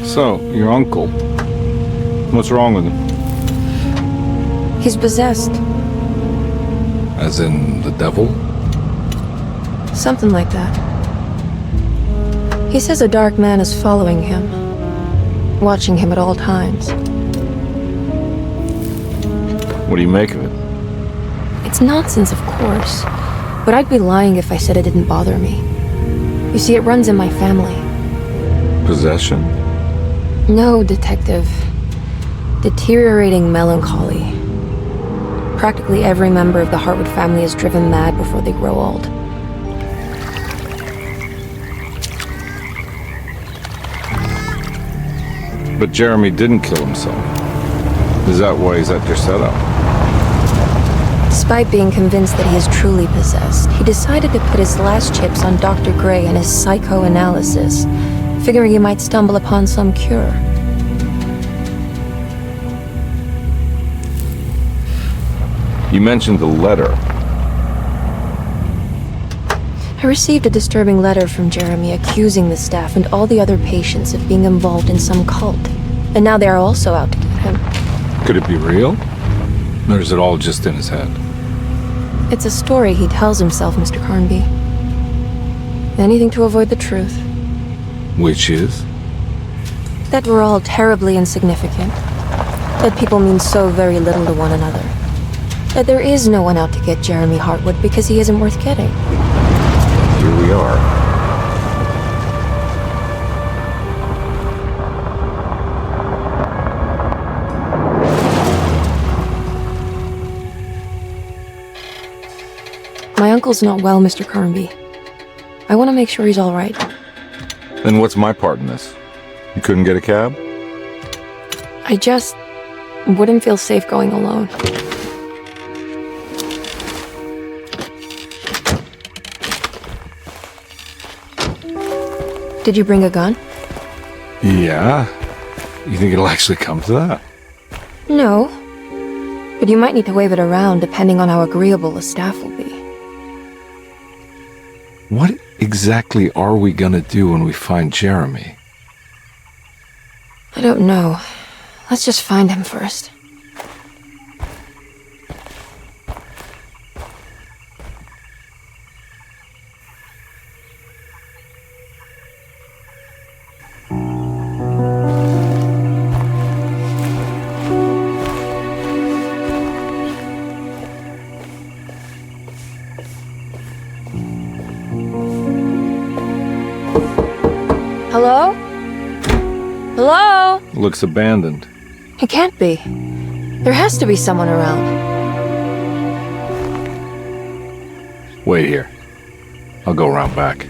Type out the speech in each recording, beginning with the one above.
So, your uncle. What's wrong with him? He's possessed. As in the devil? Something like that. He says a dark man is following him, watching him at all times. What do you make of it? It's nonsense, of course, but I'd be lying if I said it didn't bother me. You see, it runs in my family. Possession? No, detective. Deteriorating melancholy. Practically every member of the Harwood family is driven mad before they grow old. But Jeremy didn't kill himself. Is that why he's at your setup? Despite being convinced that he is truly possessed, he decided to put his last chips on Dr. Gray and his psychoanalysis, figuring he might stumble upon some cure. You mentioned the letter. I received a disturbing letter from Jeremy accusing the staff and all the other patients of being involved in some cult. And now they are also out to get him. Could it be real? Or is it all just in his head? It's a story he tells himself, Mr. Carnby. Anything to avoid the truth. Which is? That we're all terribly insignificant. That people mean so very little to one another. That there is no one out to get Jeremy Hartwood because he isn't worth getting. Here we are. My uncle's not well, Mr. Carnby. I want to make sure he's all right. Then what's my part in this? You couldn't get a cab? I just wouldn't feel safe going alone. Did you bring a gun? Yeah. You think it'll actually come to that? No. But you might need to wave it around depending on how agreeable the staff will be. What exactly are we gonna do when we find Jeremy? I don't know. Let's just find him first. Hello? Hello? Looks abandoned. It can't be. There has to be someone around. Wait here. I'll go around back.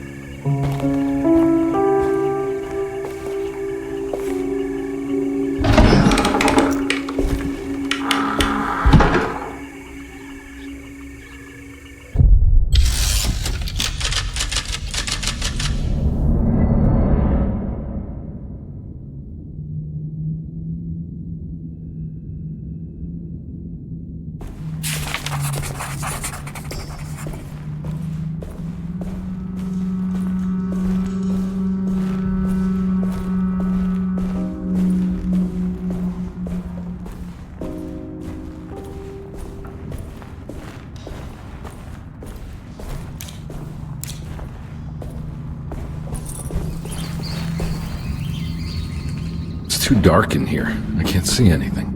It's too dark in here. I can't see anything.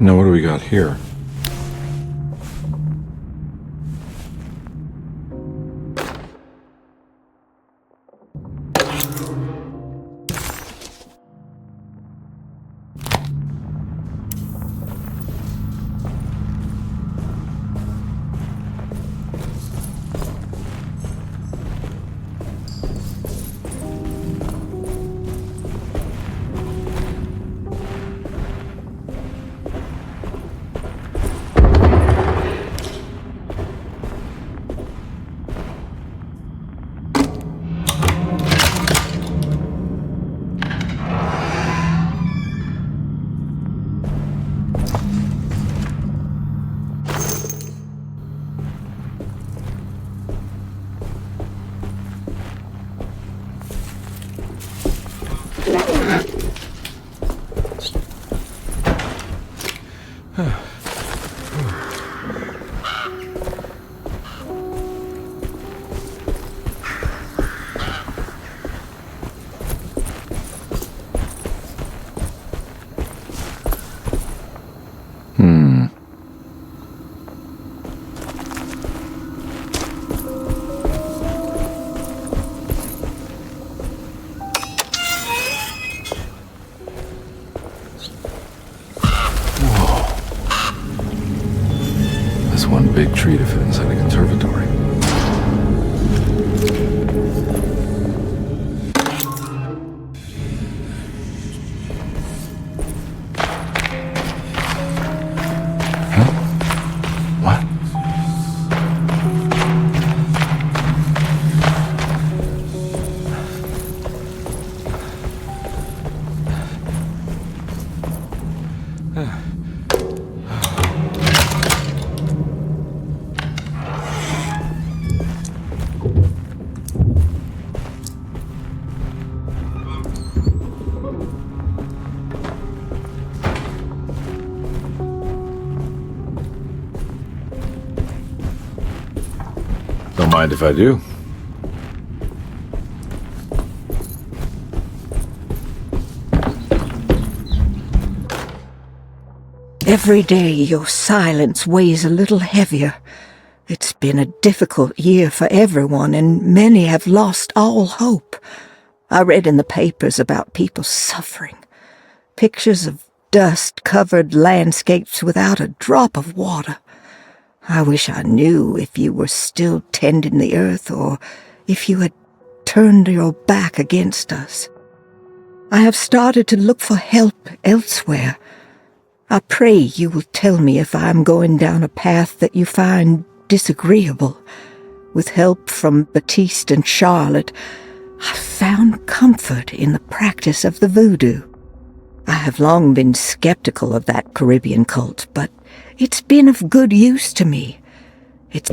Now what do we got here? Don't mind if I do. Every day your silence weighs a little heavier. It's been a difficult year for everyone, and many have lost all hope. I read in the papers about people suffering. Pictures of dust-covered landscapes without a drop of water. I wish I knew if you were still tending the earth or if you had turned your back against us. I have started to look for help elsewhere. I pray you will tell me if I am going down a path that you find disagreeable. With help from Baptiste and Charlotte, I found comfort in the practice of the voodoo. I have long been skeptical of that Caribbean cult, but it's been of good use to me. It's...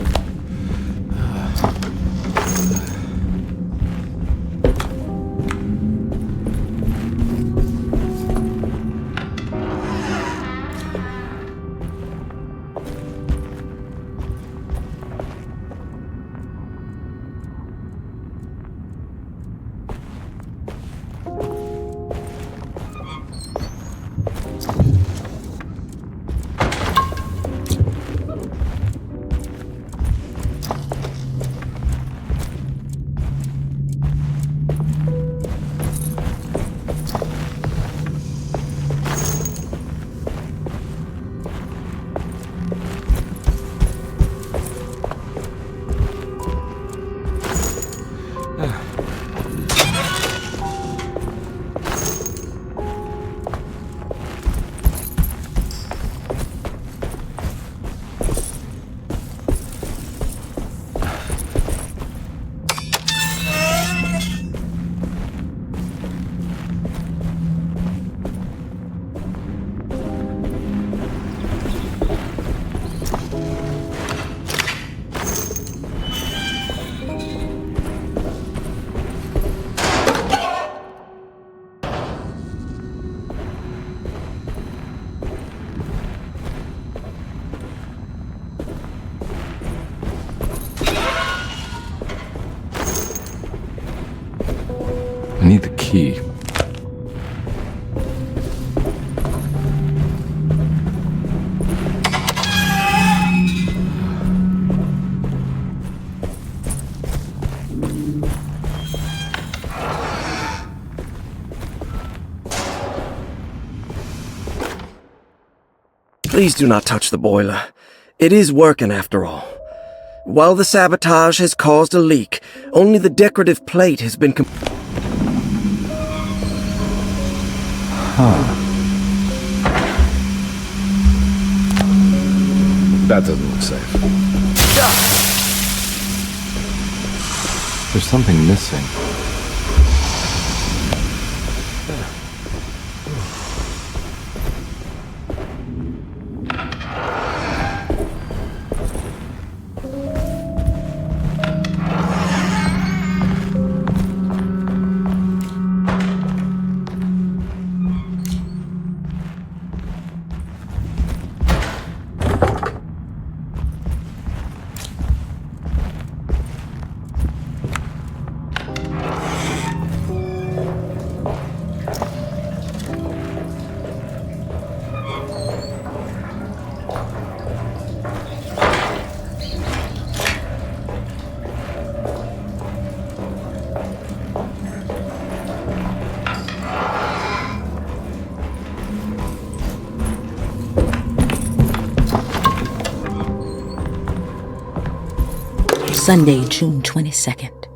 I need the key. Please do not touch the boiler. It is working after all. While the sabotage has caused a leak, only the decorative plate has been That doesn't look safe. There's something missing. Sunday, June 22nd.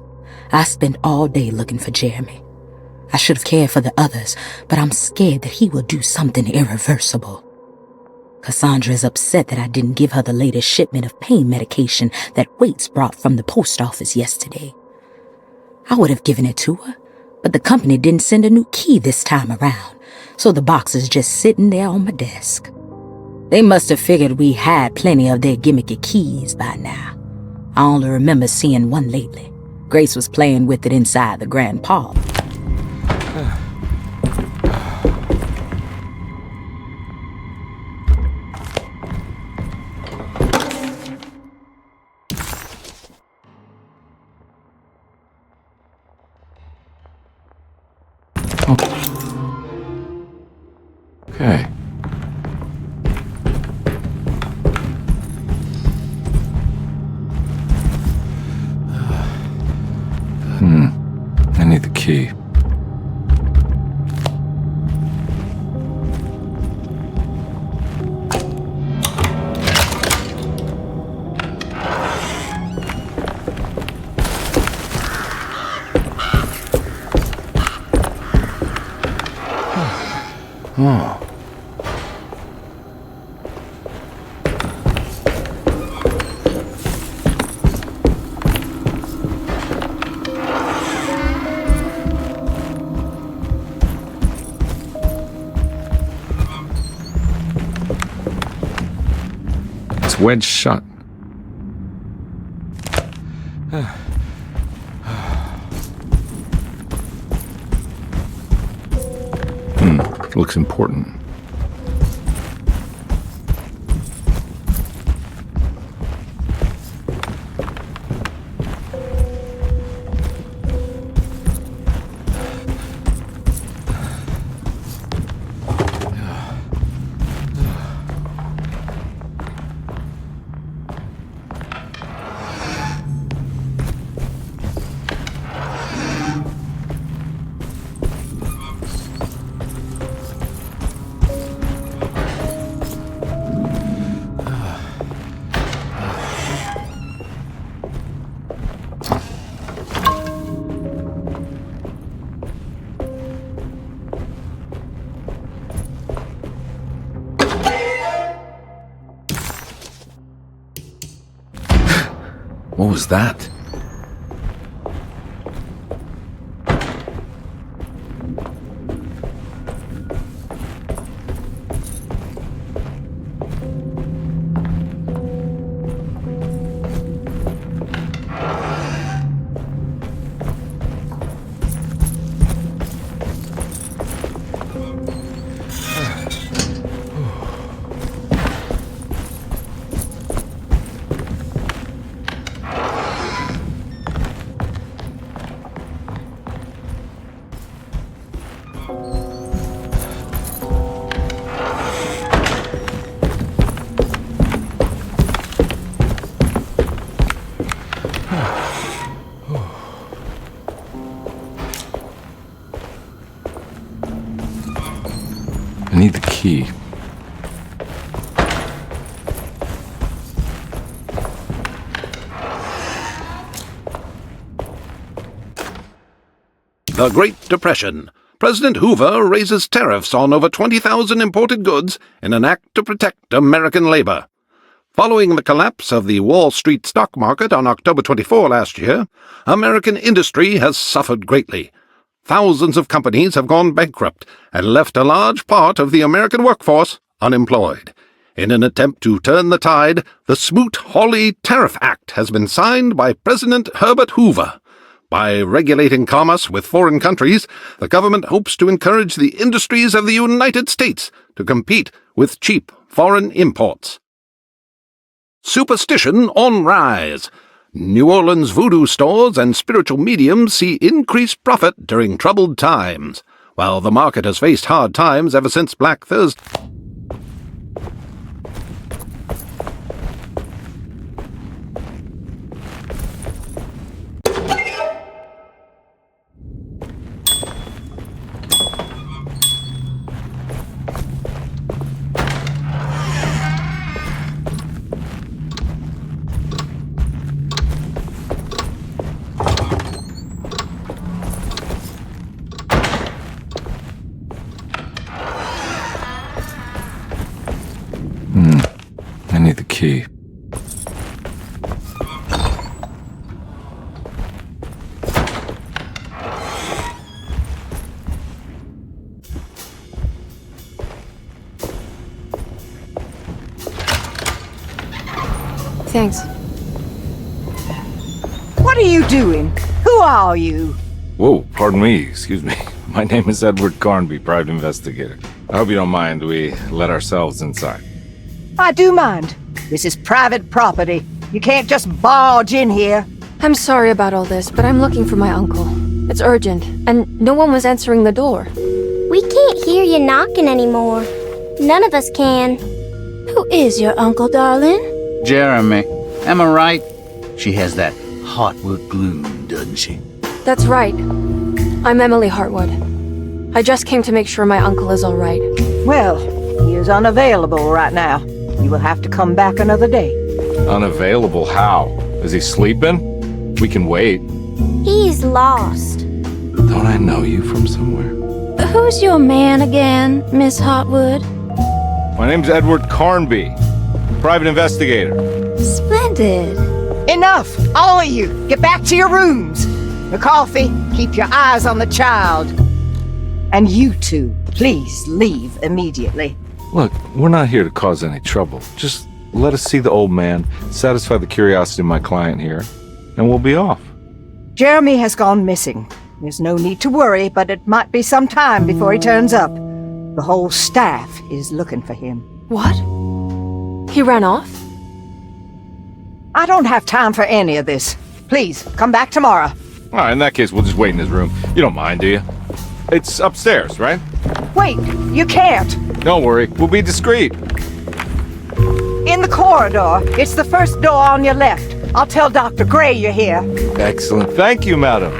I spent all day looking for Jeremy. I should have cared for the others, but I'm scared that he will do something irreversible. Cassandra is upset that I didn't give her the latest shipment of pain medication that Waits brought from the post office yesterday. I would have given it to her, but the company didn't send a new key this time around, so the box is just sitting there on my desk. They must have figured we had plenty of their gimmicky keys by now. I only remember seeing one lately. Grace was playing with it inside the grand parlor. Okay. I need the key. Oh. It's wedged shut. Looks important. What was that? I need the key. The Great Depression. President Hoover raises tariffs on over 20,000 imported goods in an act to protect American labor. Following the collapse of the Wall Street stock market on October 24 last year, American industry has suffered greatly. Thousands of companies have gone bankrupt and left a large part of the American workforce unemployed. In an attempt to turn the tide, the Smoot-Hawley Tariff Act has been signed by President Herbert Hoover. By regulating commerce with foreign countries, the government hopes to encourage the industries of the United States to compete with cheap foreign imports. Superstition on rise. New Orleans voodoo stores and spiritual mediums see increased profit during troubled times. While the market has faced hard times ever since Black Thursday. I need the key. Thanks. What are you doing? Who are you? Whoa, pardon me, excuse me. My name is Edward Carnby, private investigator. I hope you don't mind we let ourselves inside. I do mind. This is private property. You can't just barge in here. I'm sorry about all this, but I'm looking for my uncle. It's urgent, and no one was answering the door. We can't hear you knocking anymore. None of us can. Who is your uncle, darling? Jeremy. Am I right? She has that Hartwood gloom, doesn't she? That's right. I'm Emily Hartwood. I just came to make sure my uncle is all right. Well, he is unavailable right now. You will have to come back another day. Unavailable how? Is he sleeping? We can wait. He's lost. Don't I know you from somewhere? Who's your man again, Miss Hartwood? My name's Edward Carnby, private investigator. Splendid. Enough! All of you! Get back to your rooms! McCarthy, keep your eyes on the child. And you two, please leave immediately. Look, we're not here to cause any trouble. Just let us see the old man, satisfy the curiosity of my client here, and we'll be off. Jeremy has gone missing. There's no need to worry, but it might be some time before he turns up. The whole staff is looking for him. What? He ran off? I don't have time for any of this. Please, come back tomorrow. All right, in that case, we'll just wait in his room. You don't mind, do you? It's upstairs, right? Wait, you can't. Don't worry, we'll be discreet. In the corridor. It's the first door on your left. I'll tell Dr. Gray you're here. Excellent. Thank you, madam.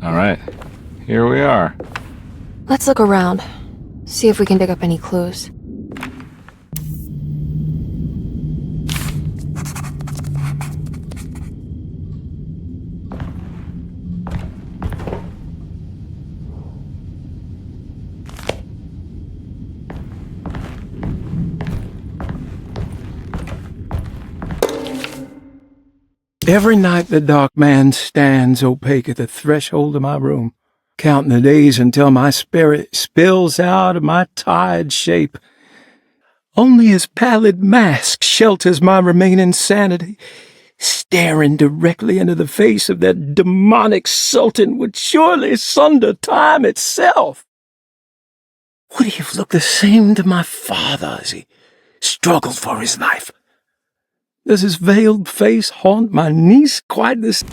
All right, here we are. Let's look around. See if we can dig up any clues. Every night the dark man stands opaque at the threshold of my room, counting the days until my spirit spills out of my tired shape. Only his pallid mask shelters my remaining sanity. Staring directly into the face of that demonic sultan would surely sunder time itself. Would he have looked the same to my father as he struggled for his life? Does his veiled face haunt my niece quite the same?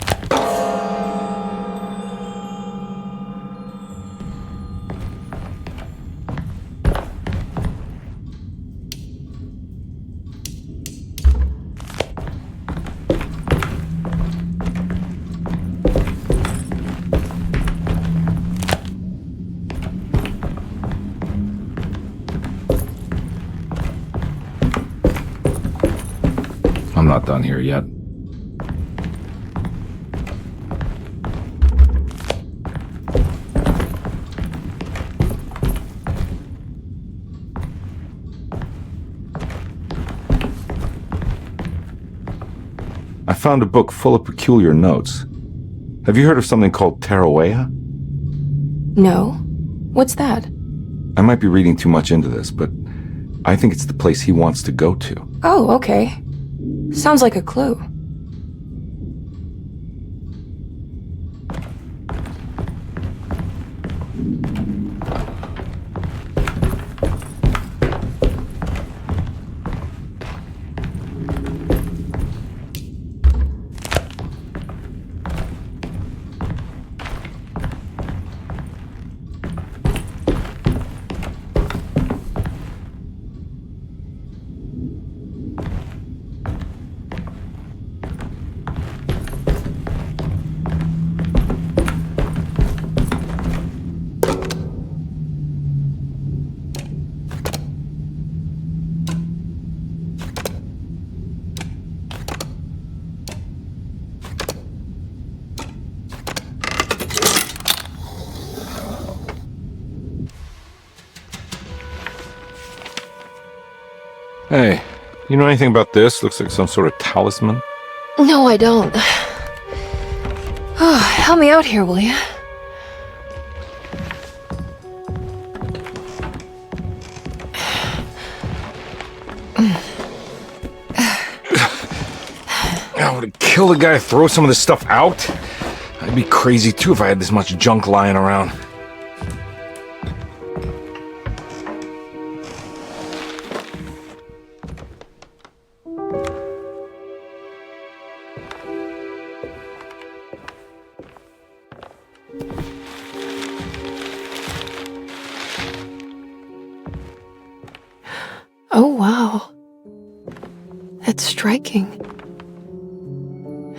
I'm not done here yet. I found a book full of peculiar notes. Have you heard of something called Tarawea? No? What's that? I might be reading too much into this, but I think it's the place he wants to go to. Oh, okay. Sounds like a clue. Hey, you know anything about this? Looks like some sort of talisman. No, I don't. Oh, help me out here, will you? Would it kill the guy to throw some of this stuff out? I'd be crazy too if I had this much junk lying around. Oh, wow. That's striking.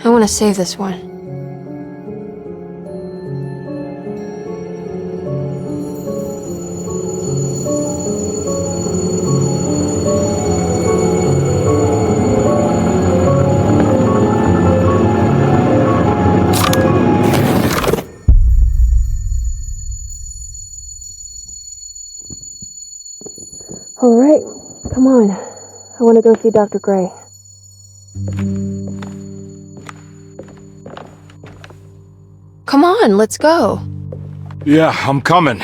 I want to save this one. All right, come on. I want to go see Dr. Gray. Come on, let's go. Yeah, I'm coming.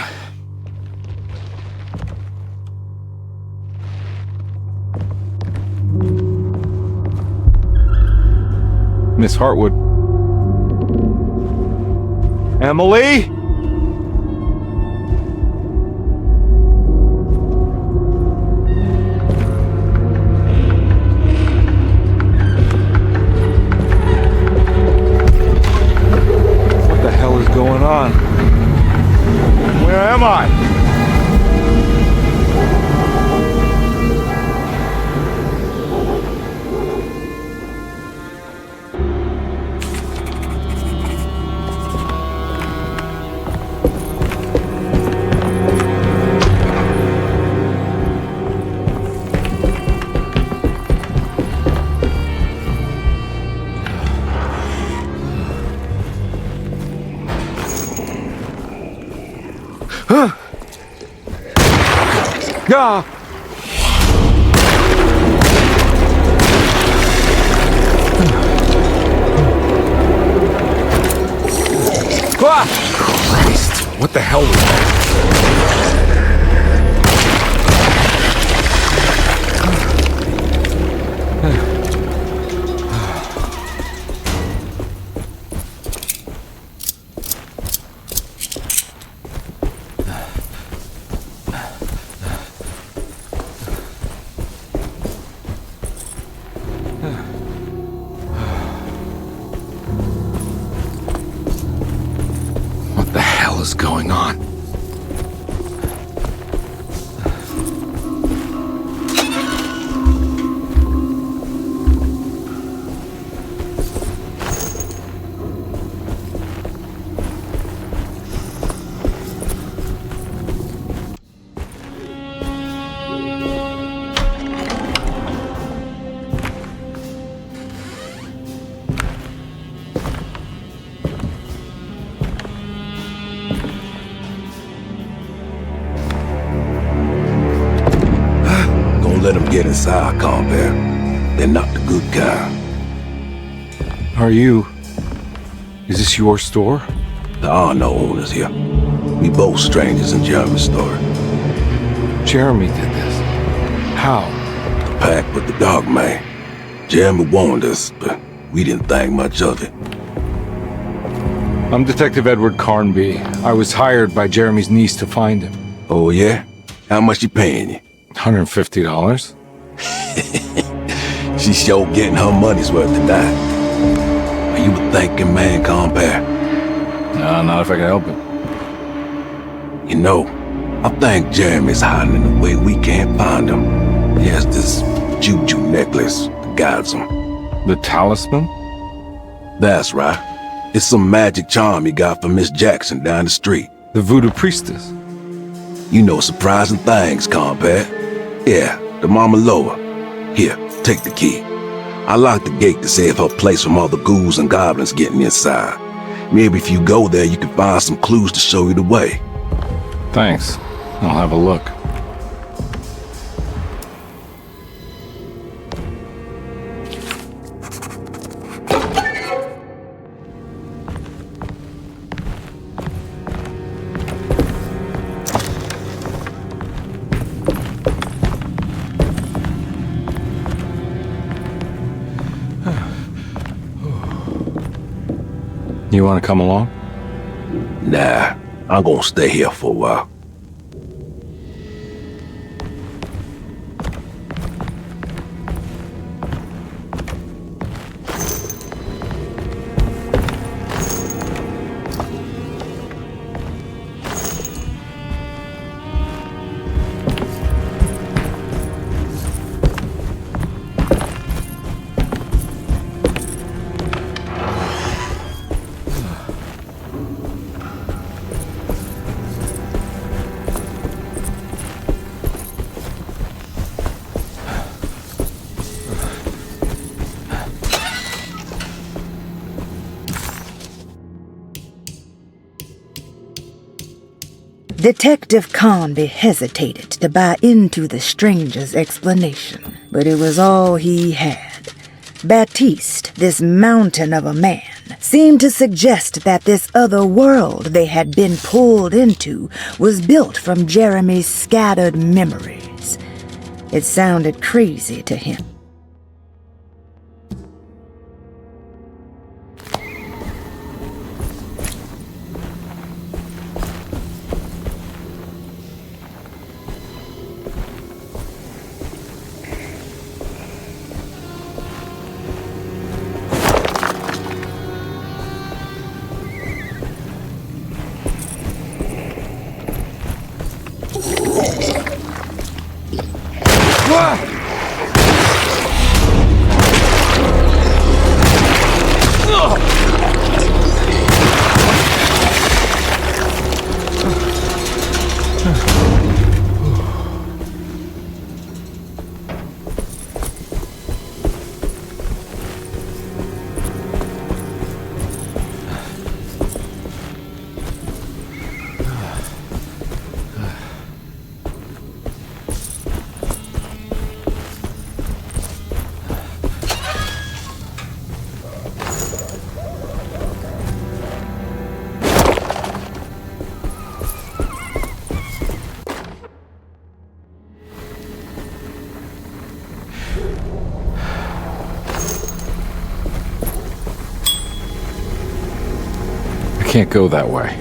Miss Hartwood. Emily? Going on? Where am I? Yeah. Christ, what the hell was that? What the hell is going on? Let them get inside, compare. They're not the good kind. Are you... Is this your store? There are no owners here. We both strangers in Jeremy's store. Jeremy did this. How? The pact with the dog man. Jeremy warned us, but we didn't think much of it. I'm Detective Edward Carnby. I was hired by Jeremy's niece to find him. Oh, yeah? How much she paying you? $150. She's sure getting her money's worth tonight. Are you a thinking man, compare? No, not if I can help it. You know, I think Jeremy's hiding in a way we can't find him. He has this juju necklace that guides him. The talisman? That's right. It's some magic charm he got from Miss Jackson down the street. The voodoo priestess? You know surprising things, compare. Yeah, the Mama Loa. Here, take the key. I locked the gate to save her place from all the ghouls and goblins getting inside. Maybe if you go there, you can find some clues to show you the way. Thanks. I'll have a look. You want to come along? Nah, I'm gonna stay here for a while. Detective Conby hesitated to buy into the stranger's explanation, but it was all he had. Baptiste, this mountain of a man, seemed to suggest that this other world they had been pulled into was built from Jeremy's scattered memories. It sounded crazy to him. Can't go that way.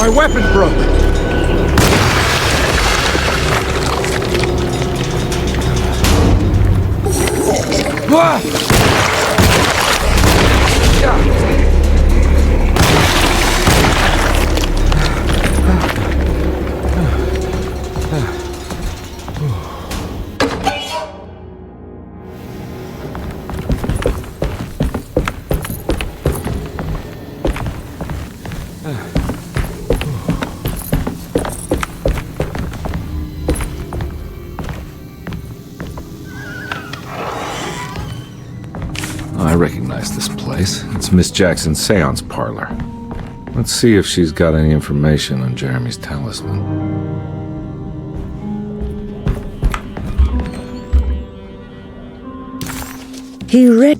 My weapon broke! I recognize this place. It's Miss Jackson's seance parlor. Let's see if she's got any information on Jeremy's talisman. He read.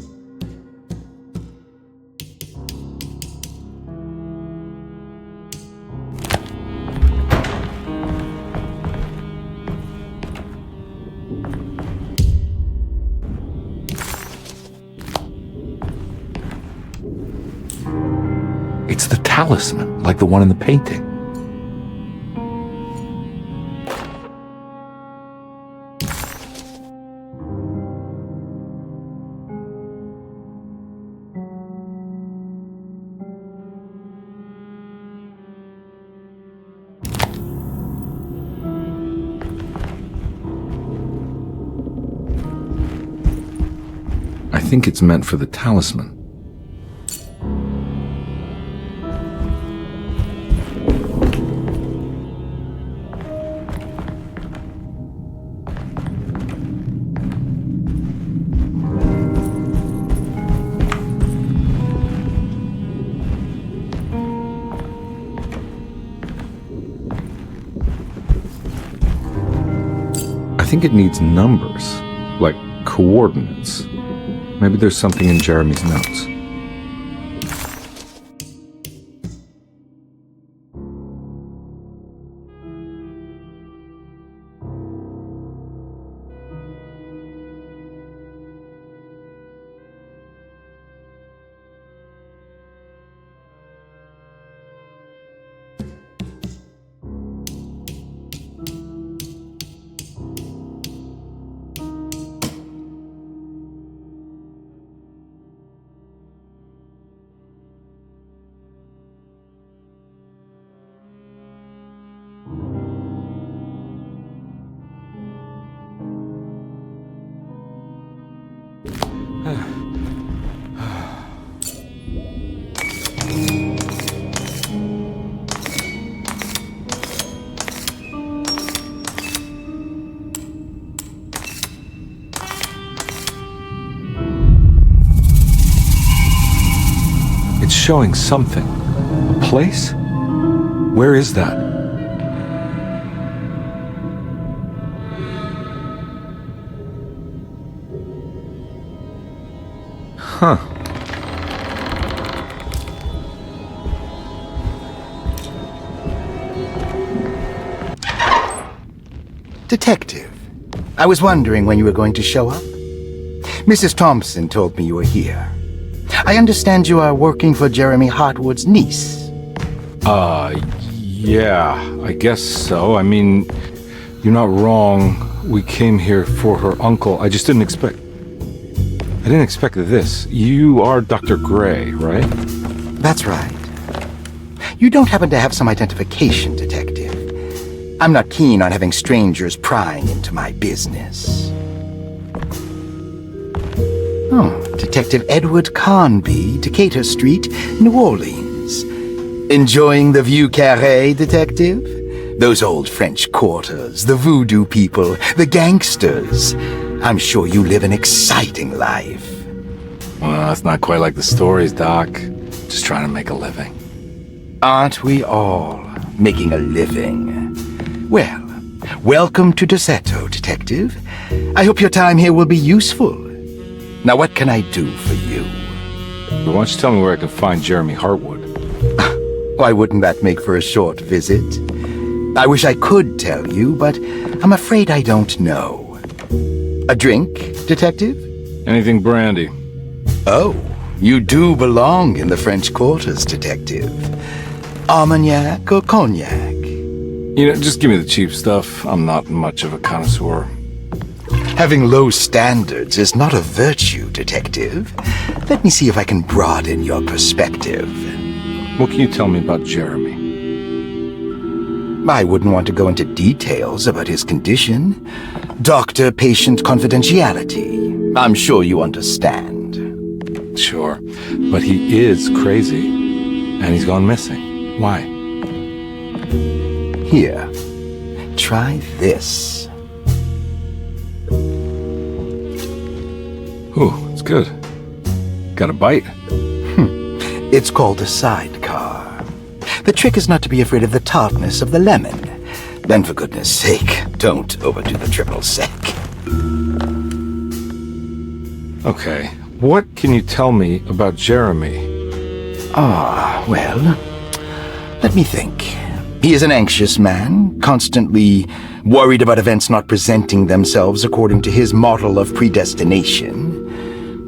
It's the talisman, like the one in the painting. think it's meant for the talisman. I think it needs numbers, like coordinates. Maybe there's something in Jeremy's notes. It's showing something. A place? Where is that? Huh. Detective, I was wondering when you were going to show up. Mrs. Thompson told me you were here. I understand you are working for Jeremy Hartwood's niece. Yeah, I guess so. I mean, you're not wrong. We came here for her uncle. I just didn't expect this. You are Dr. Gray, right? That's right. You don't happen to have some identification, Detective. I'm not keen on having strangers prying into my business. Oh, Detective Edward Carnby, Decatur Street, New Orleans. Enjoying the Vieux Carré, Detective? Those old French quarters, the voodoo people, the gangsters. I'm sure you live an exciting life. Well, it's not quite like the stories, Doc. Just trying to make a living. Aren't we all making a living? Well, welcome to Deseto, Detective. I hope your time here will be useful. Now, what can I do for you? Why don't you tell me where I can find Jeremy Hartwood? Why wouldn't that make for a short visit? I wish I could tell you, but I'm afraid I don't know. A drink, Detective? Anything brandy. Oh, you do belong in the French quarters, Detective. Armagnac or cognac? You know, just give me the cheap stuff. I'm not much of a connoisseur. Having low standards is not a virtue, Detective. Let me see if I can broaden your perspective. What can you tell me about Jeremy? I wouldn't want to go into details about his condition. Doctor-patient confidentiality. I'm sure you understand. Sure, but he is crazy, and he's gone missing. Why? Here, try this. Ooh, it's good. Got a bite? It's called a sidecar. The trick is not to be afraid of the tartness of the lemon. Then, for goodness sake, don't overdo the triple sec. Okay, what can you tell me about Jeremy? Well, let me think. He is an anxious man, constantly worried about events not presenting themselves according to his model of predestination.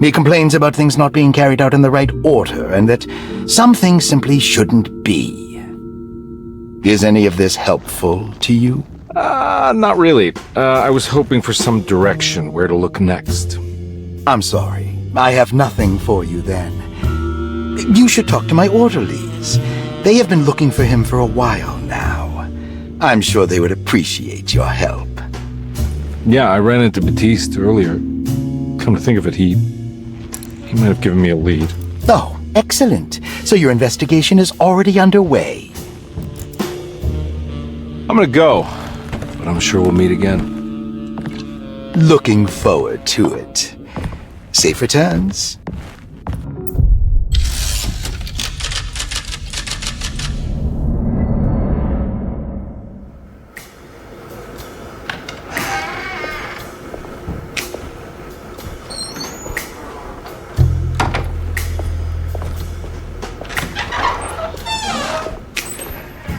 He complains about things not being carried out in the right order, and that some things simply shouldn't be. Is any of this helpful to you? Not really. I was hoping for some direction where to look next. I'm sorry. I have nothing for you then. You should talk to my orderlies. They have been looking for him for a while now. I'm sure they would appreciate your help. Yeah, I ran into Batiste earlier. Come to think of it, he He might have given me a lead. Oh, excellent. So your investigation is already underway. I'm gonna go, but I'm sure we'll meet again. Looking forward to it. Safe returns.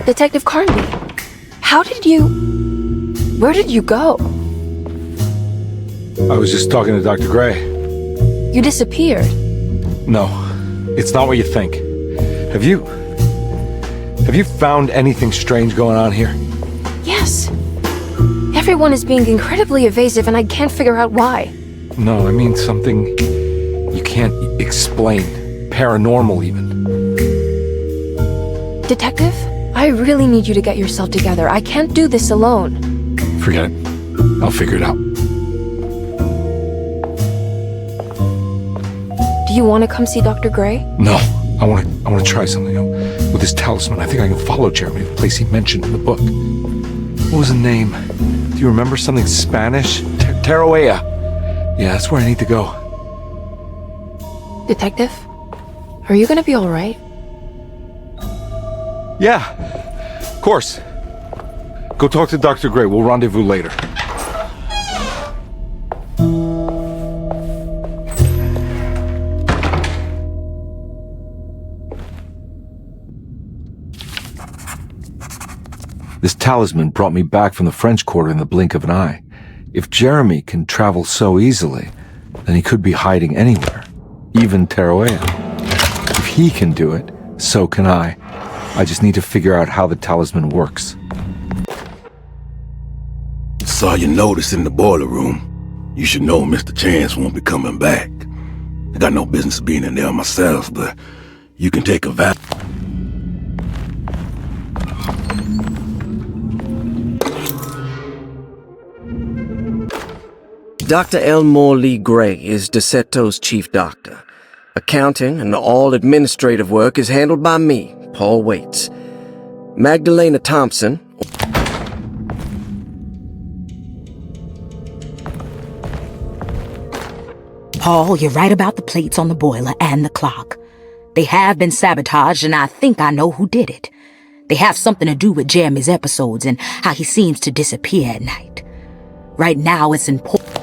Detective Carnby, where did you go? I was just talking to Dr. Gray. You disappeared. No, it's not what you think. Have you found anything strange going on here? Yes. Everyone is being incredibly evasive and I can't figure out why. No, I mean something you can't explain. Paranormal, even. Detective, I really need you to get yourself together. I can't do this alone. Forget it. I'll figure it out. Do you want to come see Dr. Gray? No, I want to try something out. With this talisman, I think I can follow Jeremy to the place he mentioned in the book. What was the name? Do you remember something Spanish? Tarawea. Yeah, that's where I need to go. Detective, are you gonna be all right? Yeah, of course. Go talk to Dr. Gray. We'll rendezvous later. This talisman brought me back from the French Quarter in the blink of an eye. If Jeremy can travel so easily, then he could be hiding anywhere, even Tarawea. If he can do it, so can I. I just need to figure out how the talisman works. Saw your notice in the boiler room. You should know Mr. Chance won't be coming back. I got no business being in there myself, but you can take a vow. Dr. Elmore Lee Gray is DeSeto's chief doctor. Accounting and all administrative work is handled by me, Paul Waits. Magdalena Thompson. Paul, you're right about the plates on the boiler and the clock. They have been sabotaged, and I think I know who did it. They have something to do with Jeremy's episodes and how he seems to disappear at night. Right now, it's important.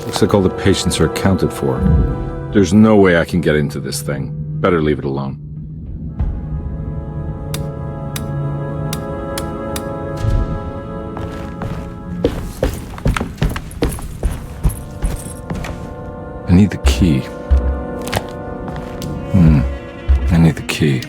Looks like all the patients are accounted for. There's no way I can get into this thing. Better leave it alone. I need the key. I need the key.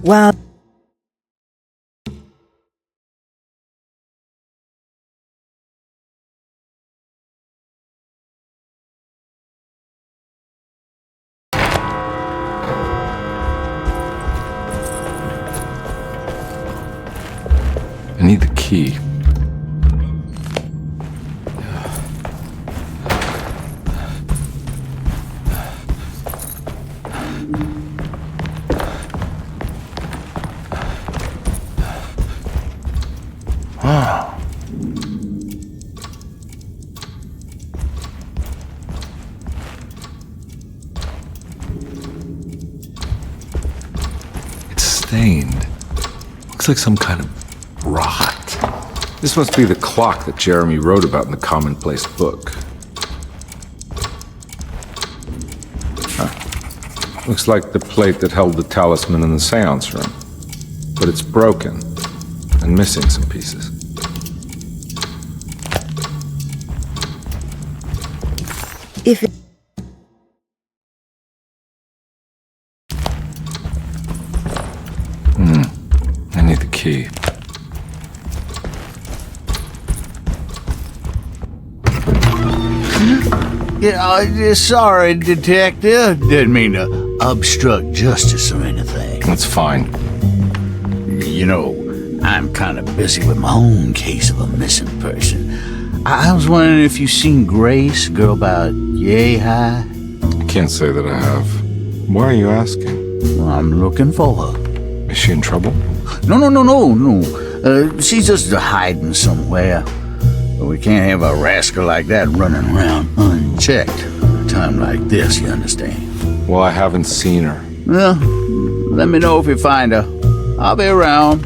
Well, I need the key. stained. Looks like some kind of rot. This must be the clock that Jeremy wrote about in the commonplace book. Huh. Looks like the plate that held the talisman in the seance room. But it's broken and missing some pieces. If it I need the key. Yeah, sorry, Detective. Didn't mean to obstruct justice or anything. That's fine. You know, I'm kind of busy with my own case of a missing person. I was wondering if you seen Grace, girl about yay high? I can't say that I have. Why are you asking? Well, I'm looking for her. Is she in trouble? No. She's just hiding somewhere. But we can't have a rascal like that running around unchecked. A time like this, you understand? Well, I haven't seen her. Well, let me know if you find her. I'll be around.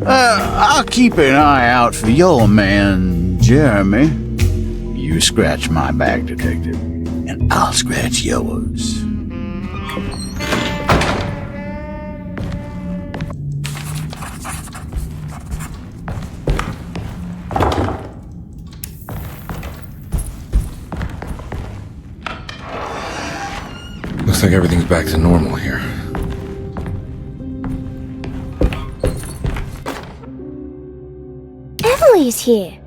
I'll keep an eye out for your man, Jeremy. You scratch my back, Detective, and I'll scratch yours. Looks like everything's back to normal here. Emily's here.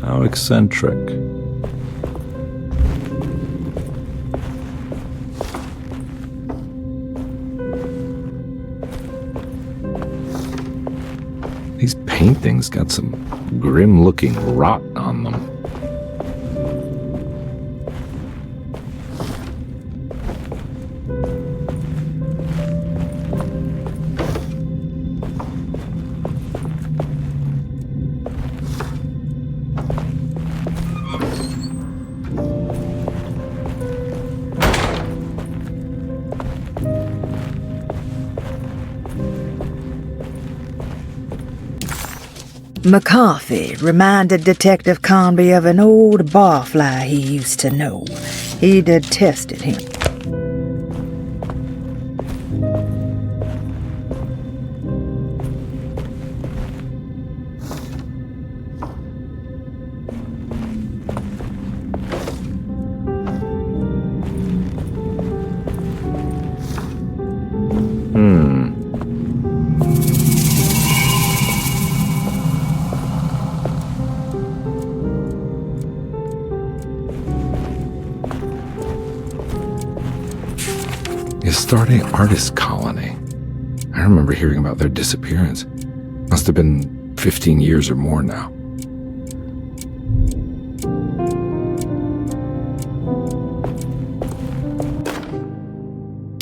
How eccentric. These paintings got some grim-looking rot on them. McCarthy reminded Detective Conby of an old barfly he used to know. He detested him. Astarte Artist Colony. I remember hearing about their disappearance. Must have been 15 years or more now.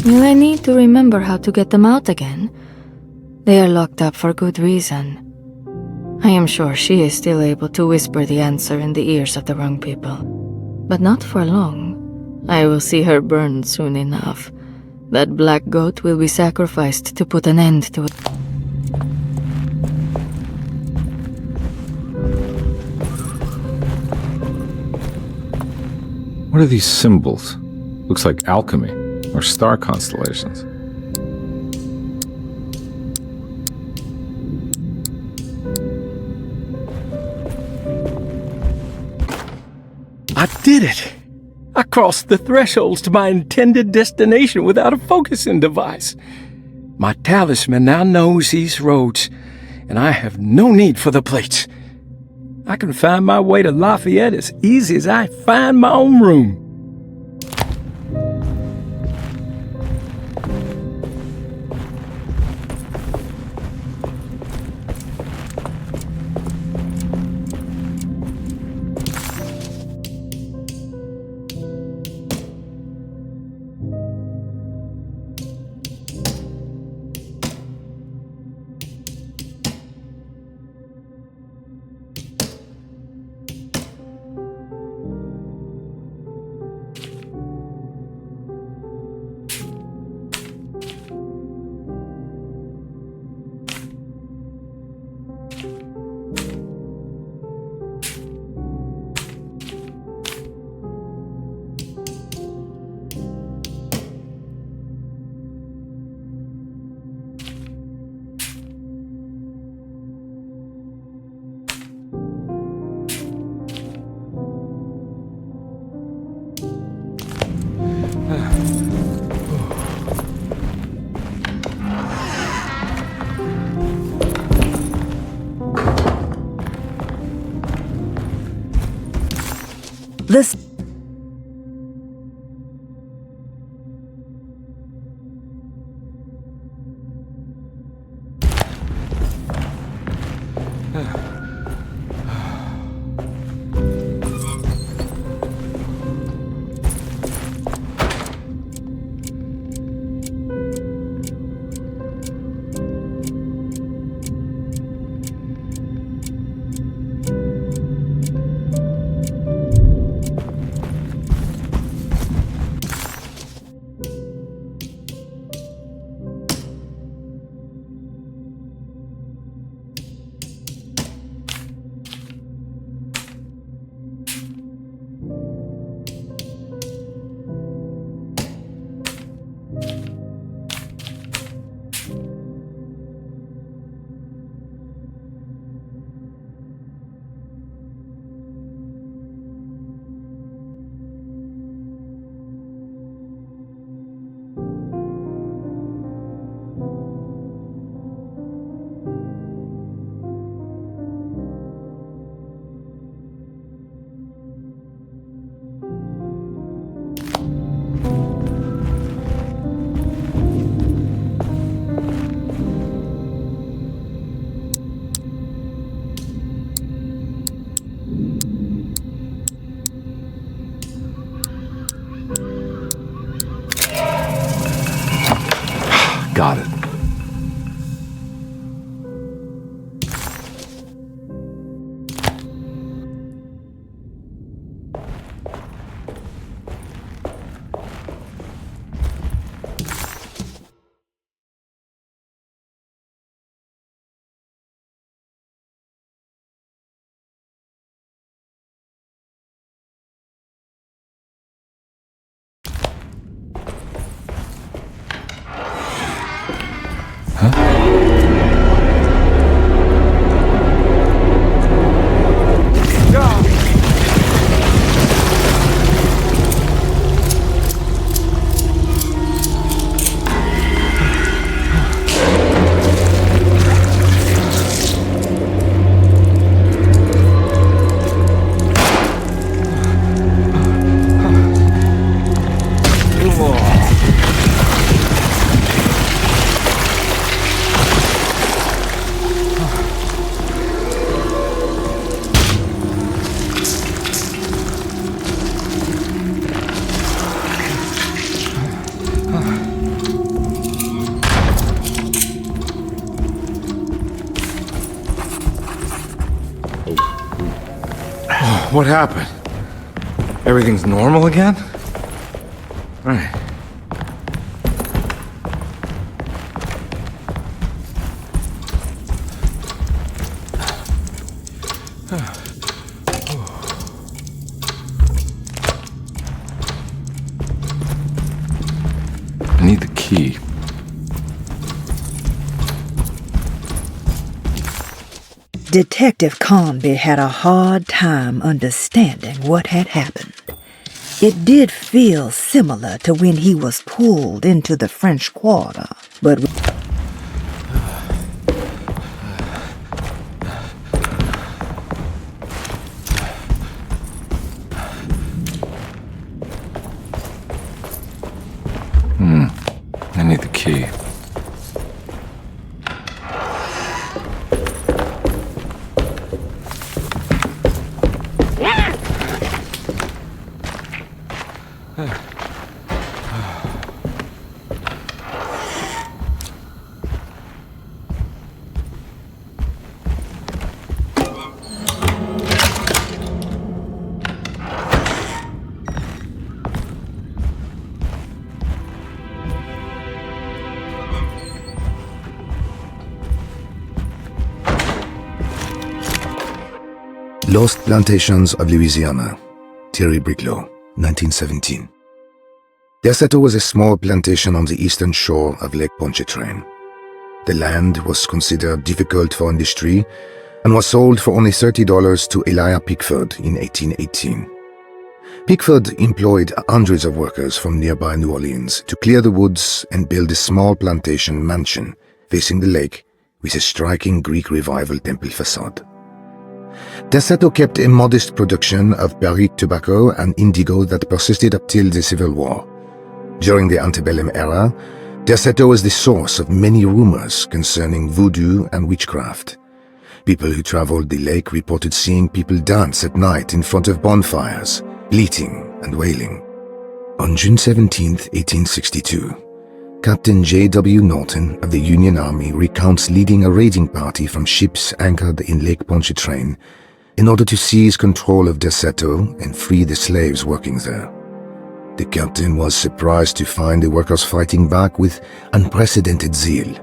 Will I need to remember how to get them out again? They are locked up for good reason. I am sure she is still able to whisper the answer in the ears of the wrong people. But not for long. I will see her burned soon enough. That black goat will be sacrificed to put an end to it. What are these symbols? Looks like alchemy or star constellations. I did it! I crossed the thresholds to my intended destination without a focusing device. My talisman now knows these roads, and I have no need for the plates. I can find my way to Lafayette as easy as I find my own room. This... Got it. What happened? Everything's normal again? Right. key. Detective Conby had a hard time understanding what had happened. It did feel similar to when he was pulled into the French Quarter, but I need the key. Lost Plantations of Louisiana, Thierry Briclot, 1917. Derceto was a small plantation on the eastern shore of Lake Pontchartrain. The land was considered difficult for industry and was sold for only $30 to Elijah Pickford in 1818. Pickford employed hundreds of workers from nearby New Orleans to clear the woods and build a small plantation mansion facing the lake with a striking Greek Revival temple facade. Derceto kept a modest production of barrique tobacco and indigo that persisted up till the Civil War. During the antebellum era, Derceto was the source of many rumors concerning voodoo and witchcraft. People who traveled the lake reported seeing people dance at night in front of bonfires, bleating and wailing. On June 17, 1862, Captain J.W. Norton of the Union Army recounts leading a raiding party from ships anchored in Lake Pontchartrain in order to seize control of Derceto and free the slaves working there. The captain was surprised to find the workers fighting back with unprecedented zeal.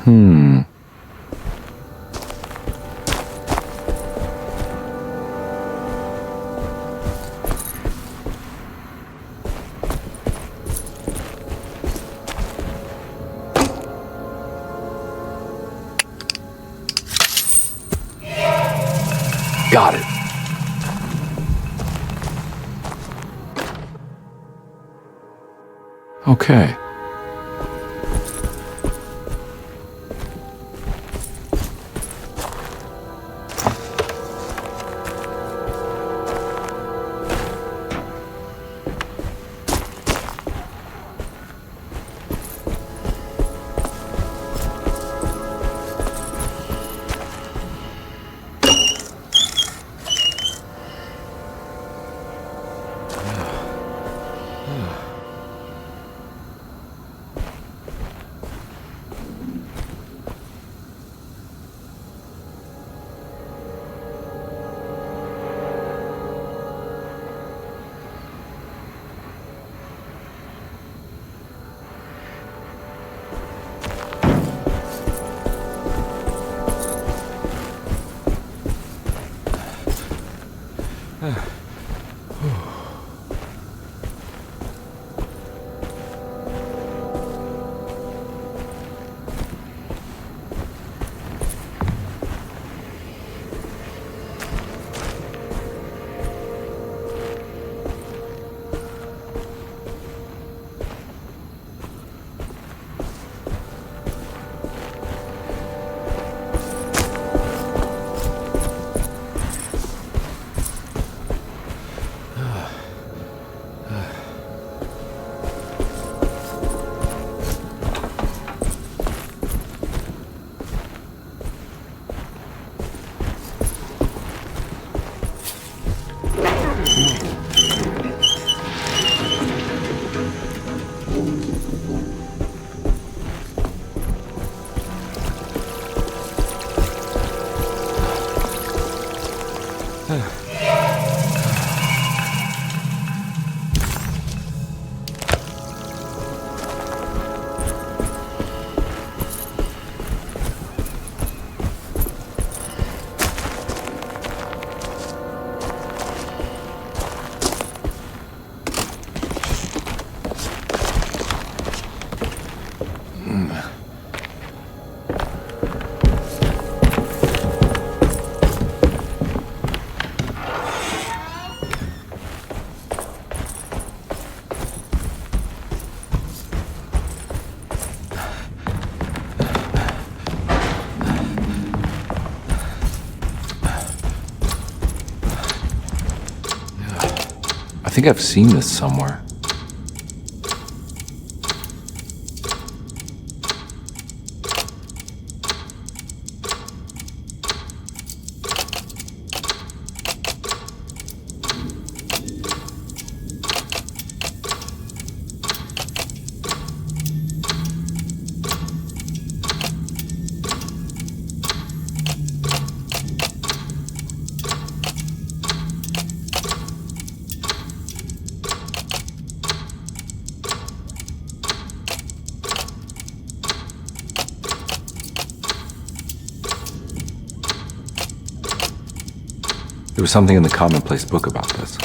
Got it. Okay. I think I've seen this somewhere. There was something in the commonplace book about this.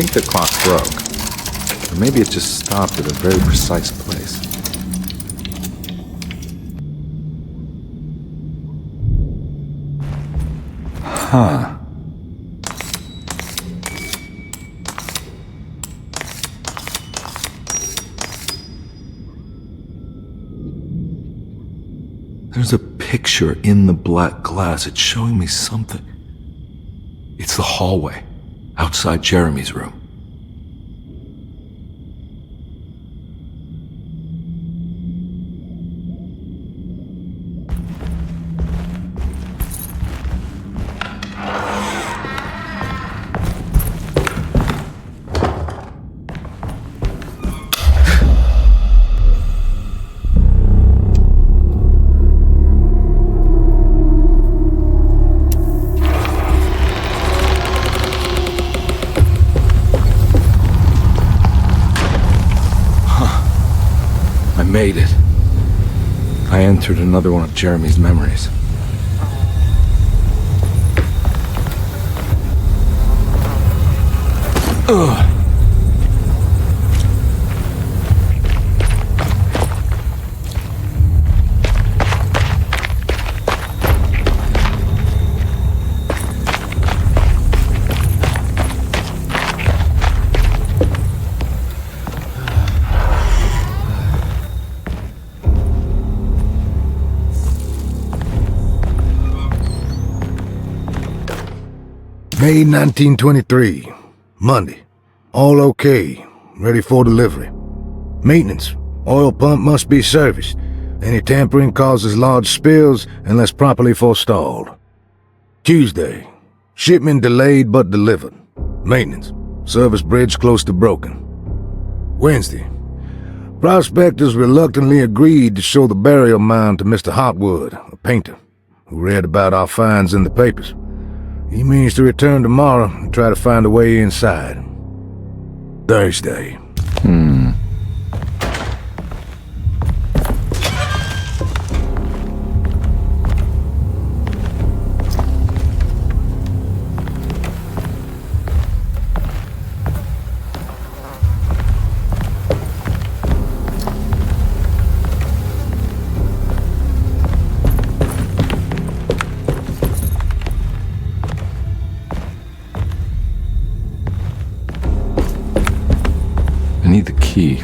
think the clock broke. Or maybe it just stopped at a very precise place. Huh. There's a picture in the black glass. It's showing me something. It's the hallway outside Jeremy's room. Made it. I entered another one of Jeremy's memories. Ugh. May 1923, Monday. All okay, ready for delivery. Maintenance, oil pump must be serviced. Any tampering causes large spills unless properly forestalled. Tuesday, shipment delayed but delivered. Maintenance, service bridge close to broken. Wednesday, prospectors reluctantly agreed to show the burial mound to Mr. Hotwood, a painter, who read about our finds in the papers. He means to return tomorrow and try to find a way inside. Thursday. I need the key.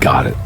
got it.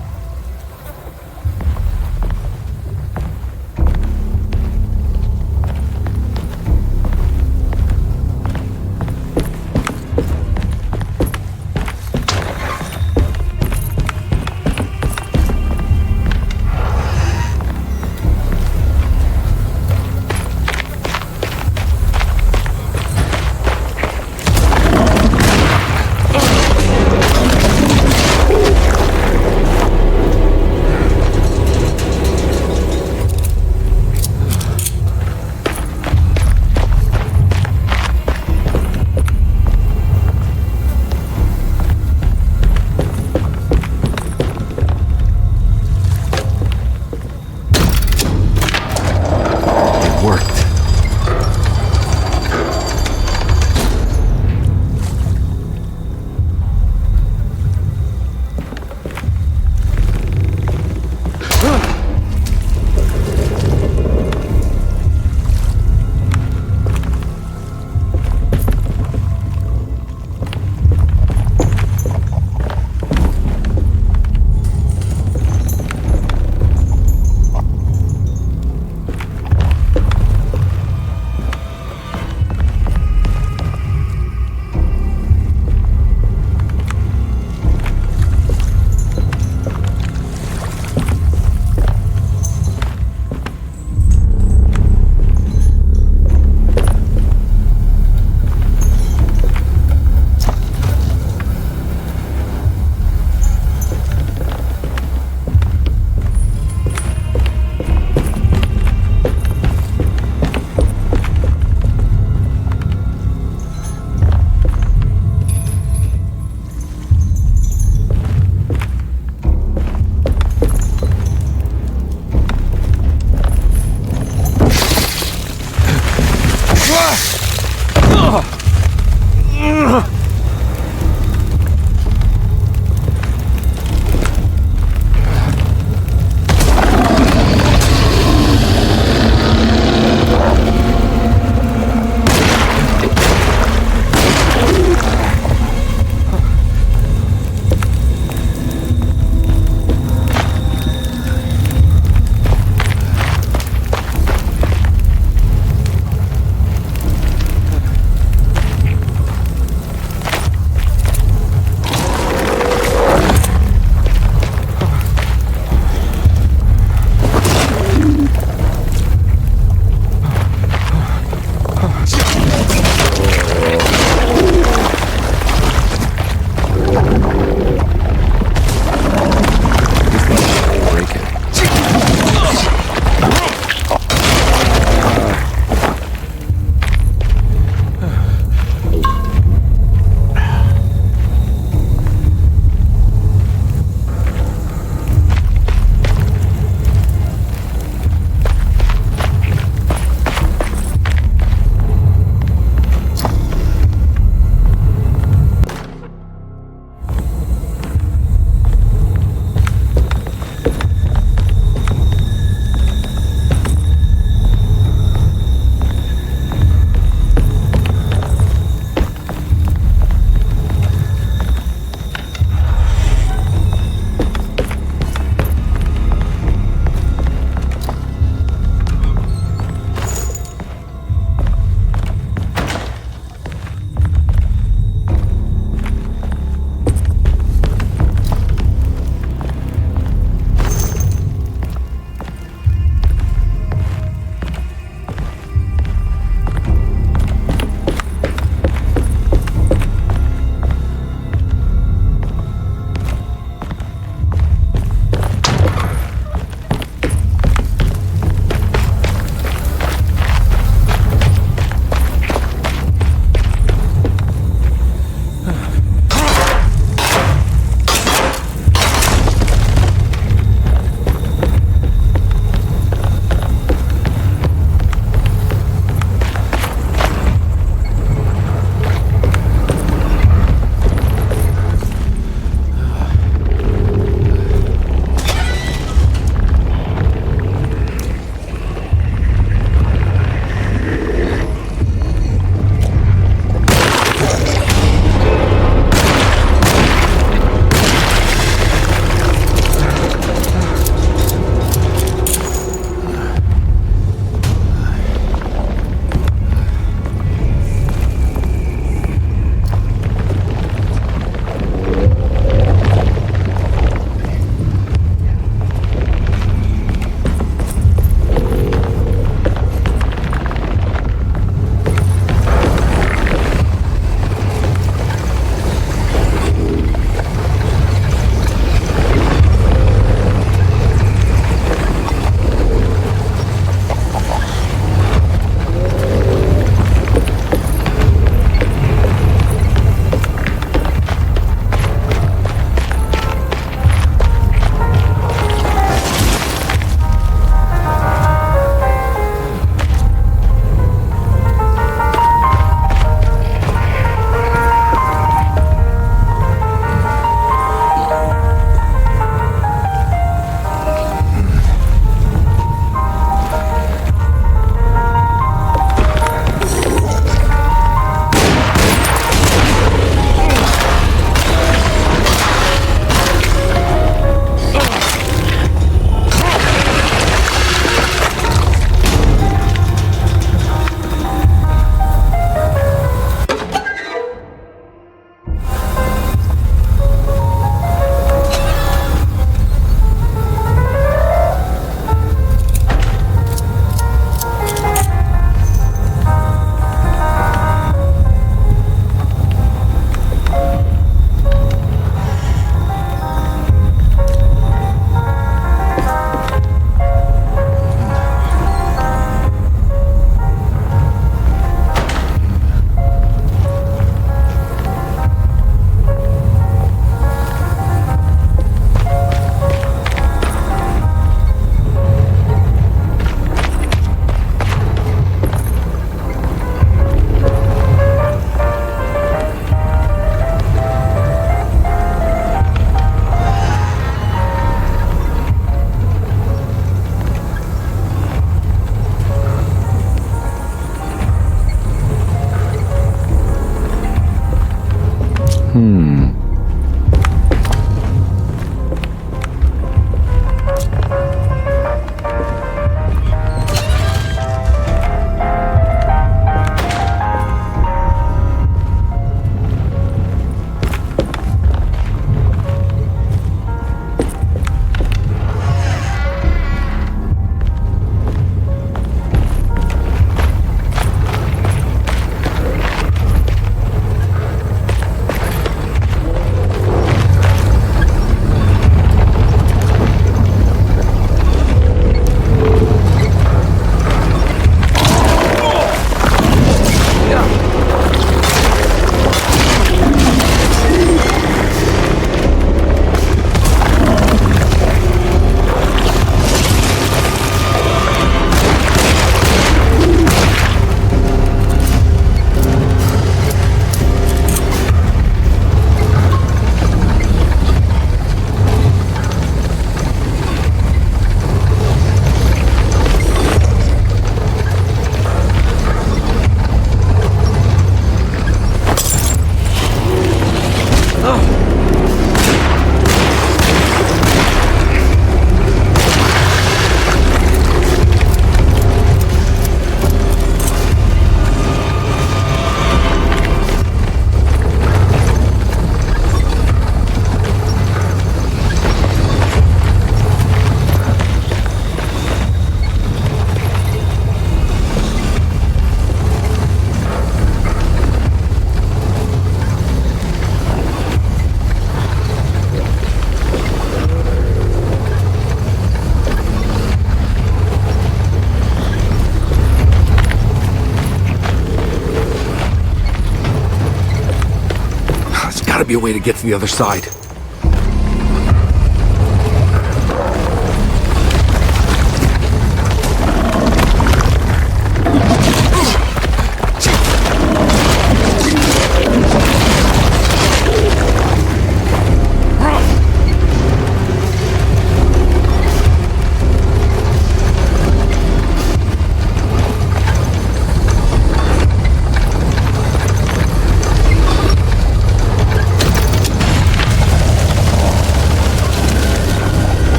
be a way to get to the other side.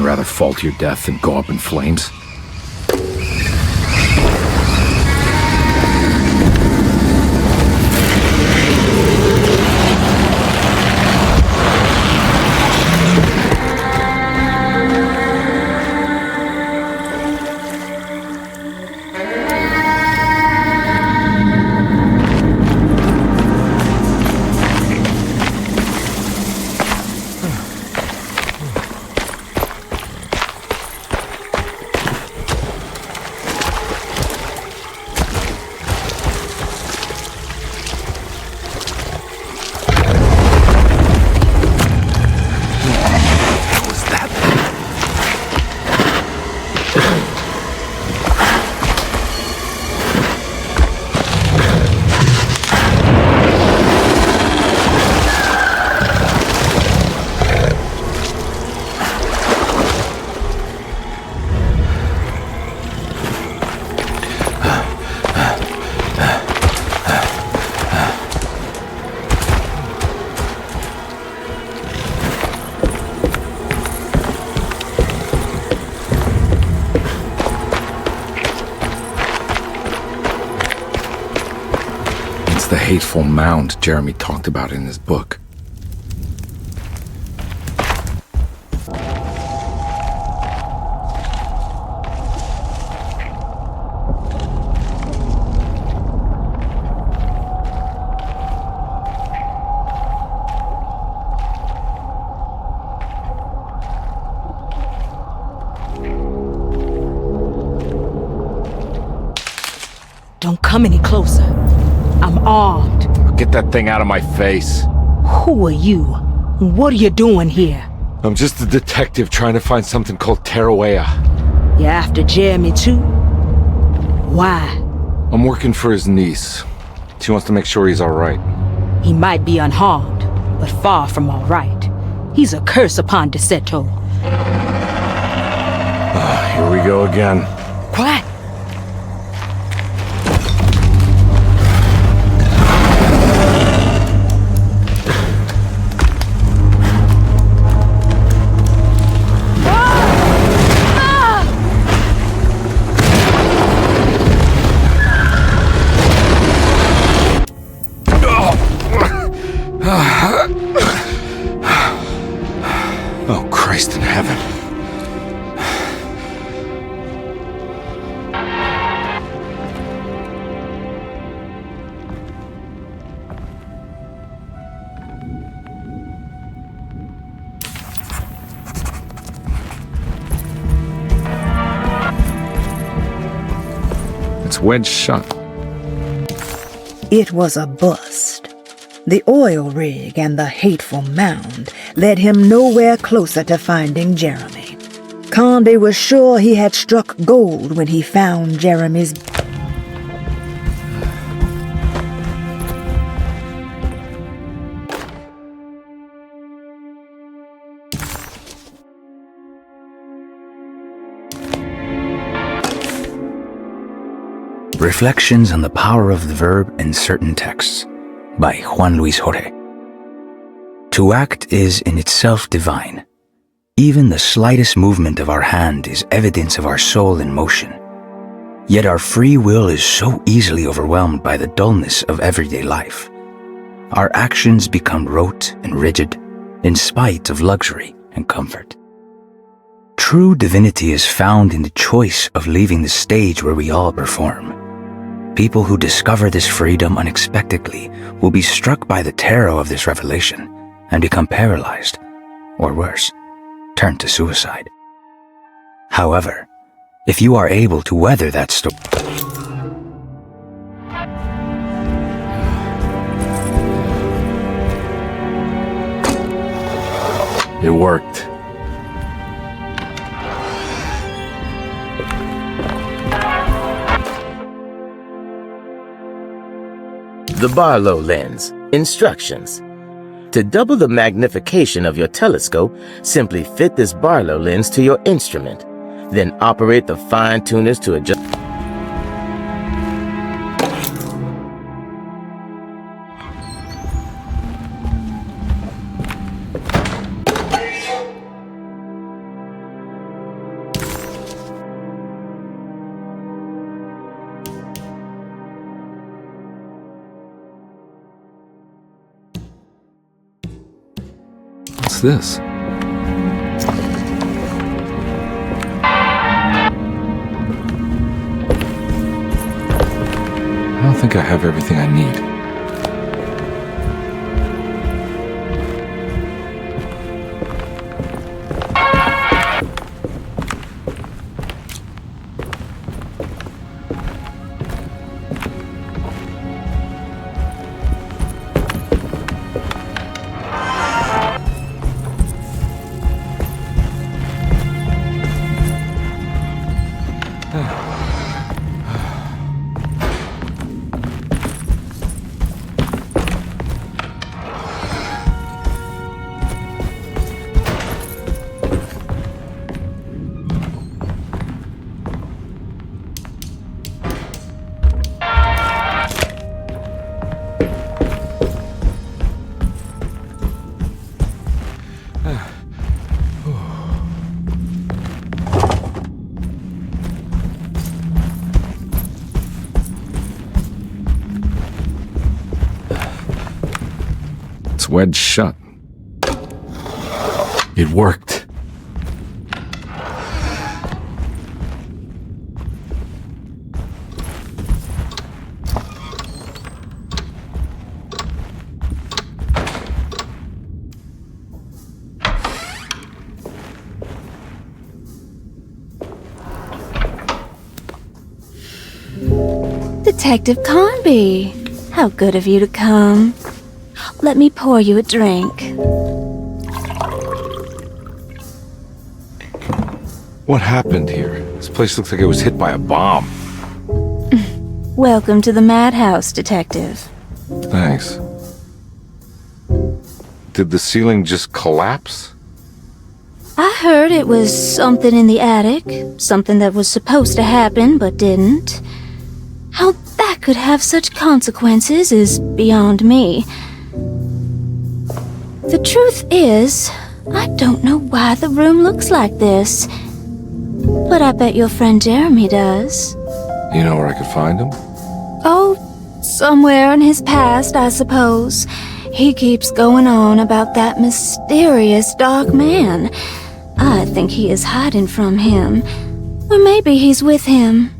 Rather fall to your death than go up in flames? The hateful mound Jeremy talked about in his book. Don't come any closer. I'm armed. Get that thing out of my face. Who are you? What are you doing here? I'm just a detective trying to find something called Tarawea. You're after Jeremy too? Why? I'm working for his niece. She wants to make sure he's alright. He might be unharmed, but far from alright. He's a curse upon Deseto. Here we go again. Quiet! Oh, Christ in heaven. It's wedged shut. It was a bust. The oil rig and the hateful mound led him nowhere closer to finding Jeremy. Conde was sure he had struck gold when he found Jeremy's... Reflections on the power of the verb in certain texts. by Juan Luis Jorge. To act is in itself divine. Even the slightest movement of our hand is evidence of our soul in motion. Yet our free will is so easily overwhelmed by the dullness of everyday life. Our actions become rote and rigid, in spite of luxury and comfort. True divinity is found in the choice of leaving the stage where we all perform. People who discover this freedom unexpectedly will be struck by the terror of this revelation and become paralyzed, or worse, turn to suicide. However, if you are able to weather that storm, it worked. The Barlow lens. Instructions. To double the magnification of your telescope, simply fit this Barlow lens to your instrument. Then operate the fine tuners to adjust. What's this? I don't think I have everything I need. Wedged shut. It worked. Detective Conby, how good of you to come. Let me pour you a drink. What happened here? This place looks like it was hit by a bomb. Welcome to the madhouse, Detective. Thanks. Did the ceiling just collapse? I heard it was something in the attic, something that was supposed to happen but didn't. How that could have such consequences is beyond me. The truth is, I don't know why the room looks like this. But I bet your friend Jeremy does. You know where I could find him? Oh, somewhere in his past, I suppose. He keeps going on about that mysterious dark man. I think he is hiding from him. Or maybe he's with him.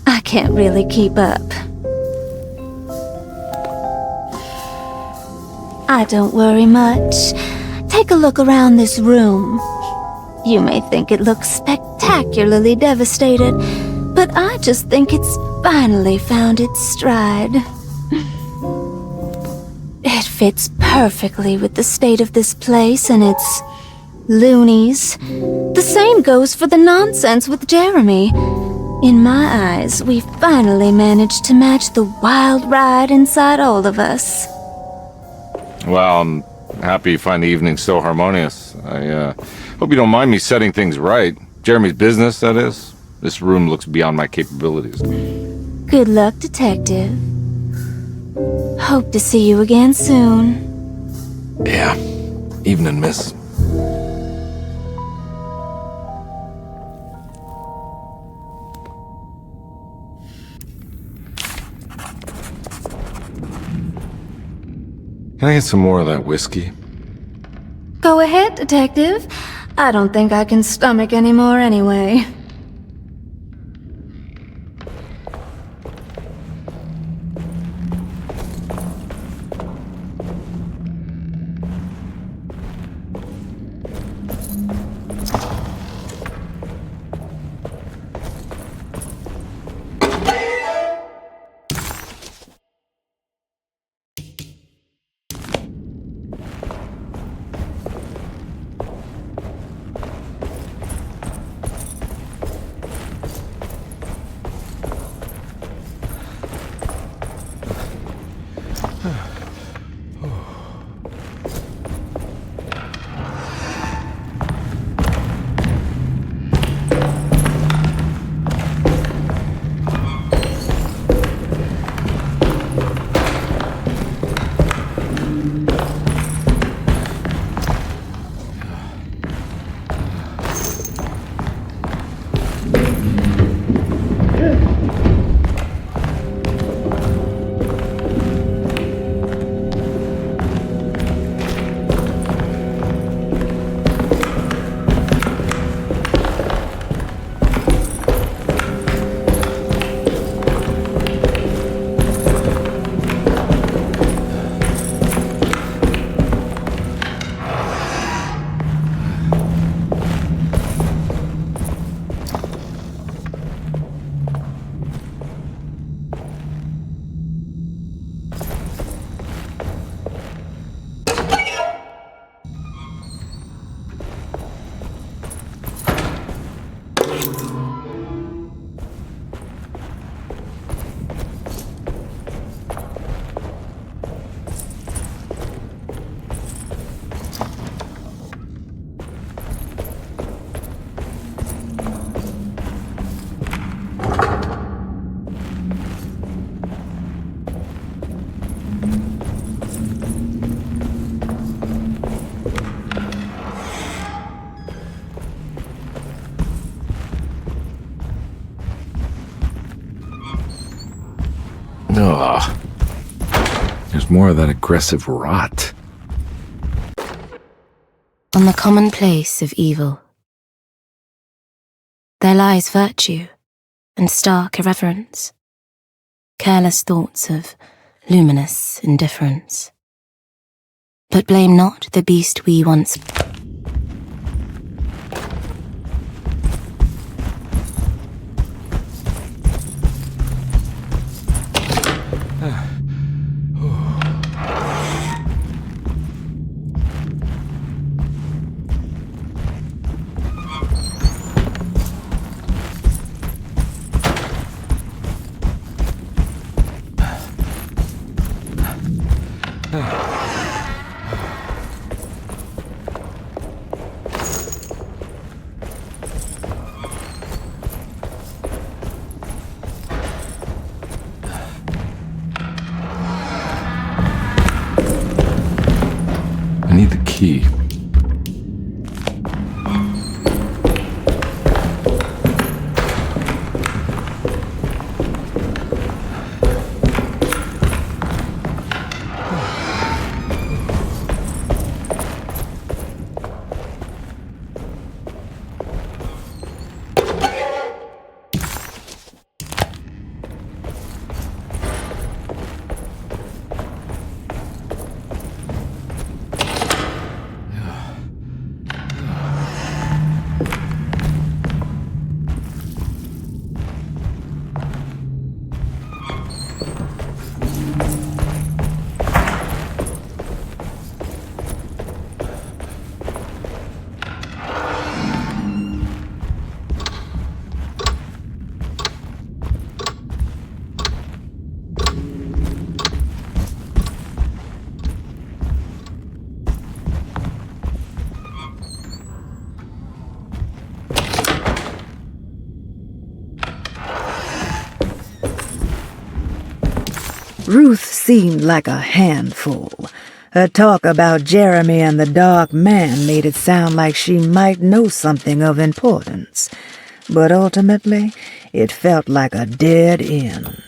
I can't really keep up. I don't worry much. Take a look around this room. You may think it looks spectacularly devastated, but I just think it's finally found its stride. It fits perfectly with the state of this place and its loonies. The same goes for the nonsense with Jeremy. In my eyes, we finally managed to match the wild ride inside all of us. Well, I'm happy you find the evening so harmonious. I hope you don't mind me setting things right. Jeremy's business, that is. This room looks beyond my capabilities. Good luck, Detective. Hope to see you again soon. Yeah. Evening, miss. Can I get some more of that whiskey? Go ahead, Detective. I don't think I can stomach any more anyway. Ugh. There's more of that aggressive rot. On the commonplace of evil, there lies virtue and stark irreverence, careless thoughts of luminous indifference. But blame not the beast we once... I need the key. Ruth seemed like a handful. Her talk about Jeremy and the Dark Man made it sound like she might know something of importance, but ultimately it felt like a dead end.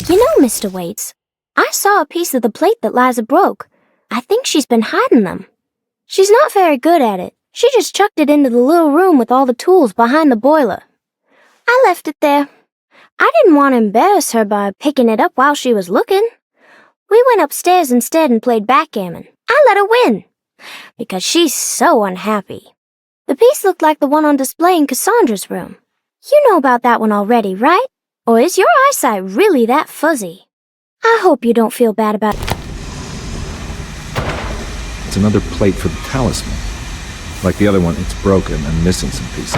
You know, Mr. Waits, I saw a piece of the plate that Liza broke. I think she's been hiding them. She's not very good at it. She just chucked it into the little room with all the tools behind the boiler. I left it there. I didn't want to embarrass her by picking it up while she was looking. We went upstairs instead and played backgammon. I let her win, because she's so unhappy. The piece looked like the one on display in Cassandra's room. You know about that one already, right? Or is your eyesight really that fuzzy? I hope you don't feel bad about it. It's another plate for the talisman. Like the other one, it's broken and missing some pieces.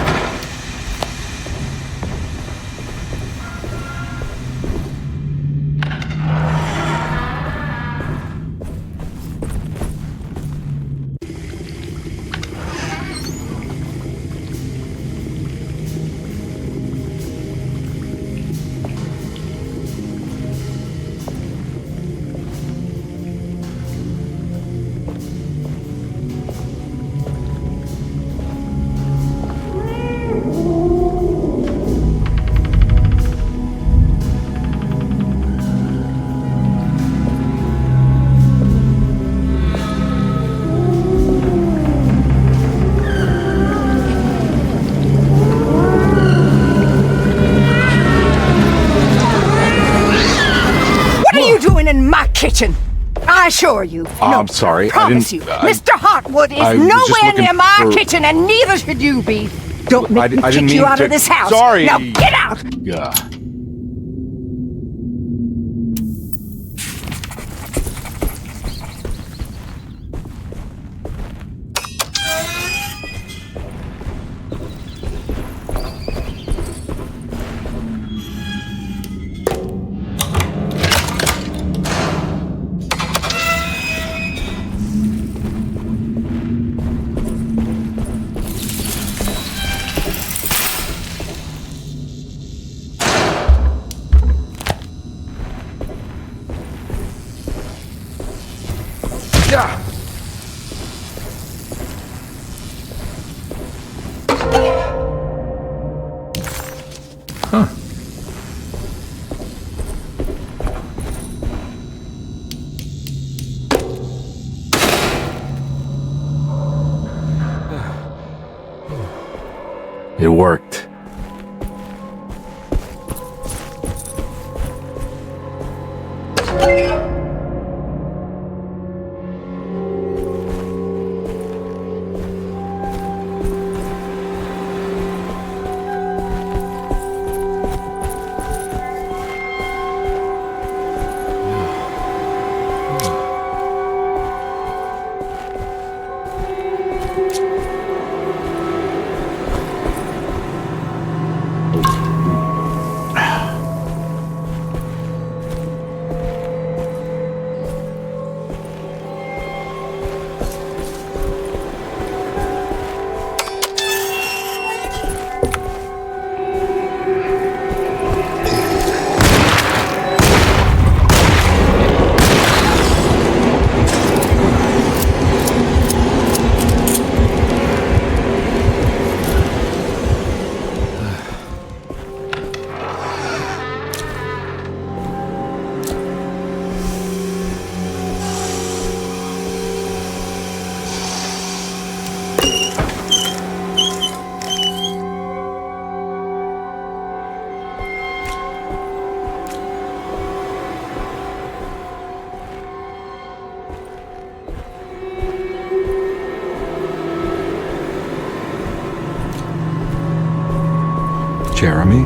Kitchen. I assure you. I'm sorry. I promise you. Mr. Hartwood is nowhere near my kitchen, and neither should you be. Don't make me kick you out of this house. Sorry. Now get out! Yeah. worked. Jeremy?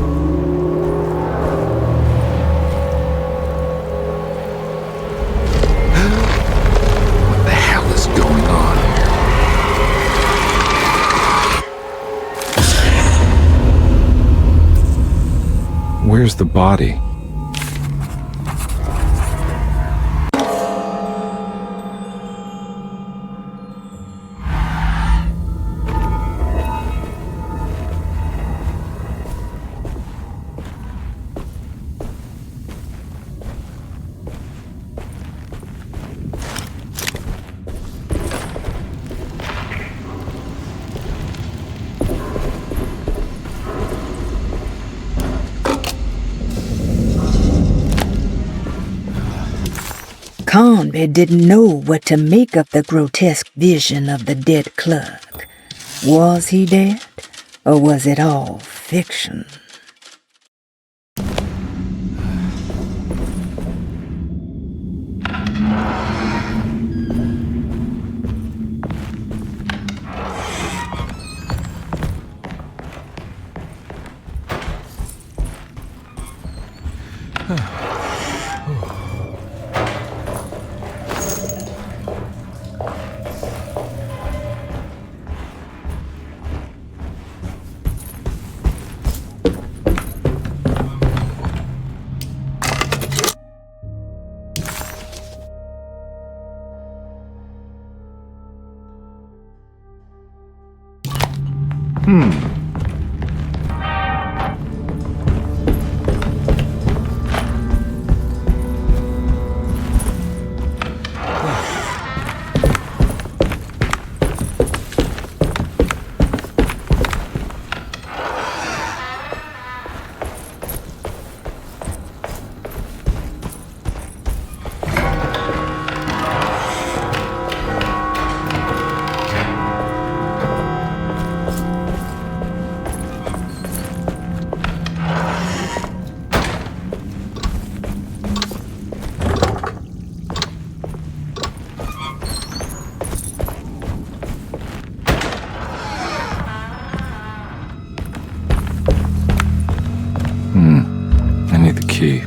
What the hell is going on here? Where's the body? Conby didn't know what to make of the grotesque vision of the dead clerk. Was he dead, or was it all fiction? I need the key.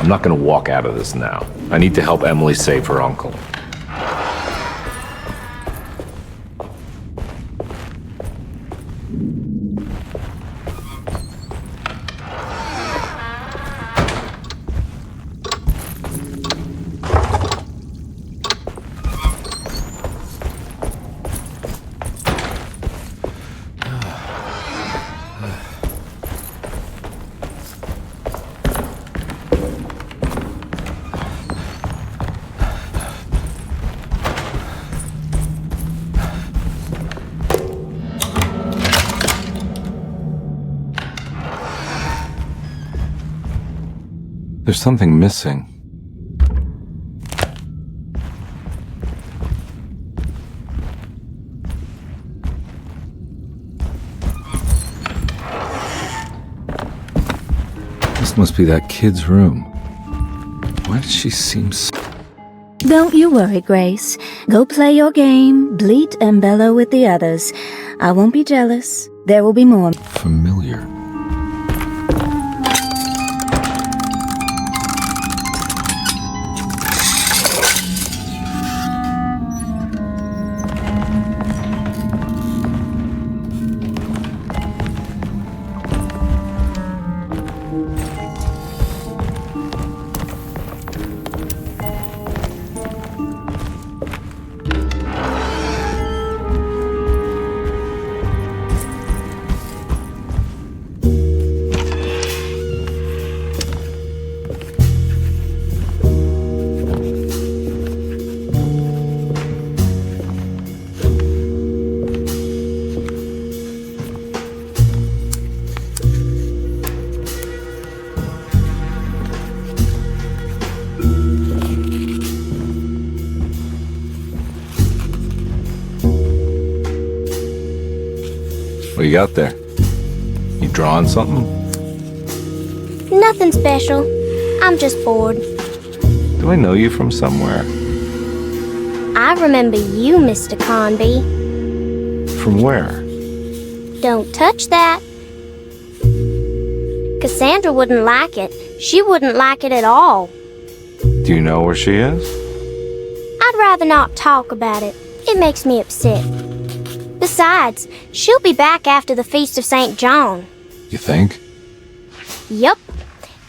I'm not gonna walk out of this now. I need to help Emily save her uncle. There's something missing. This must be that kid's room. Why does she seem so... Don't you worry, Grace. Go play your game, bleat and bellow with the others. I won't be jealous. There will be more. familiar? What you got there? You drawing something? Nothing special. I'm just bored. Do I know you from somewhere? I remember you, Mr. Conby. From where? Don't touch that. Cassandra wouldn't like it. She wouldn't like it at all. Do you know where she is? I'd rather not talk about it. It makes me upset. Besides, she'll be back after the Feast of St. John. You think? Yup.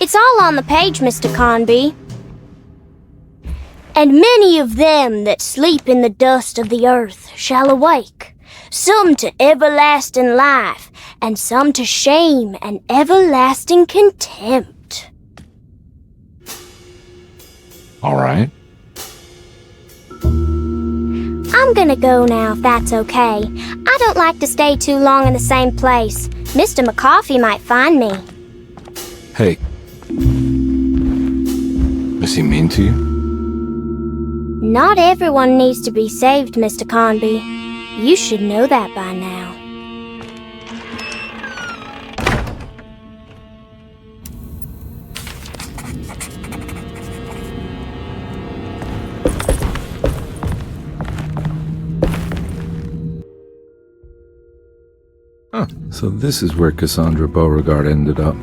It's all on the page, Mr. Conby. And many of them that sleep in the dust of the earth shall awake, some to everlasting life, and some to shame and everlasting contempt. All right. I'm gonna go now, if that's okay. I don't like to stay too long in the same place. Mr. McCoffey might find me. Hey. Is he mean to you? Not everyone needs to be saved, Mr. Conby. You should know that by now. So this is where Cassandra Beauregard ended up.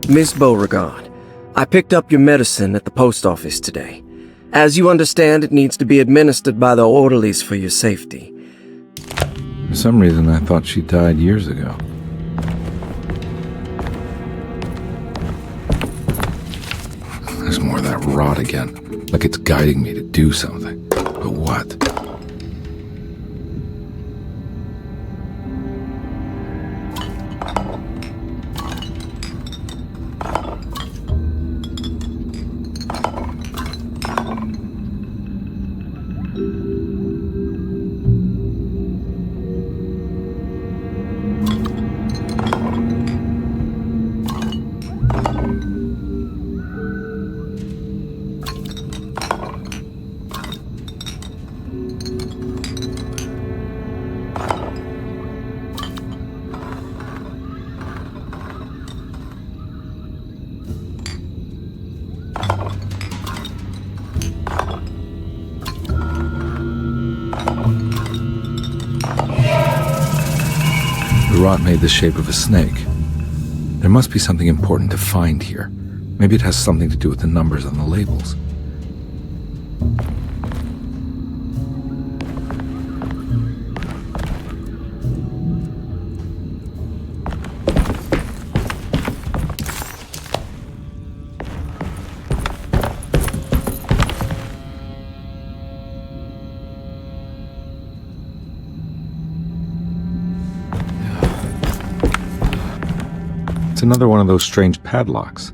Miss Beauregard, I picked up your medicine at the post office today. As you understand, it needs to be administered by the orderlies for your safety. For some reason, I thought she died years ago. There's more of that rot again, like it's guiding me to do something. But what? The rot made the shape of a snake. There must be something important to find here. Maybe it has something to do with the numbers on the labels. It's another one of those strange padlocks.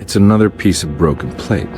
It's another piece of broken plate.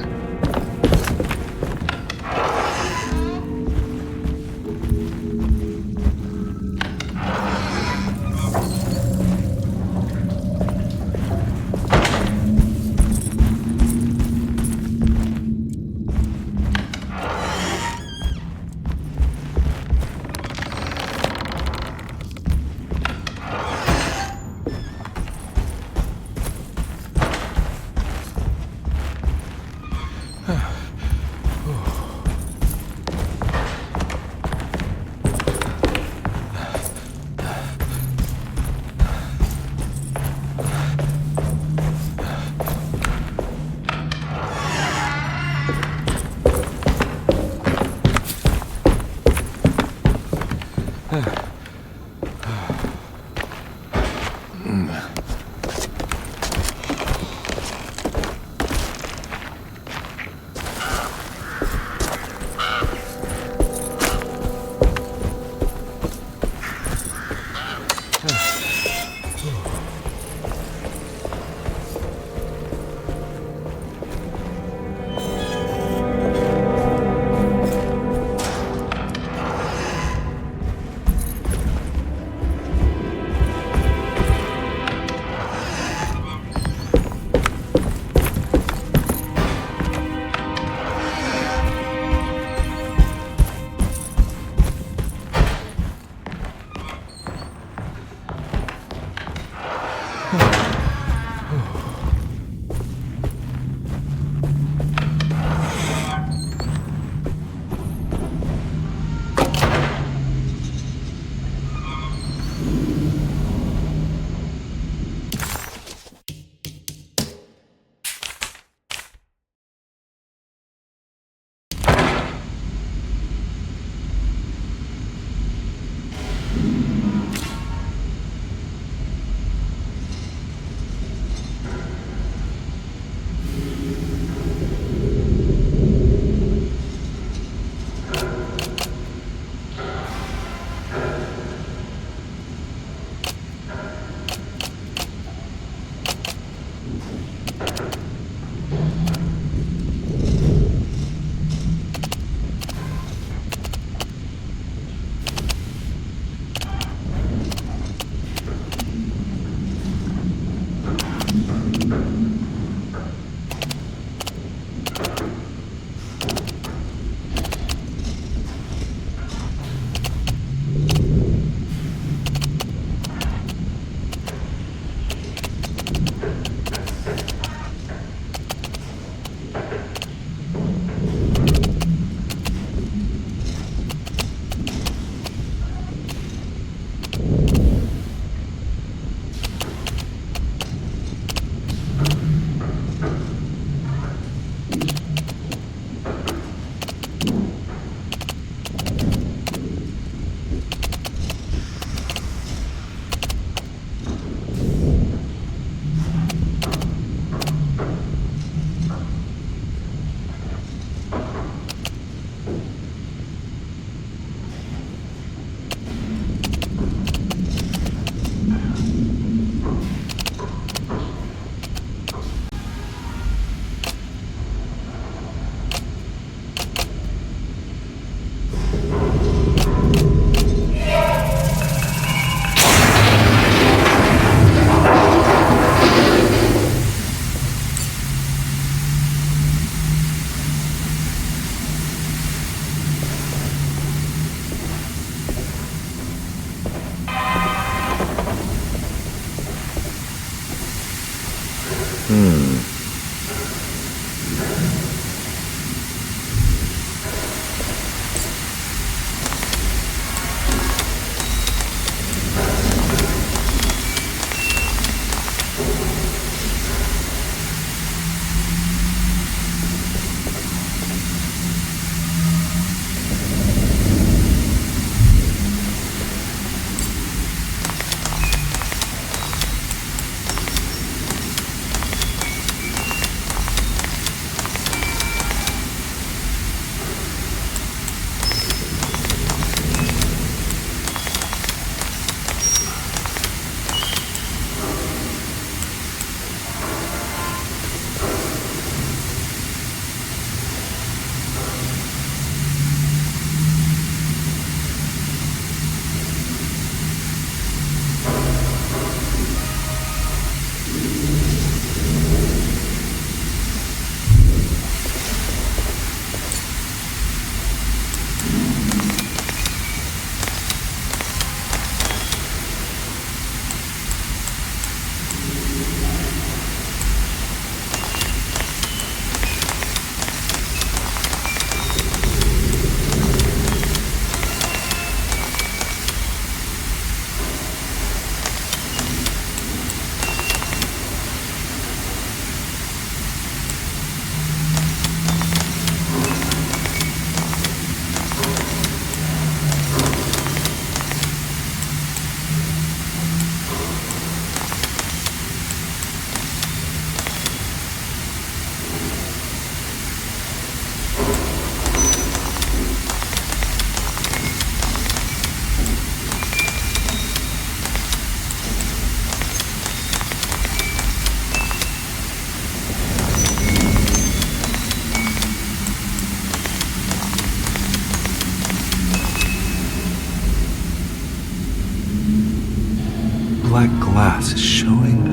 black glass is showing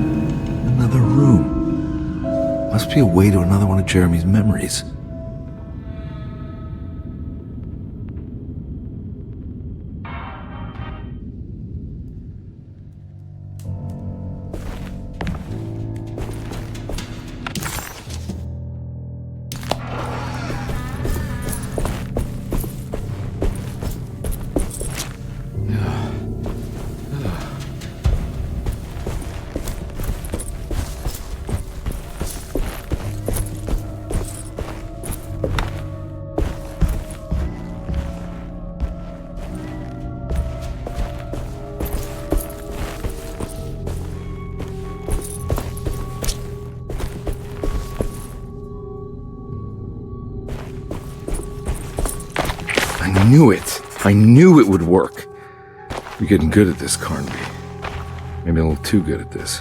another room. Must be a way to another one of Jeremy's memories. I knew it. I knew it would work. You're getting good at this, Carnby. Maybe a little too good at this.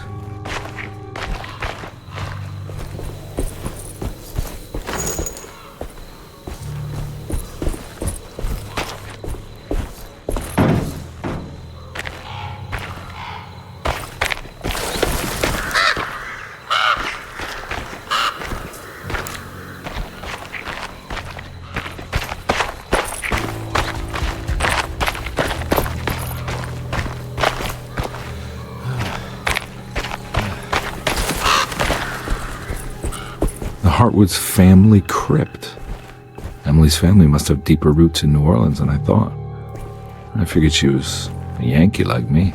Hartwood's family crypt. Emily's family must have deeper roots in New Orleans than I thought. I figured she was a Yankee like me.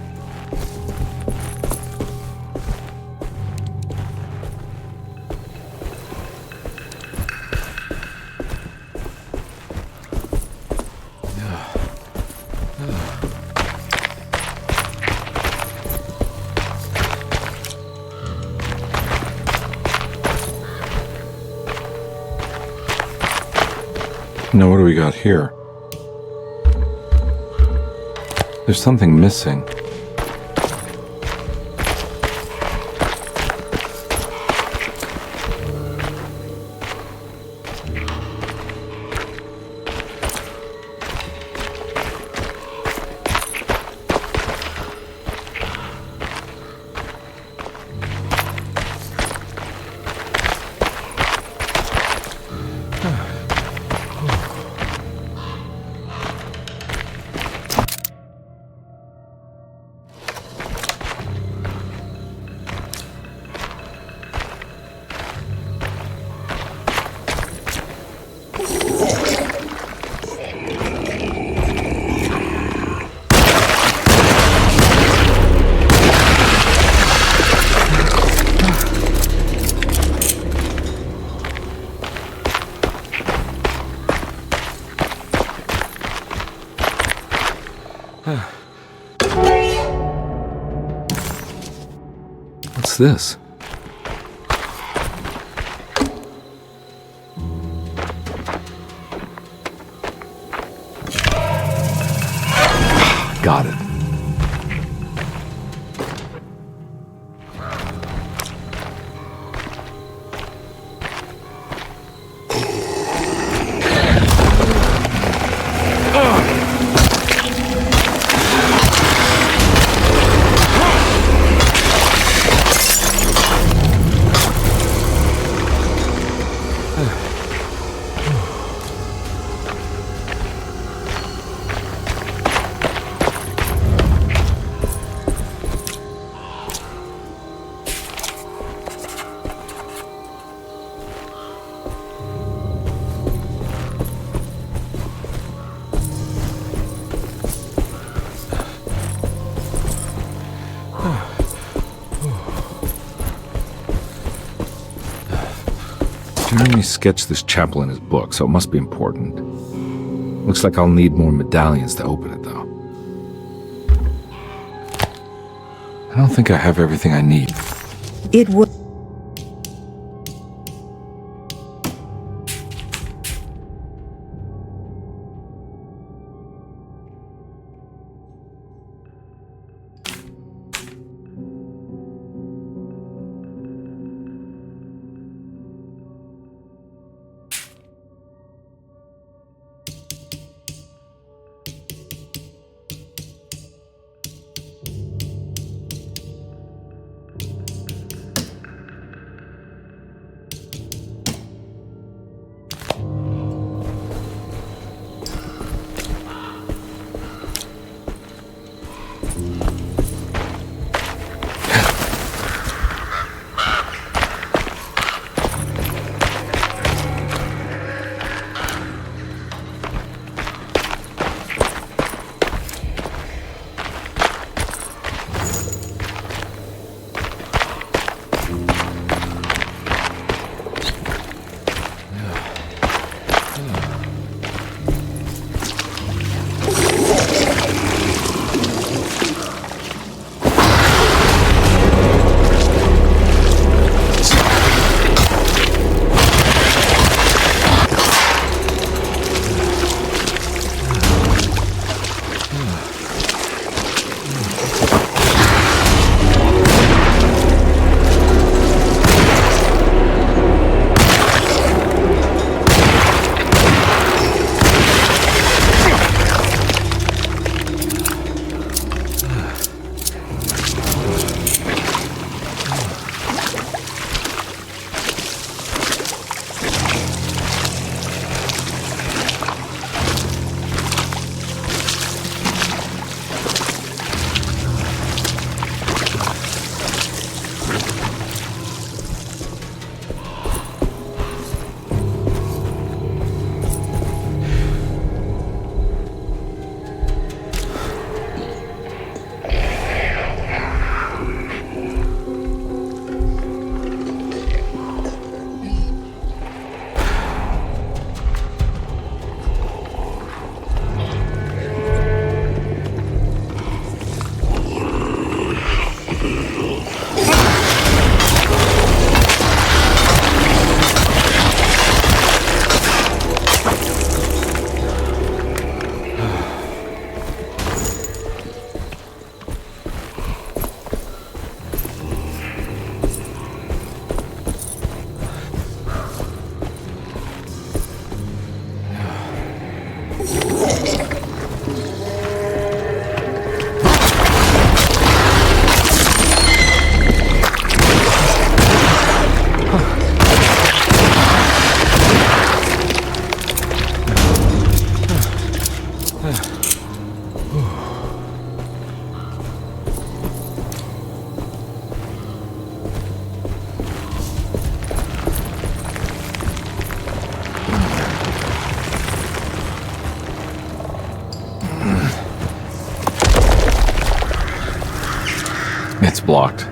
Now, what do we got here? There's something missing. What's this? Got it. Jeremy sketched this chapel in his book, so it must be important. Looks like I'll need more medallions to open it, though. I don't think I have everything I need. It would. blocked.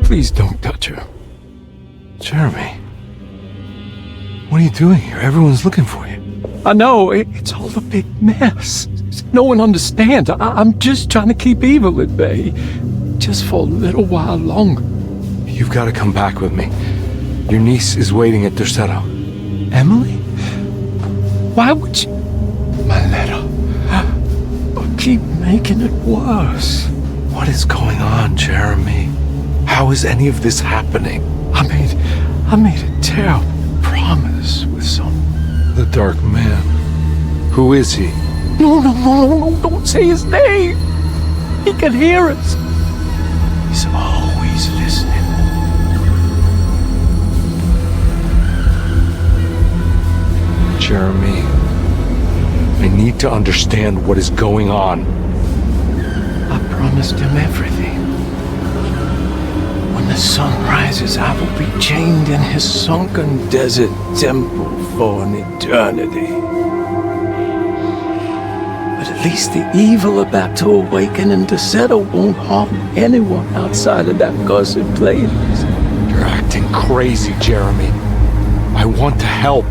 Please don't touch her. Jeremy, what are you doing here? Everyone's looking for you. I know, it's all a big mess. No one understands. I'm just trying to keep evil at bay. Just for a little while longer. You've got to come back with me. Your niece is waiting at Derceto. Emily? Why would you... My letter. Keep making it worse. What is going on, Jeremy? How is any of this happening? I made a terrible promise with The Dark Man. Who is he? No, don't say his name. He can hear us. He's always listening. Jeremy, I need to understand what is going on. I promised him everything. When the sun rises, I will be chained in his sunken desert temple for an eternity. But at least the evil about to awaken in Derceto won't harm anyone outside of that cursed place. You're acting crazy, Jeremy. I want to help.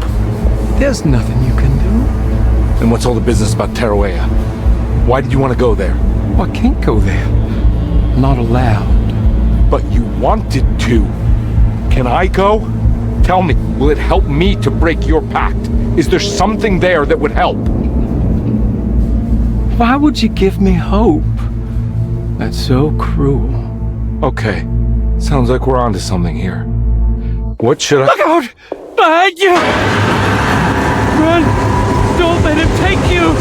There's nothing you can do. And what's all the business about Tarawea? Why did you want to go there? Oh, I can't go there. I'm not allowed. But you wanted to. Can I go? Tell me, will it help me to break your pact? Is there something there that would help? Why would you give me hope? That's so cruel. Okay, sounds like we're onto something here. What should I— Look out! Behind you! Run! Don't let him take you!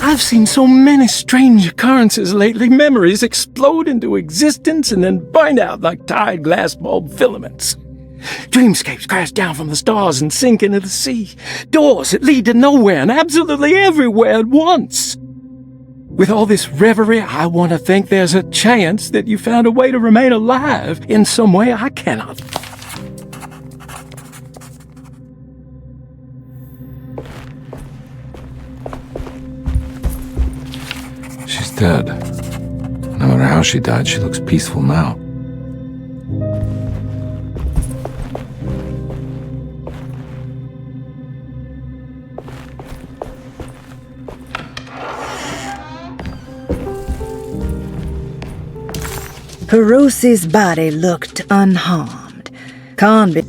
I've seen so many strange occurrences lately. Memories explode into existence and then burn out like tired glass bulb filaments. Dreamscapes crash down from the stars and sink into the sea. Doors that lead to nowhere and absolutely everywhere at once. With all this reverie, I want to think there's a chance that you found a way to remain alive in some way I cannot. She's dead. No matter how she died, she looks peaceful now. Perusi's body looked unharmed. Can't be...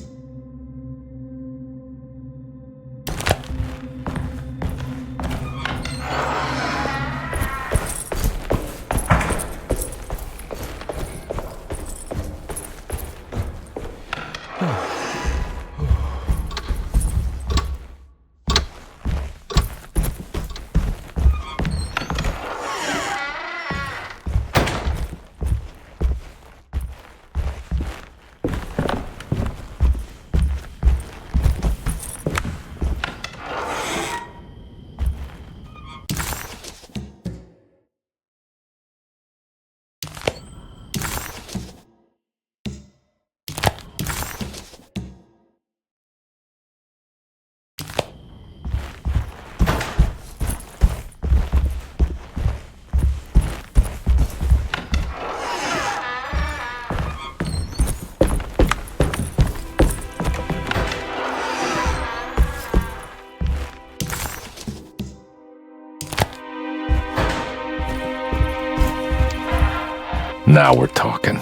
Now we're talking.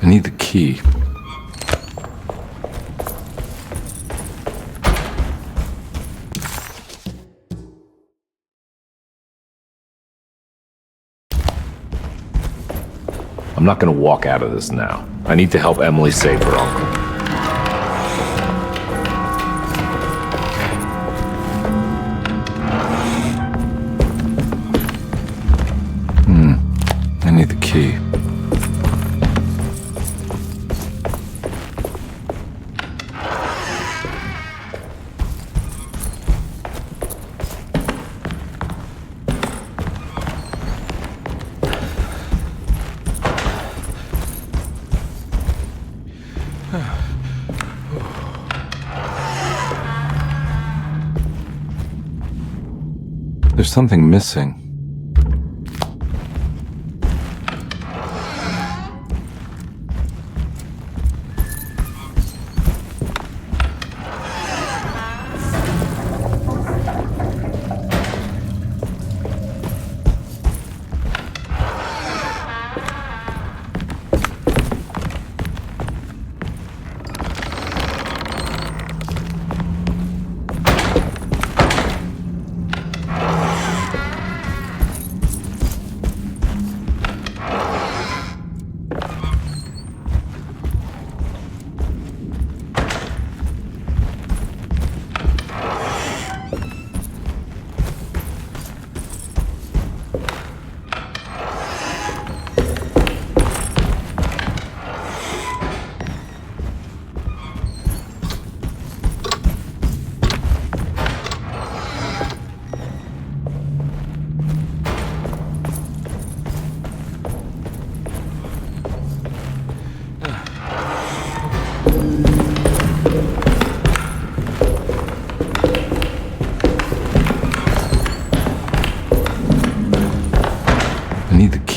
I need the key. I'm not gonna walk out of this now. I need to help Emily save her uncle. I need the key. There's something missing.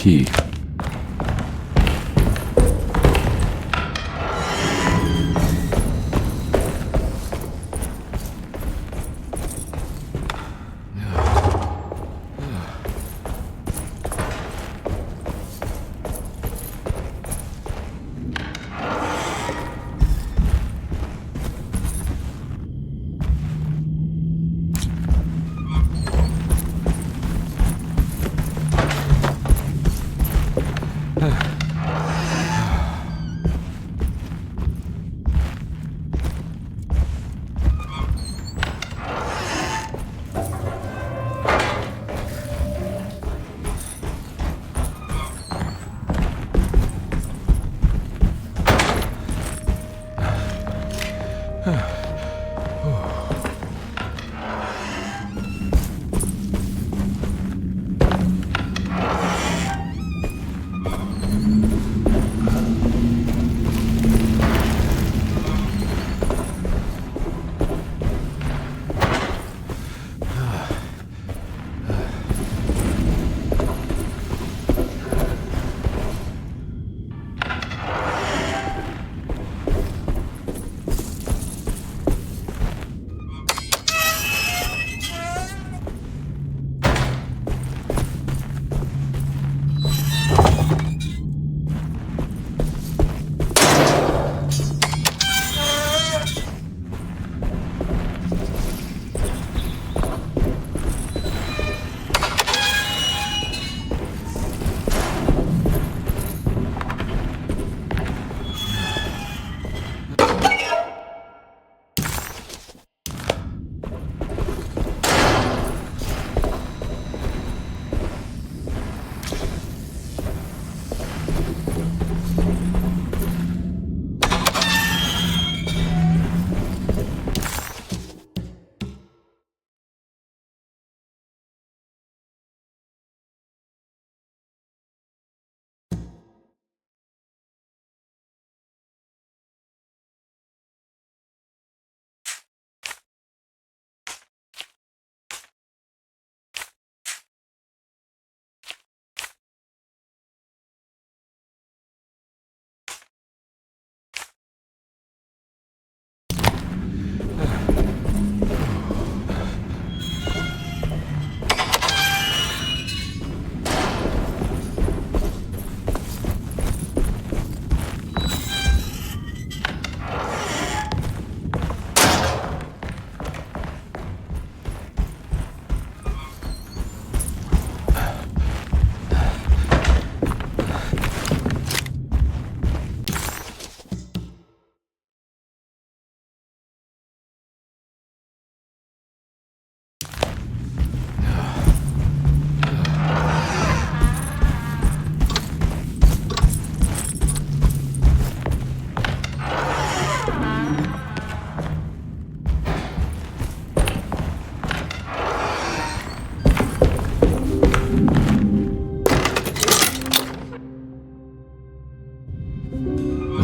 key.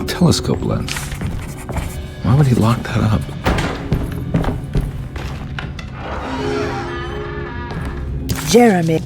Telescope lens. Why would he lock that up? Jeremy.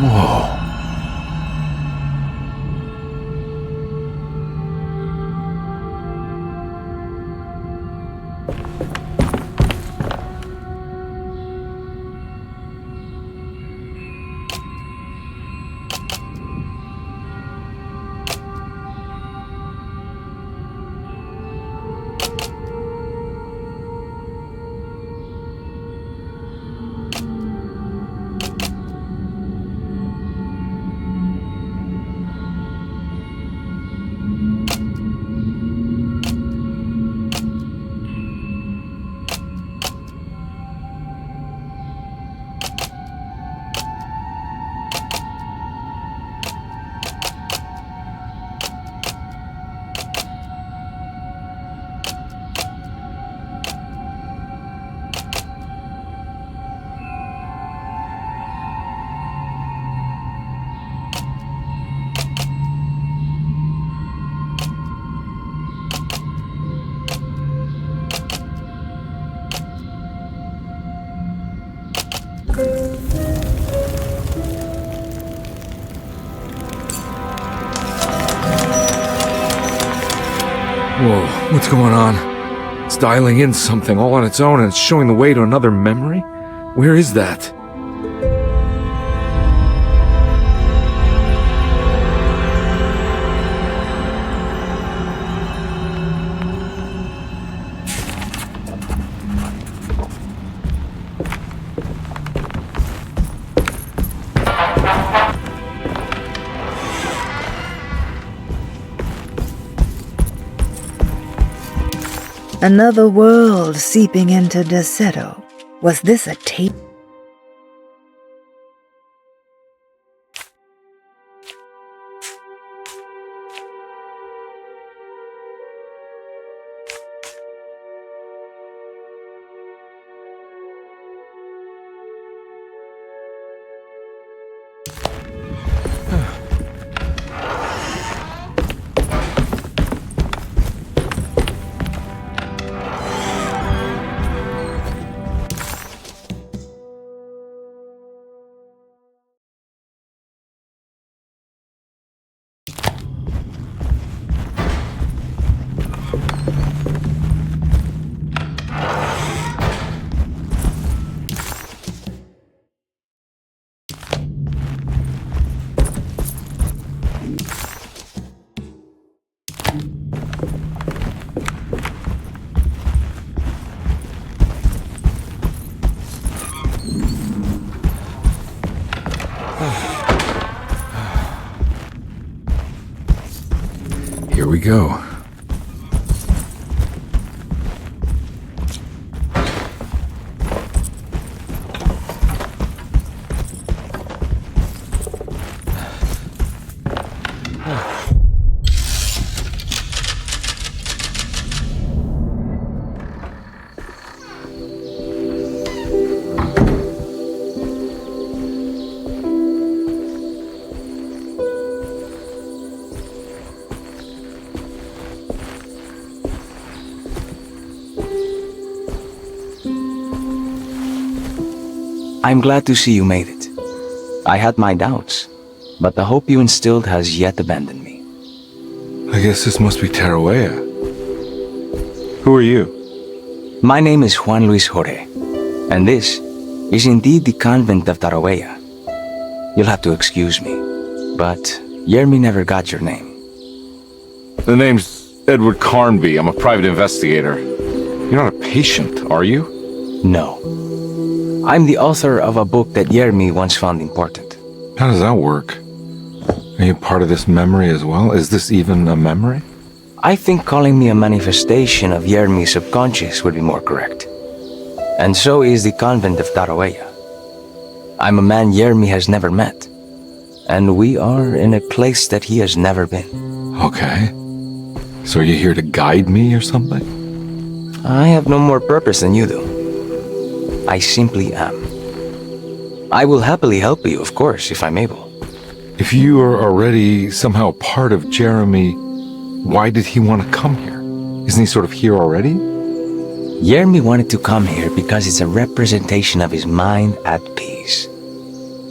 Whoa. Whoa, what's going on? It's dialing in something all on its own and it's showing the way to another memory? Where is that? Another world seeping into Desetto. Was this a tape? Here we go. I'm glad to see you made it. I had my doubts. but the hope you instilled has yet abandoned me. I guess this must be Tarawea. Who are you? My name is Juan Luis Jorge, and this is indeed the convent of Tarawea. You'll have to excuse me, but Jeremy never got your name. The name's Edward Carnby. I'm a private investigator. You're not a patient, are you? No. I'm the author of a book that Jeremy once found important. How does that work? Are you part of this memory as well? Is this even a memory? I think calling me a manifestation of Jeremy's subconscious would be more correct. And so is the convent of Tarawea. I'm a man Jeremy has never met, and we are in a place that he has never been. Okay. So are you here to guide me or something? I have no more purpose than you do. I simply am. I will happily help you, of course, if I'm able. If you are already somehow part of Jeremy, why did he want to come here? Isn't he sort of here already? Jeremy wanted to come here because it's a representation of his mind at peace.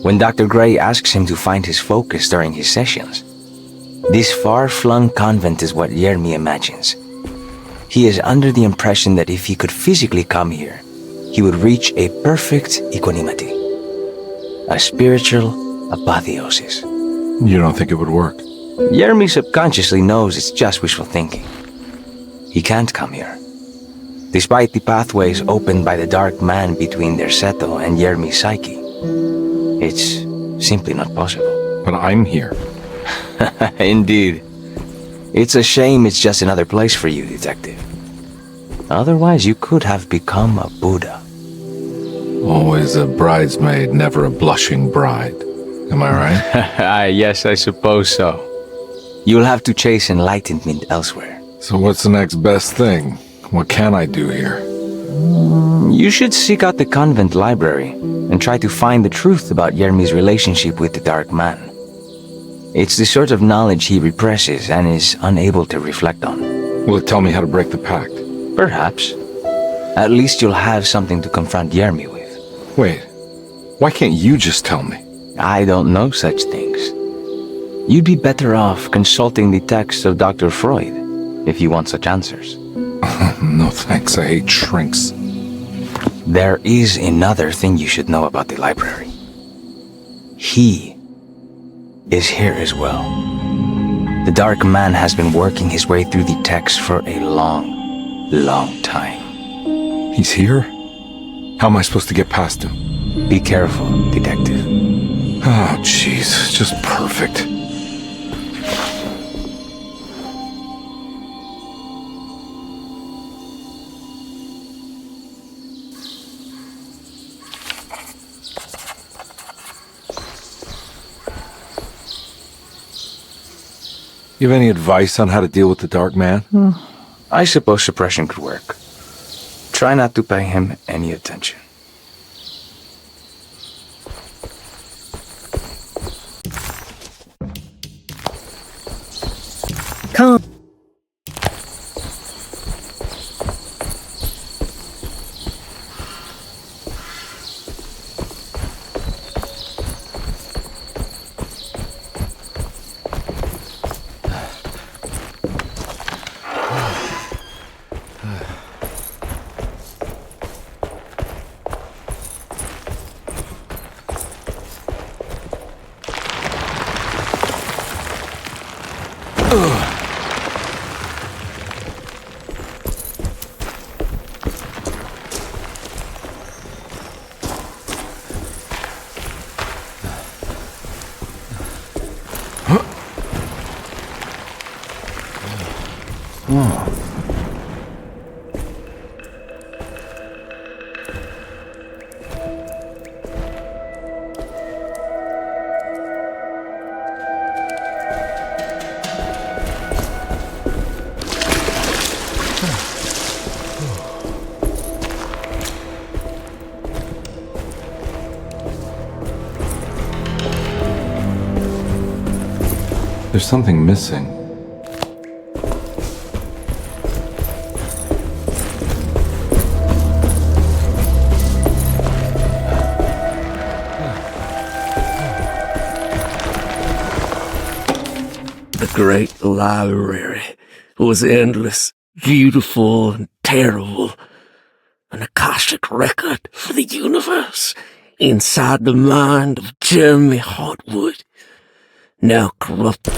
When Dr. Gray asks him to find his focus during his sessions, this far-flung convent is what Jeremy imagines. He is under the impression that if he could physically come here, he would reach a perfect equanimity, a spiritual apotheosis. You don't think it would work? Jeremy subconsciously knows it's just wishful thinking. He can't come here. Despite the pathways opened by the dark man between their Seto and Jeremy's psyche, it's simply not possible. But I'm here. Indeed. It's a shame it's just another place for you, Detective. Otherwise, you could have become a Buddha. Always a bridesmaid, never a blushing bride. Am I right? Yes, I suppose so. You'll have to chase enlightenment elsewhere. So what's the next best thing? What can I do here? You should seek out the convent library and try to find the truth about Jeremy's relationship with the Dark Man. It's the sort of knowledge he represses and is unable to reflect on. Will it tell me how to break the pact? Perhaps. At least you'll have something to confront Jeremy with. Wait, why can't you just tell me? I don't know such things. You'd be better off consulting the text of Dr. Freud if you want such answers. No thanks, I hate shrinks. There is another thing you should know about the library. He is here as well. The Dark Man has been working his way through the text for a long time. He's here? How am I supposed to get past him? Be careful, Detective. Oh, jeez, just perfect. You have any advice on how to deal with the Dark Man? I suppose suppression could work. Try not to pay him any attention. Come. There's something missing. The great library was endless, beautiful, and terrible. An Akashic record for the universe inside the mind of Jeremy Hartwood, now corrupted.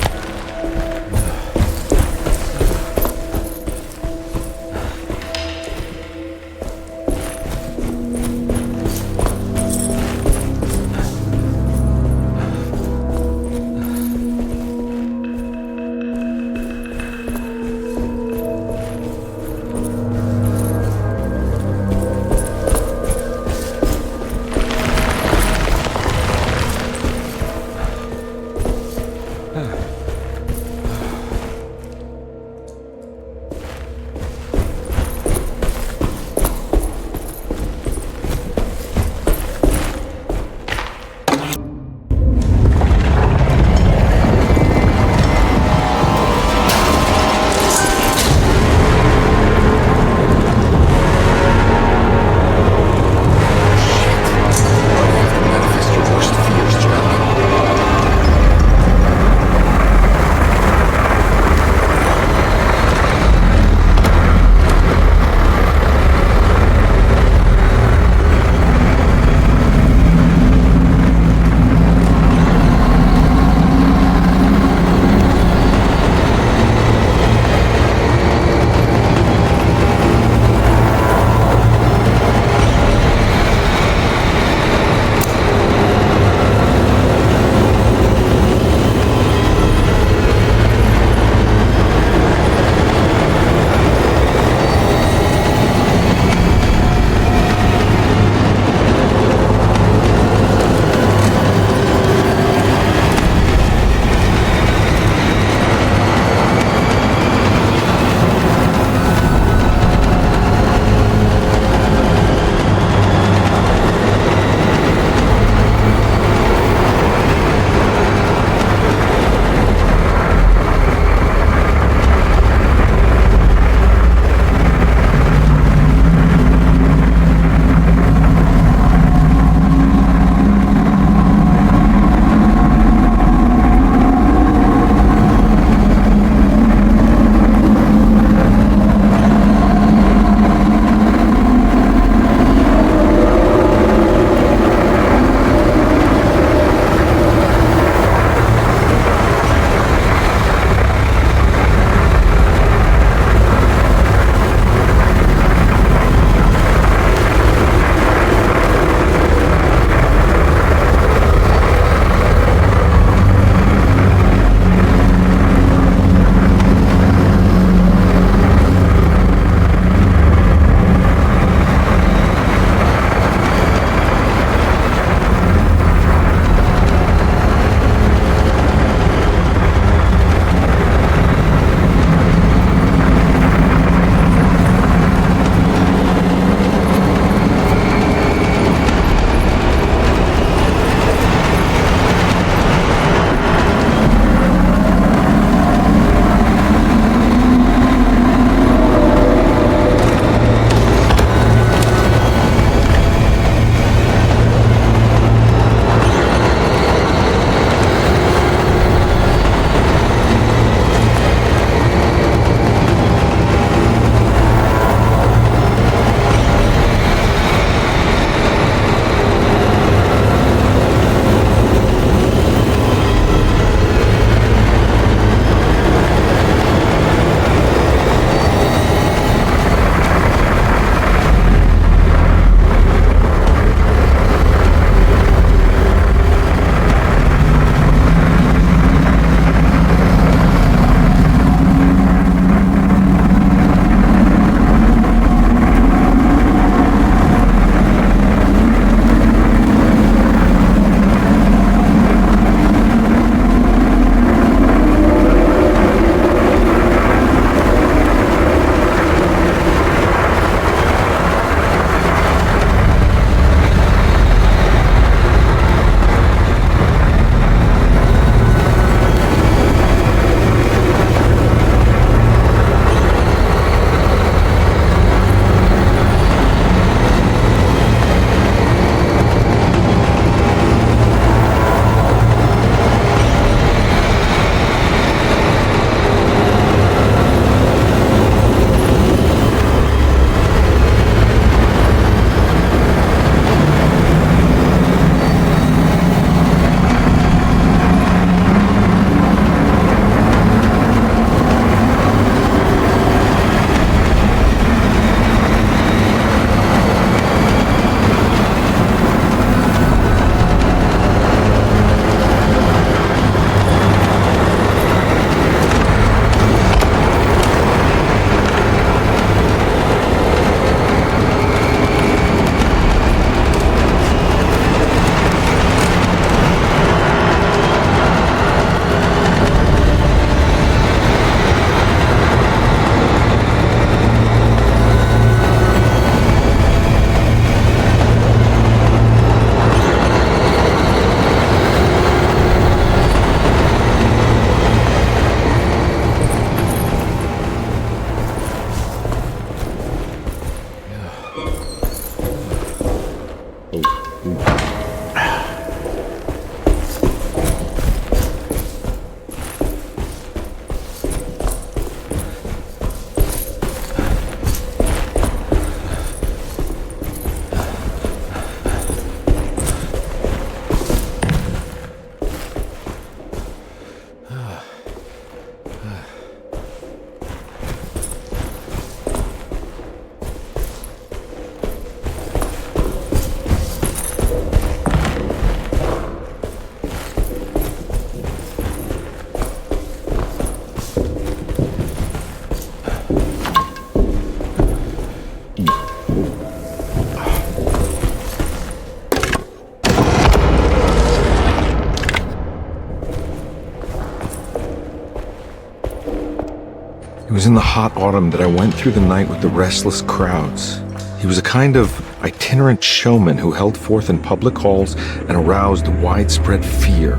It was in the hot autumn that I went through the night with the restless crowds. He was a kind of itinerant showman who held forth in public halls and aroused widespread fear.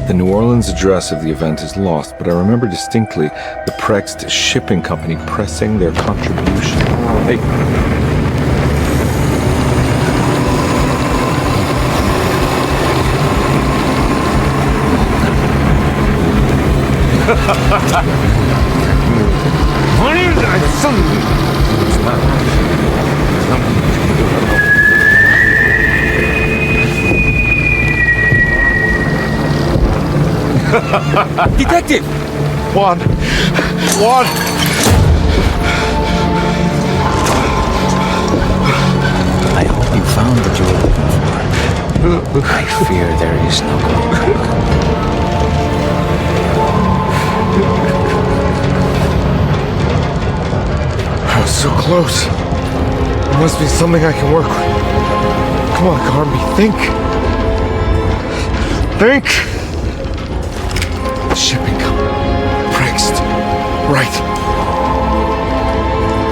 The New Orleans address of the event is lost, but I remember distinctly the Prext Shipping Company pressing their contribution. Hey. Detective! Juan! I hope you found what you were looking for. I fear there is no going back. I was so close. There must be something I can work with. Come on, Carmi, think. Shipping company. Prext. Right.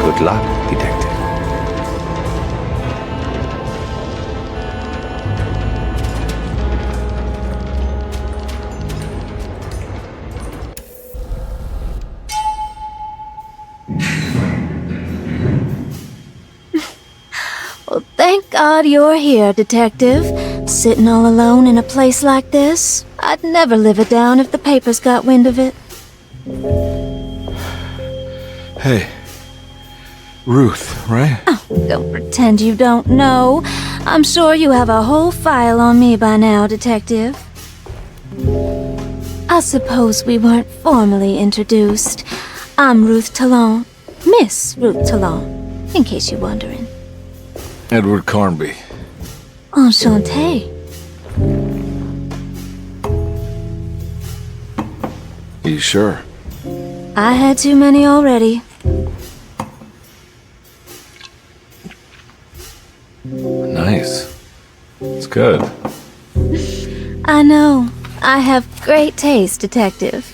Good luck, detective. Well, thank God you're here, Detective. Sitting all alone in a place like this? I'd never live it down if the papers got wind of it. Hey. Ruth, right? Oh, don't pretend you don't know. I'm sure you have a whole file on me by now, Detective. I suppose we weren't formally introduced. I'm Ruth Talon. Miss Ruth Talon, in case you're wondering. Edward Carnby. Enchanté. You sure? I had too many already. Nice. It's good. I know. I have great taste, Detective.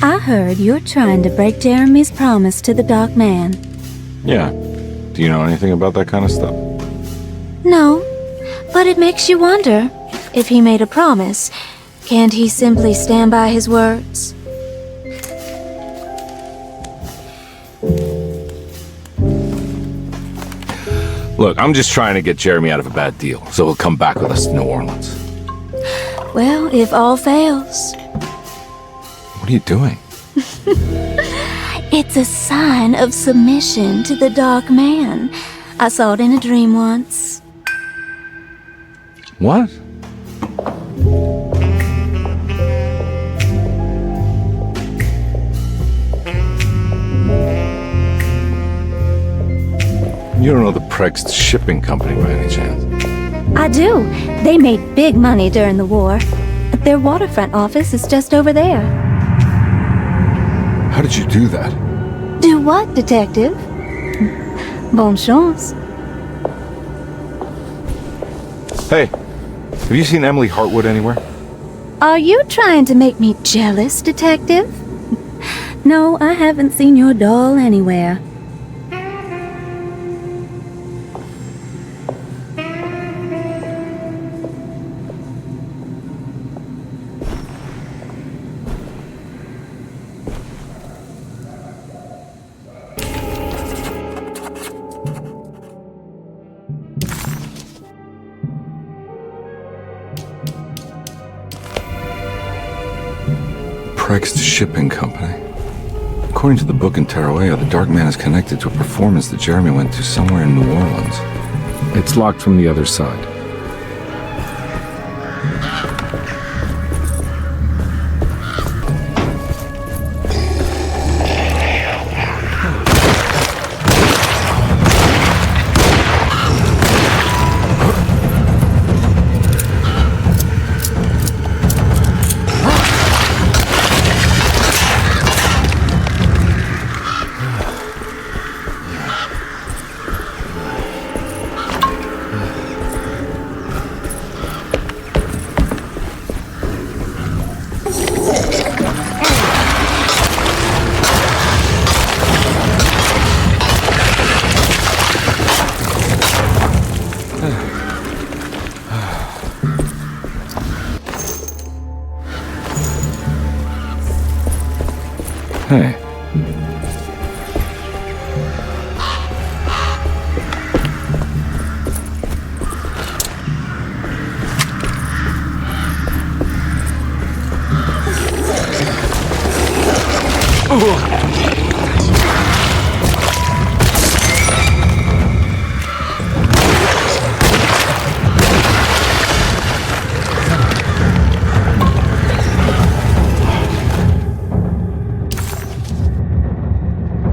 I heard you're trying to break Jeremy's promise to the Dark Man. Yeah. Do you know anything about that kind of stuff? No, but it makes you wonder. If he made a promise, can't he simply stand by his words? Look, I'm just trying to get Jeremy out of a bad deal, so he'll come back with us to New Orleans. Well, if all fails. What are you doing? It's a sign of submission to the Dark Man. I saw it in a dream once. What? You don't know the Prext Shipping Company by any chance? I do. They made big money during the war. Their waterfront office is just over there. How did you do that? Do what, Detective? Bonne chance. Hey, have you seen Emily Hartwood anywhere? Are you trying to make me jealous, Detective? No, I haven't seen your doll anywhere. Prext Shipping Company. According to the book in Tarawea, the Dark Man is connected to a performance that Jeremy went to somewhere in New Orleans. It's locked from the other side. Hey.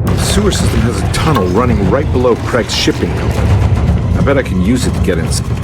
The sewer system has a tunnel running right below Craig's shipping company. I bet I can use it to get inside.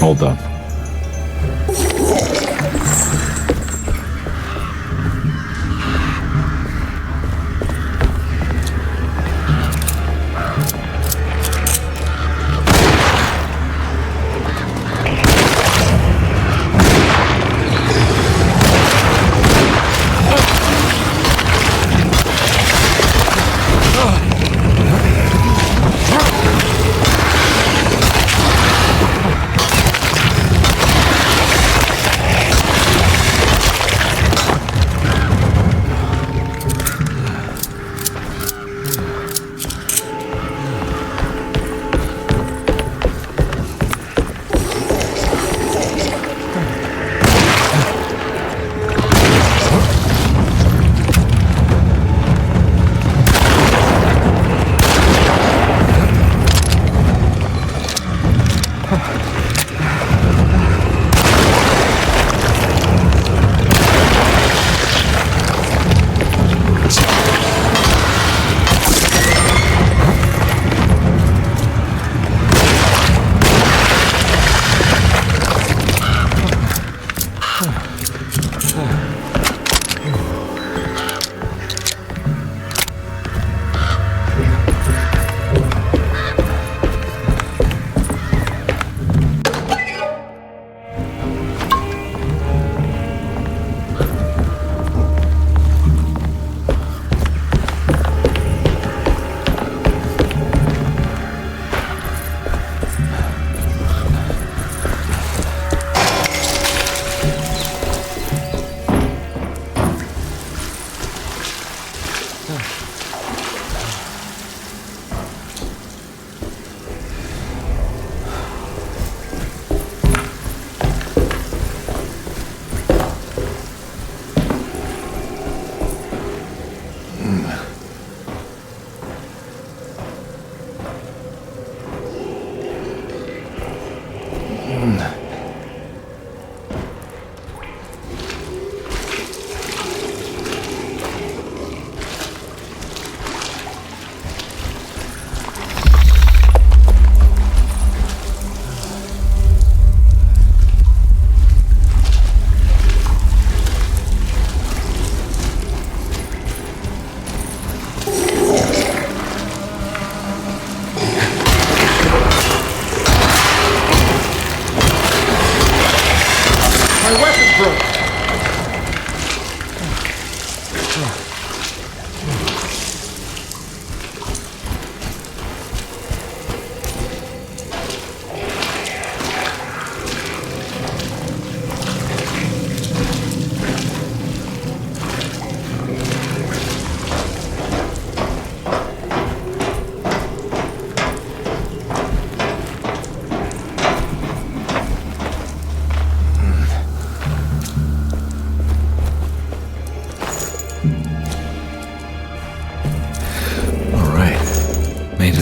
Hold up.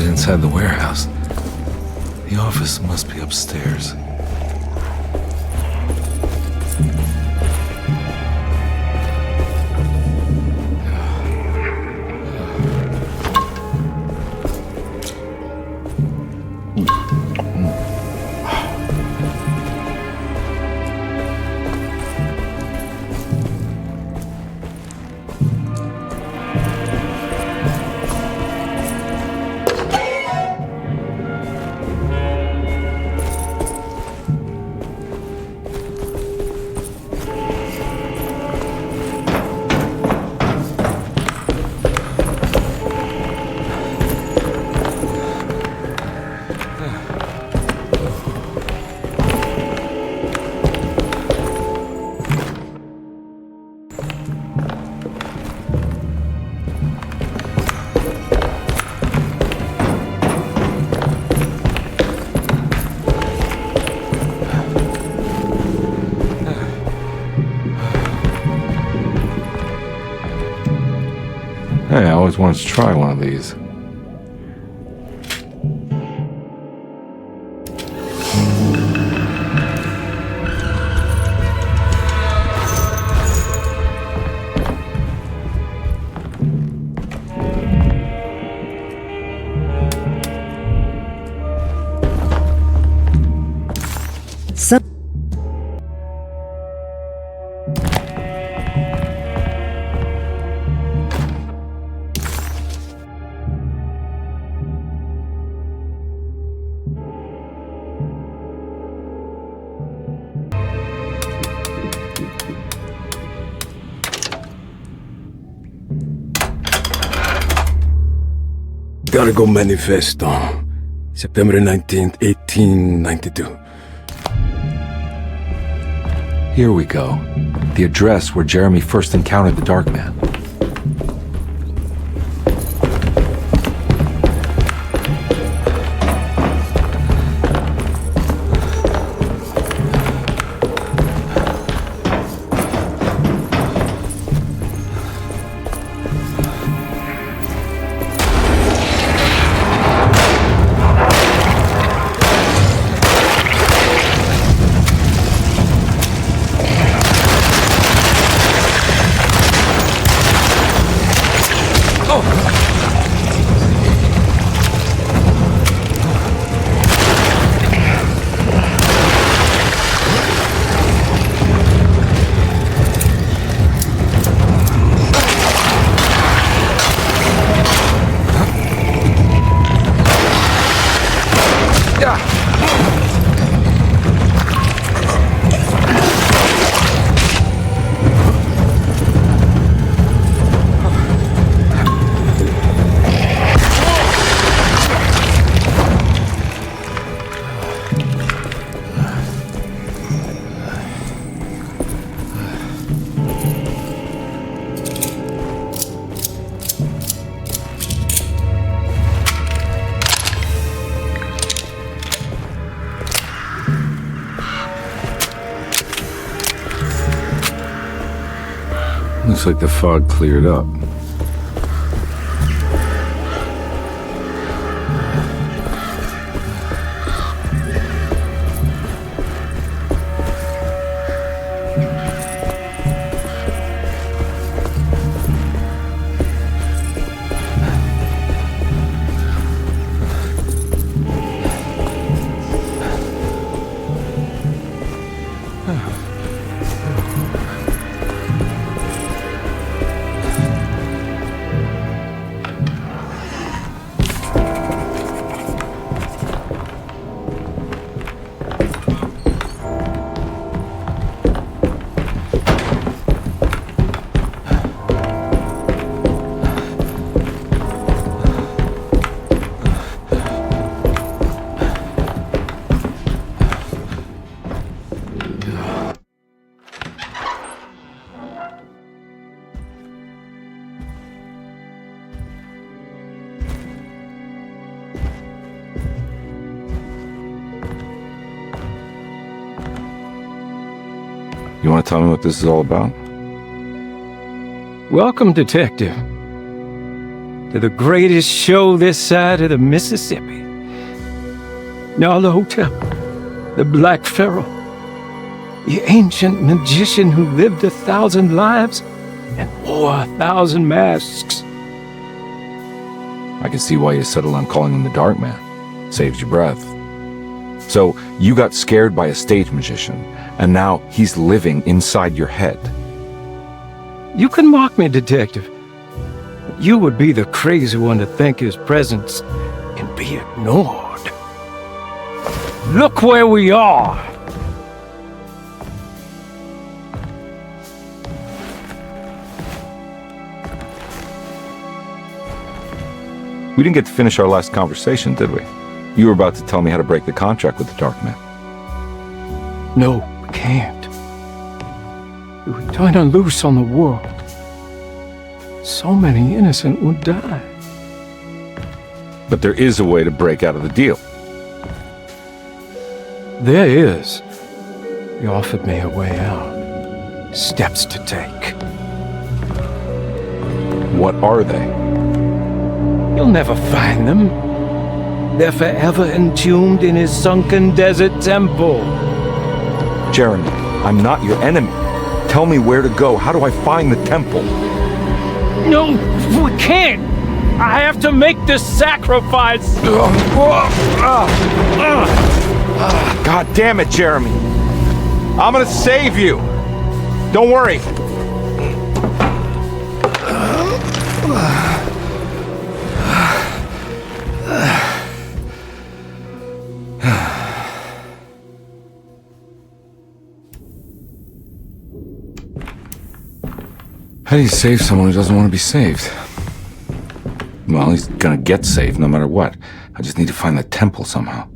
Inside the warehouse. The office must be upstairs. Hey, I always wanted to try one of these. Gotta go manifesto. September 19th, 1892. Here we go. The address where Jeremy first encountered the Dark Man. Looks like the fog cleared up. You want to tell me what this is all about? Welcome, Detective, to the greatest show this side of the Mississippi. Nyarlathotep, the Black Pharaoh, the ancient magician who lived 1,000 lives and wore 1,000 masks. I can see why you settled on calling him the Dark Man. Saves your breath. So, you got scared by a stage magician, and now he's living inside your head. You can mock me, Detective, but you would be the crazy one to think his presence can be ignored. Look where we are! We didn't get to finish our last conversation, did we? You were about to tell me how to break the contract with the Dark Man. No, we can't. We would turn her loose on the world. So many innocent would die. But there is a way to break out of the deal. There is. He offered me a way out. Steps to take. What are they? You'll never find them. They're forever entombed in his sunken desert temple. Jeremy, I'm not your enemy. Tell me where to go. How do I find the temple? No, we can't! I have to make this sacrifice! God damn it, Jeremy! I'm gonna save you! Don't worry! How do you save someone who doesn't want to be saved? Well, he's gonna get saved no matter what. I just need to find the temple somehow.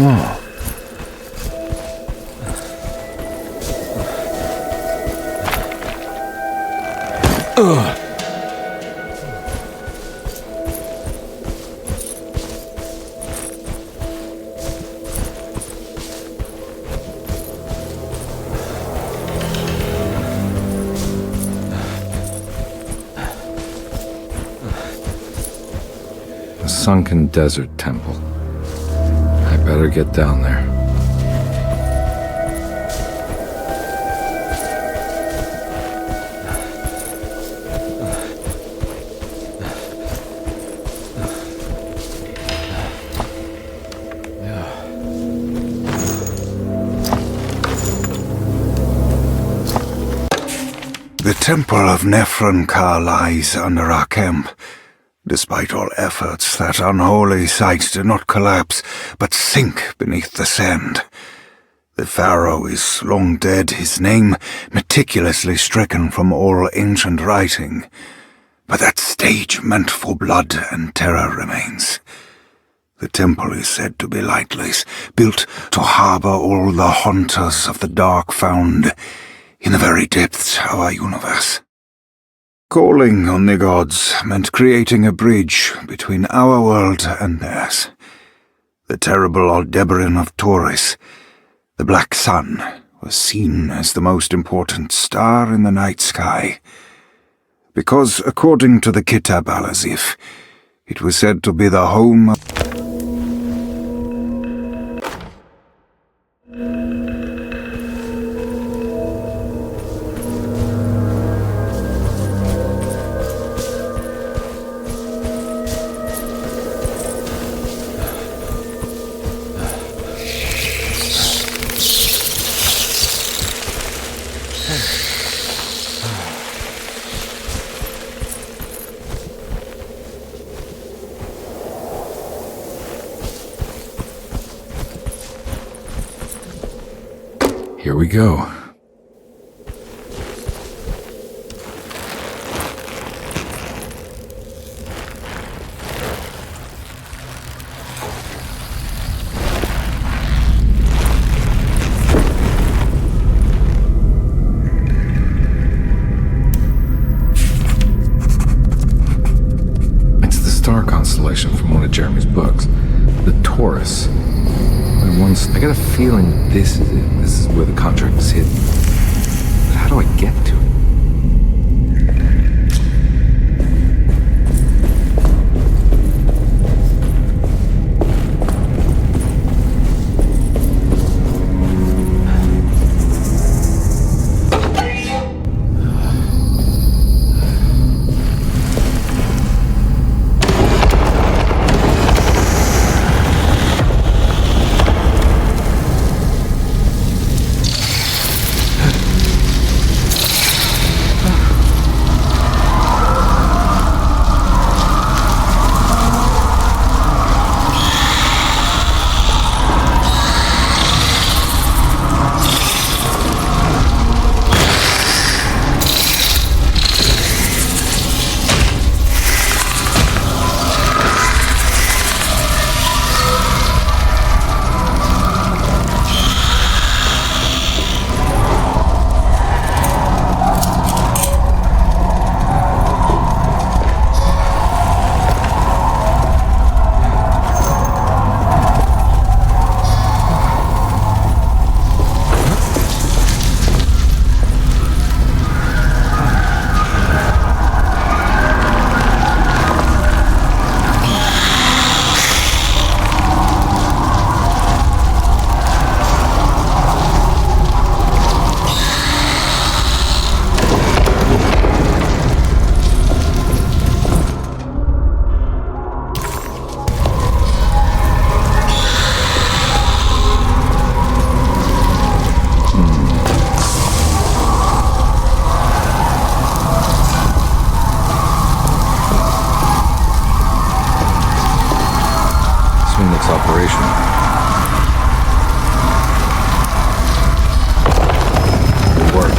Oh. A sunken desert temple. I better get down there. The Temple of Nephron-Ka lies under our camp. Despite all efforts, that unholy site did not collapse, but sink beneath the sand. The pharaoh is long dead, his name meticulously stricken from all ancient writing. but that stage meant for blood and terror remains. The temple is said to be lightless, built to harbor all the haunters of the dark found in the very depths of our universe. Calling on the gods meant creating a bridge between our world and theirs. The terrible Aldebaran of Taurus, the Black Sun, was seen as the most important star in the night sky, because according to the Kitab al-Azif, it was said to be the home of... Here we go. It's the star constellation from one of Jeremy's books, the Taurus. I got a feeling this is it. This is where the contract is hidden. But how do I get to it? Operation. Good work.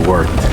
worked.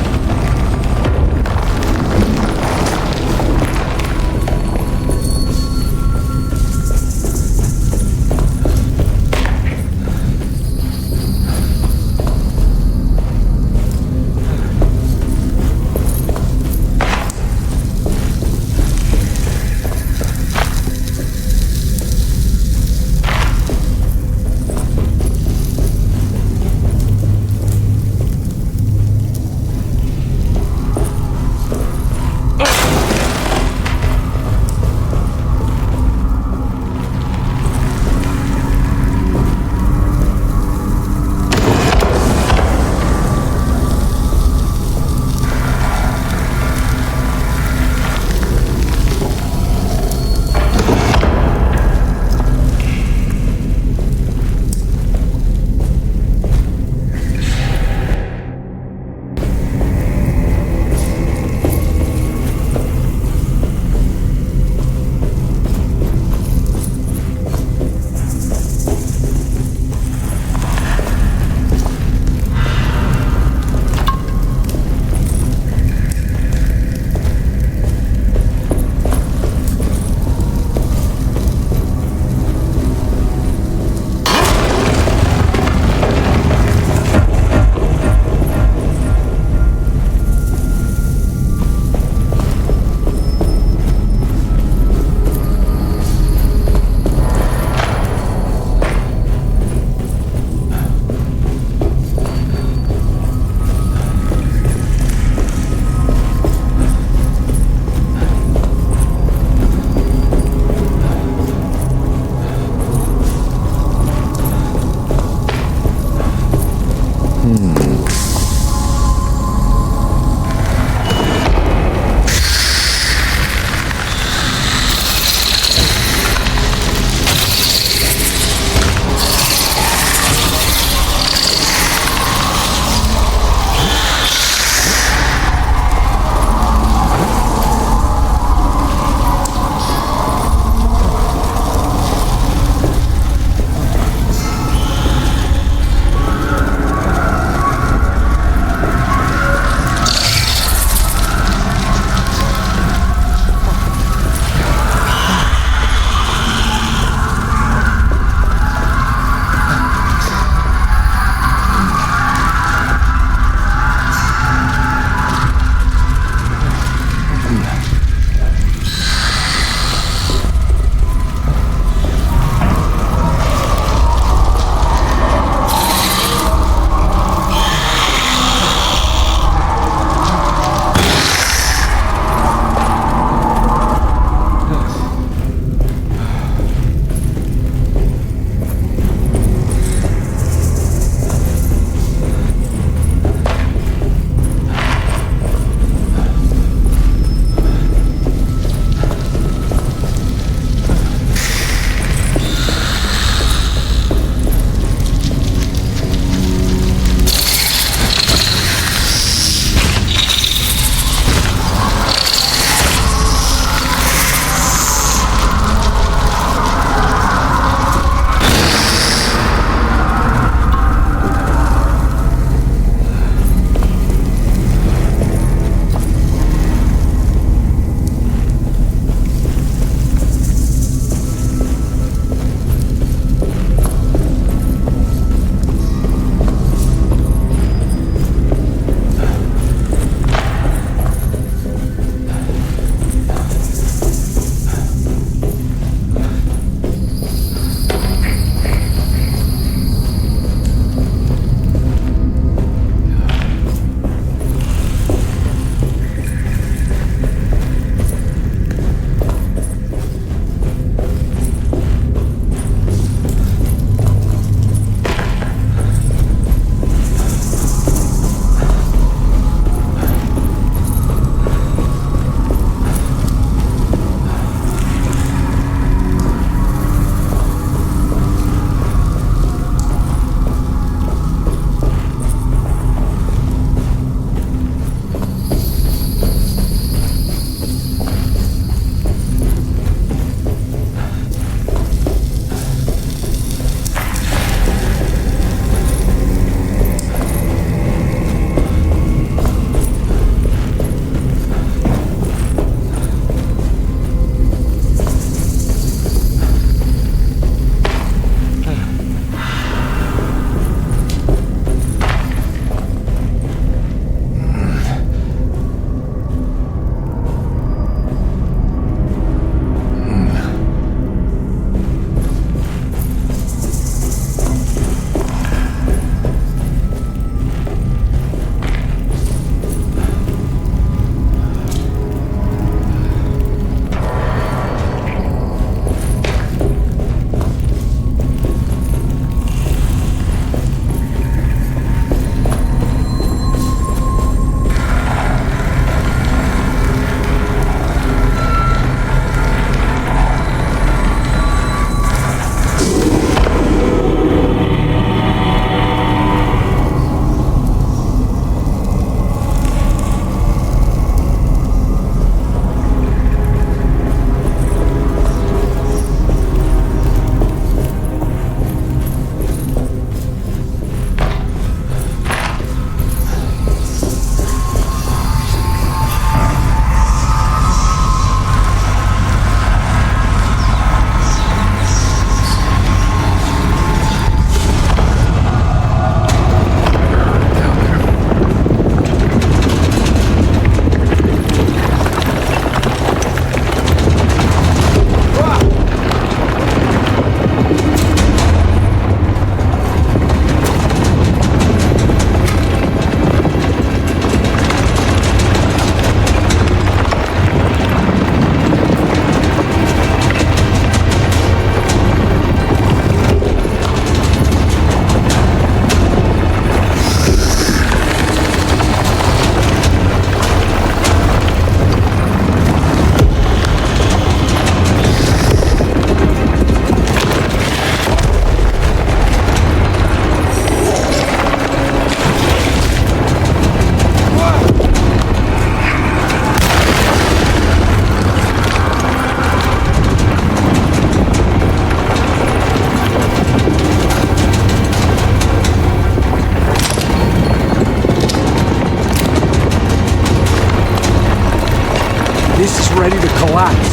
This is ready to collapse.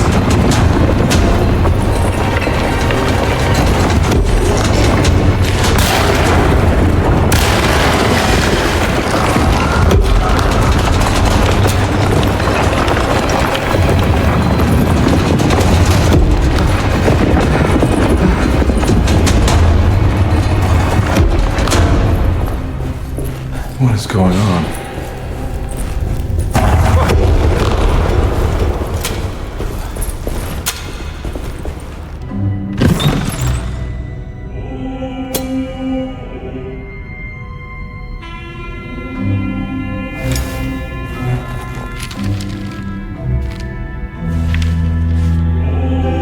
What is going on?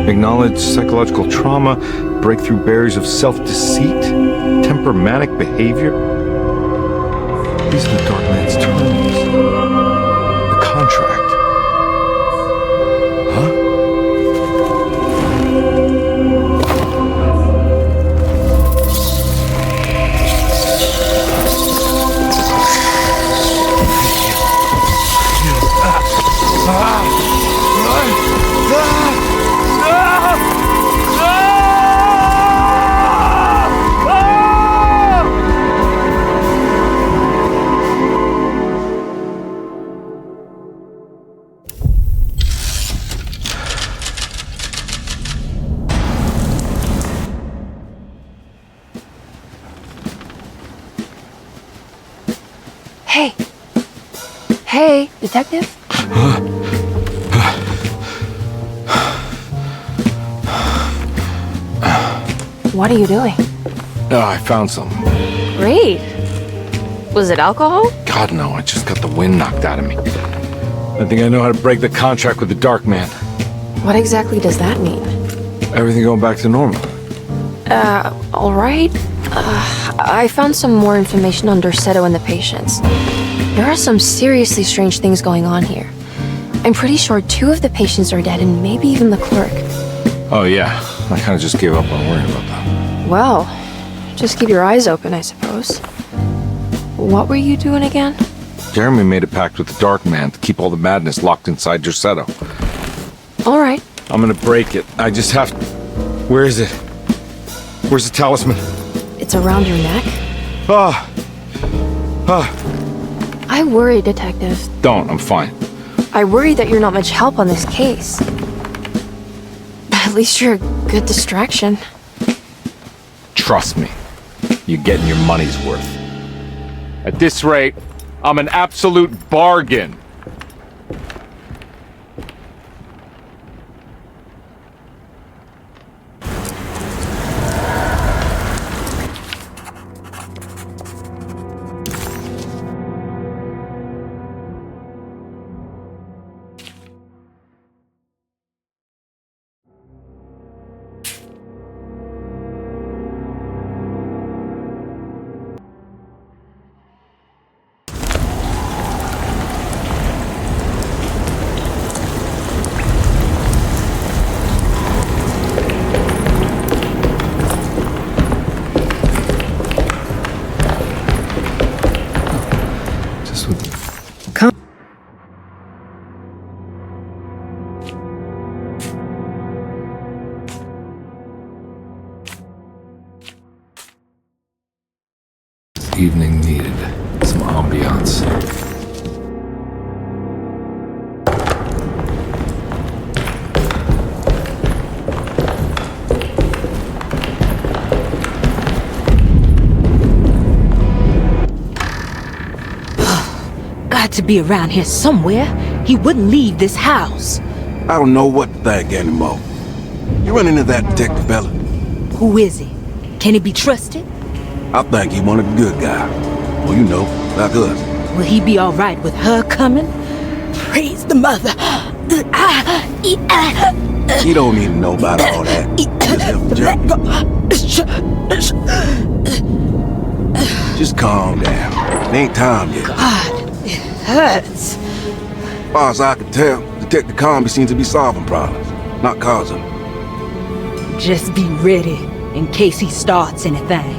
Acknowledge psychological trauma, break through barriers of self-deceit, temperamental behavior. These are the Dark Man's terms. The contract. Huh? Hey. Hey, detective? What are you doing? Oh, I found something. Great. Was it alcohol? God, no, I just got the wind knocked out of me. I think I know how to break the contract with the Dark Man. What exactly does that mean? Everything going back to normal. All right. I found some more information on Dorsetto and the patients. There are some seriously strange things going on here. I'm pretty sure 2 of the patients are dead and maybe even the clerk. Oh, yeah. I kind of just gave up on worrying about that. Well, just keep your eyes open, I suppose. What were you doing again? Jeremy made a pact with the Dark Man to keep all the madness locked inside Dorsetto. All right. I'm gonna break it. I just have to... Where is it? Where's the talisman? It's around your neck? I worry, Detective. Don't, I'm fine. I worry that you're not much help on this case. At least you're a good distraction. Trust me. You're getting your money's worth. At this rate, I'm an absolute bargain. Evening needed some ambiance. Got to be around here somewhere. He wouldn't leave this house. I don't know what to think anymore. You run into that detective fella? Who is he? Can he be trusted? I think he one of the good guys. Well, you know, like us. Will he be all right with her coming? Praise the mother. He don't need to know about all that. Just calm down. It ain't time yet. God, it hurts. As far as I can tell, Detective Comby seems to be solving problems, not causing them. Just be ready in case he starts anything.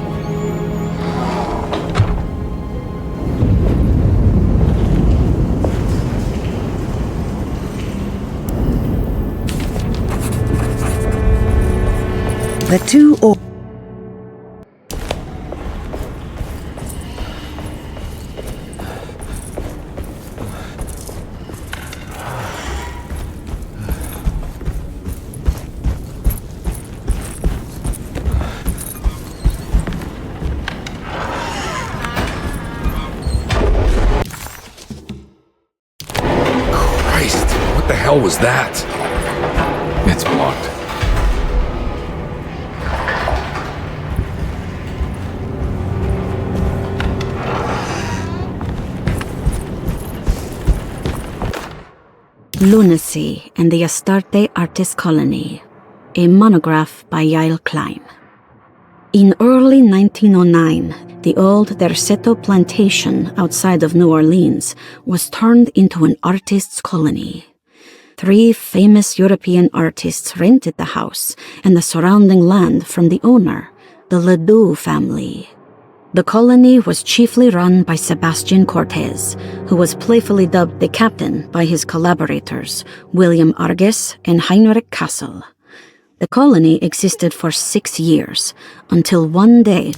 The two or Christ, what the hell was that? It's blocked. Lunacy and the Astarte Artist Colony, a monograph by Yael Klein. In early 1909, the old Derceto plantation outside of New Orleans was turned into an artist's colony. 3 famous European artists rented the house and the surrounding land from the owner, the Ledoux family. The colony was chiefly run by Sebastian Cortez, who was playfully dubbed the captain by his collaborators, William Arges and Heinrich Kassel. The colony existed for 6 years, until one day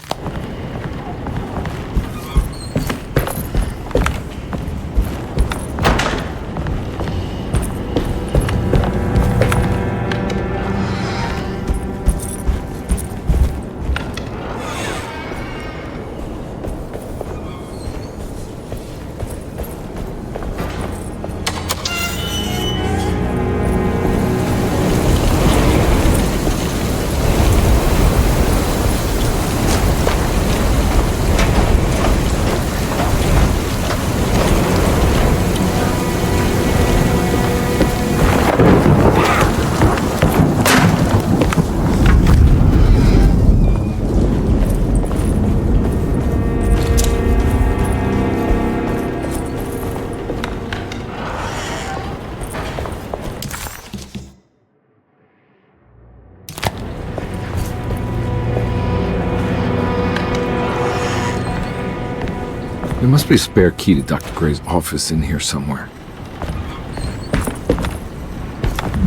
There must be a spare key to Dr. Gray's office in here somewhere.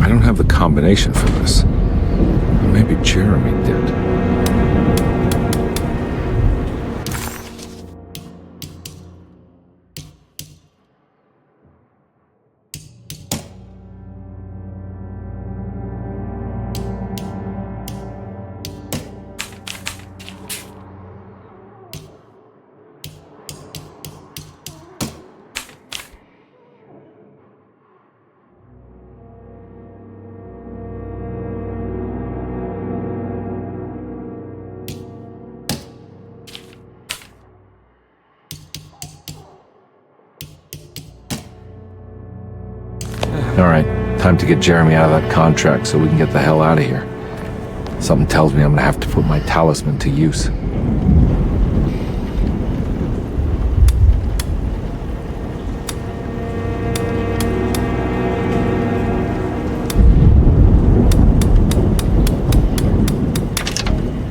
I don't have the combination for this. Maybe Jeremy did. Alright, time to get Jeremy out of that contract so we can get the hell out of here. Something tells me I'm gonna have to put my talisman to use.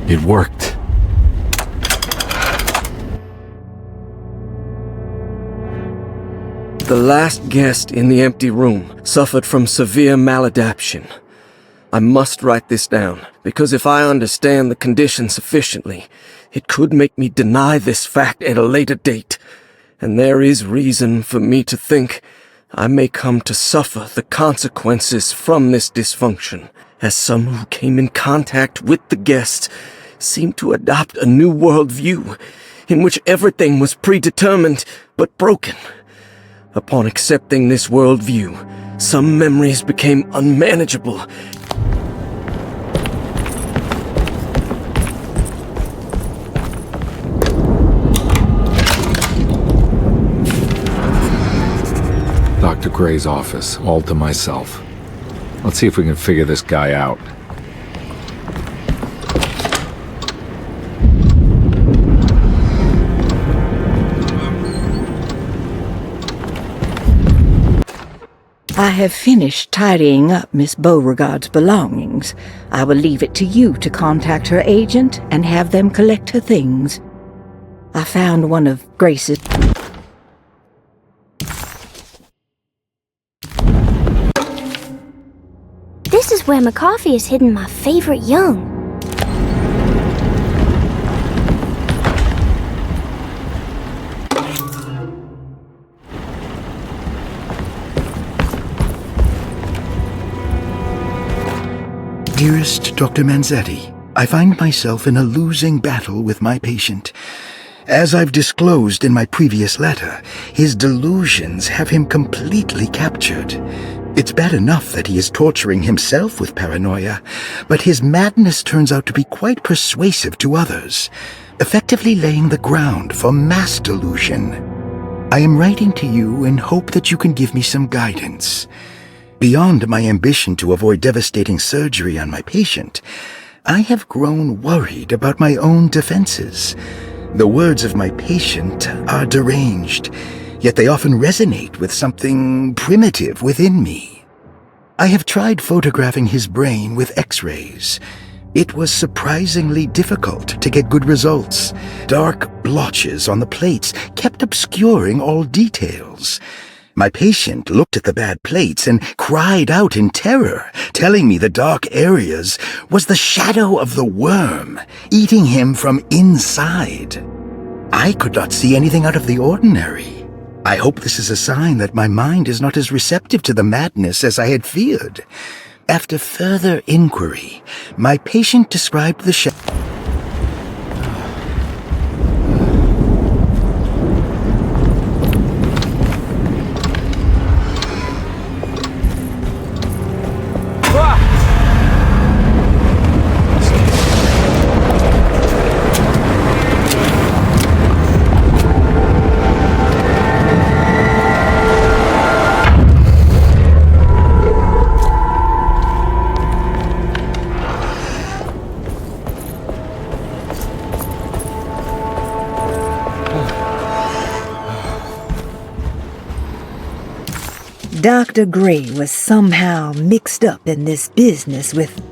It worked. The last guest in the empty room suffered from severe maladaptation. I must write this down, because if I understand the condition sufficiently, it could make me deny this fact at a later date, and there is reason for me to think I may come to suffer the consequences from this dysfunction, as some who came in contact with the guest seemed to adopt a new worldview in which everything was predetermined but broken. Upon accepting this worldview, some memories became unmanageable. Dr. Gray's office, all to myself. Let's see if we can figure this guy out. I have finished tidying up Miss Beauregard's belongings. I will leave it to you to contact her agent and have them collect her things. I found one of Grace's... This is where McCarthy has hidden my favorite young. Dearest Dr. Manzetti, I find myself in a losing battle with my patient. As I've disclosed in my previous letter, his delusions have him completely captured. It's bad enough that he is torturing himself with paranoia, but his madness turns out to be quite persuasive to others, effectively laying the ground for mass delusion. I am writing to you in hope that you can give me some guidance. Beyond my ambition to avoid devastating surgery on my patient, I have grown worried about my own defenses. The words of my patient are deranged, yet they often resonate with something primitive within me. I have tried photographing his brain with X-rays. It was surprisingly difficult to get good results. Dark blotches on the plates kept obscuring all details. My patient looked at the bad plates and cried out in terror, telling me the dark areas was the shadow of the worm, eating him from inside. I could not see anything out of the ordinary. I hope this is a sign that my mind is not as receptive to the madness as I had feared. After further inquiry, my patient described the shadow. Dr. Gray was somehow mixed up in this business with...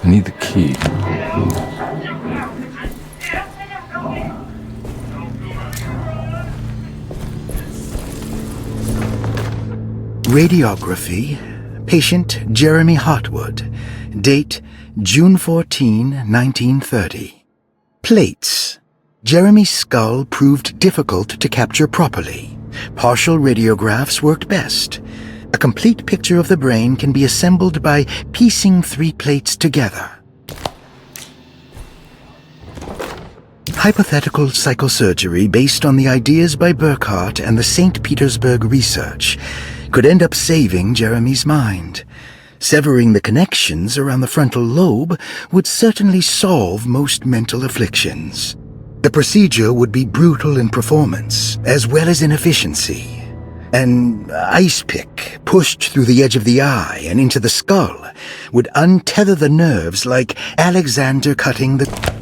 I need the key. Radiography. Patient Jeremy Hartwood. Date June 14, 1930. Plates. Jeremy's skull proved difficult to capture properly. Partial radiographs worked best. A complete picture of the brain can be assembled by piecing 3 plates together. Hypothetical psychosurgery based on the ideas by Burkhardt and the St. Petersburg research could end up saving Jeremy's mind. Severing the connections around the frontal lobe would certainly solve most mental afflictions. The procedure would be brutal in performance, as well as in efficiency. An ice pick pushed through the edge of the eye and into the skull would untether the nerves like Alexander cutting the...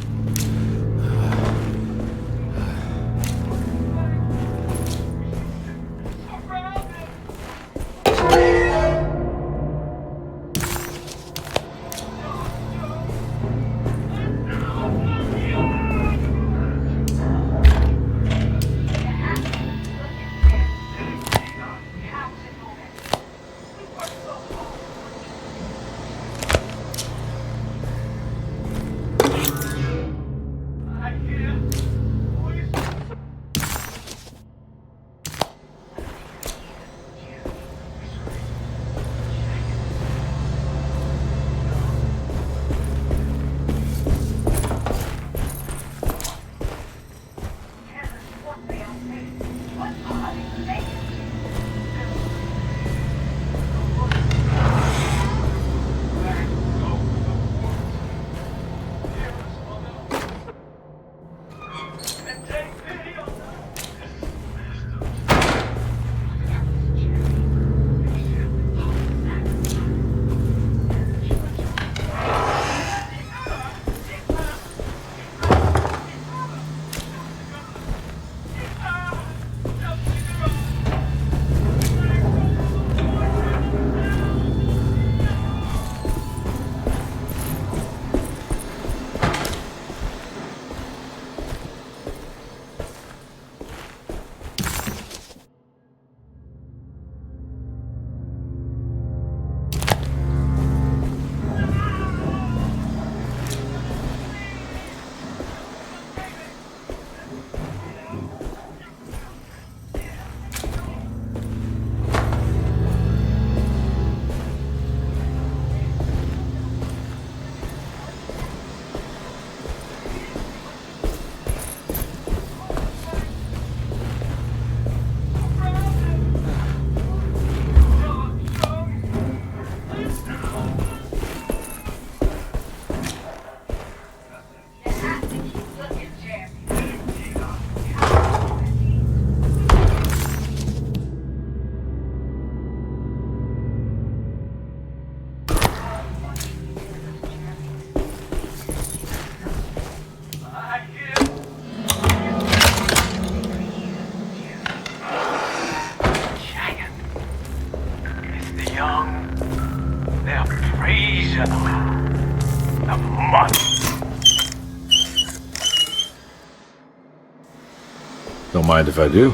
Don't mind if I do.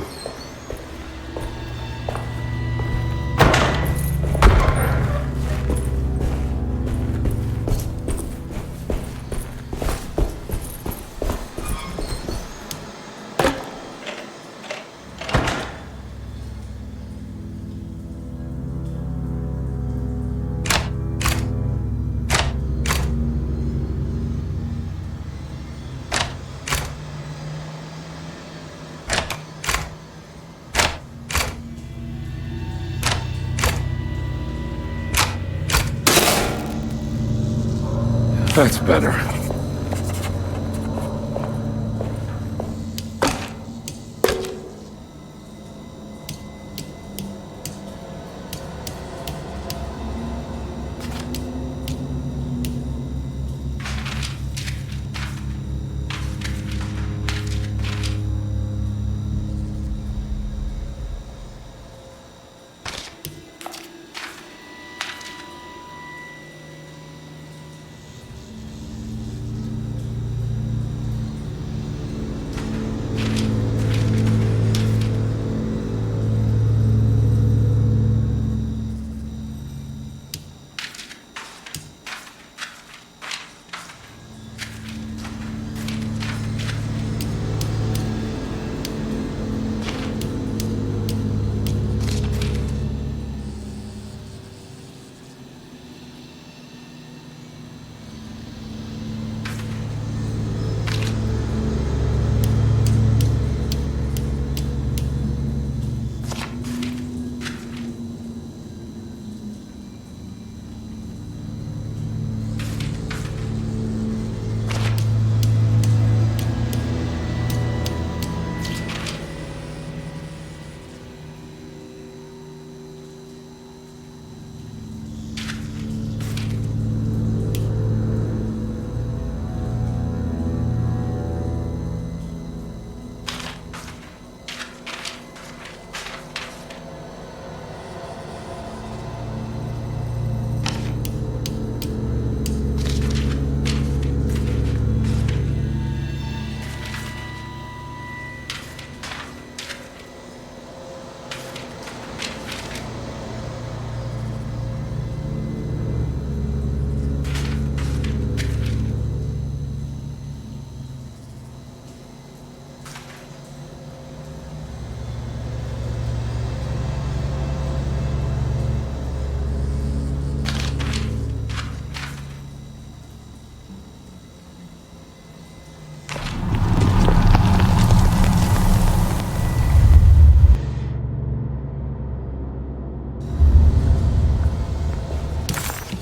That's better.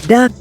Doc.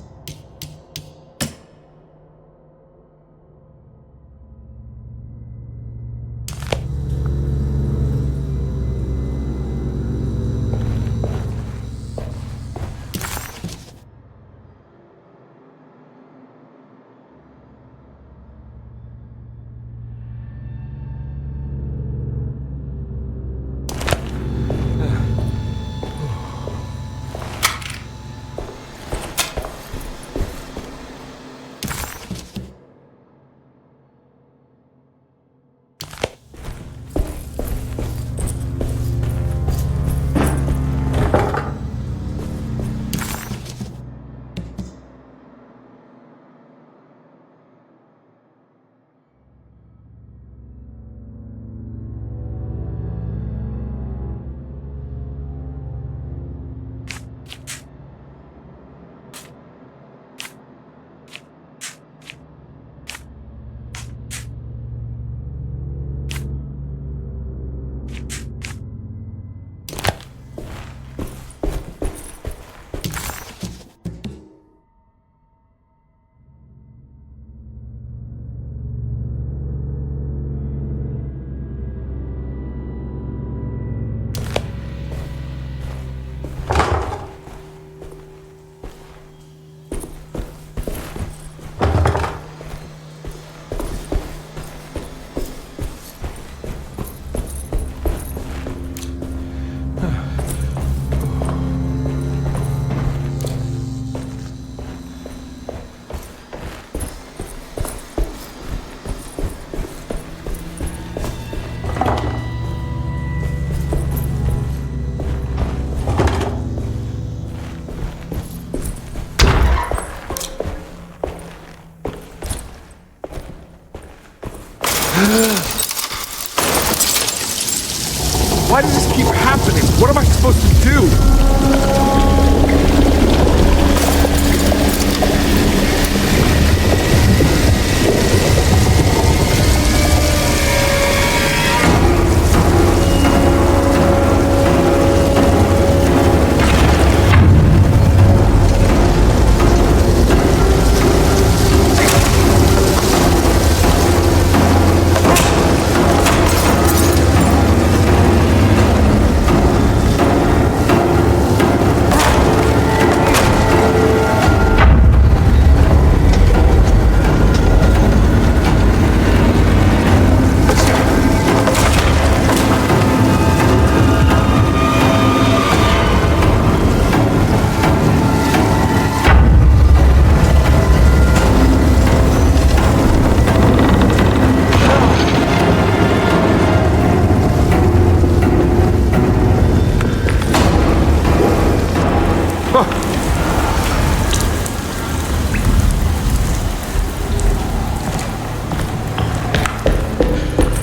Why does this keep happening? What am I supposed to do?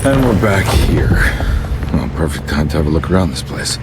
And we're back here. Well, perfect time to have a look around this place.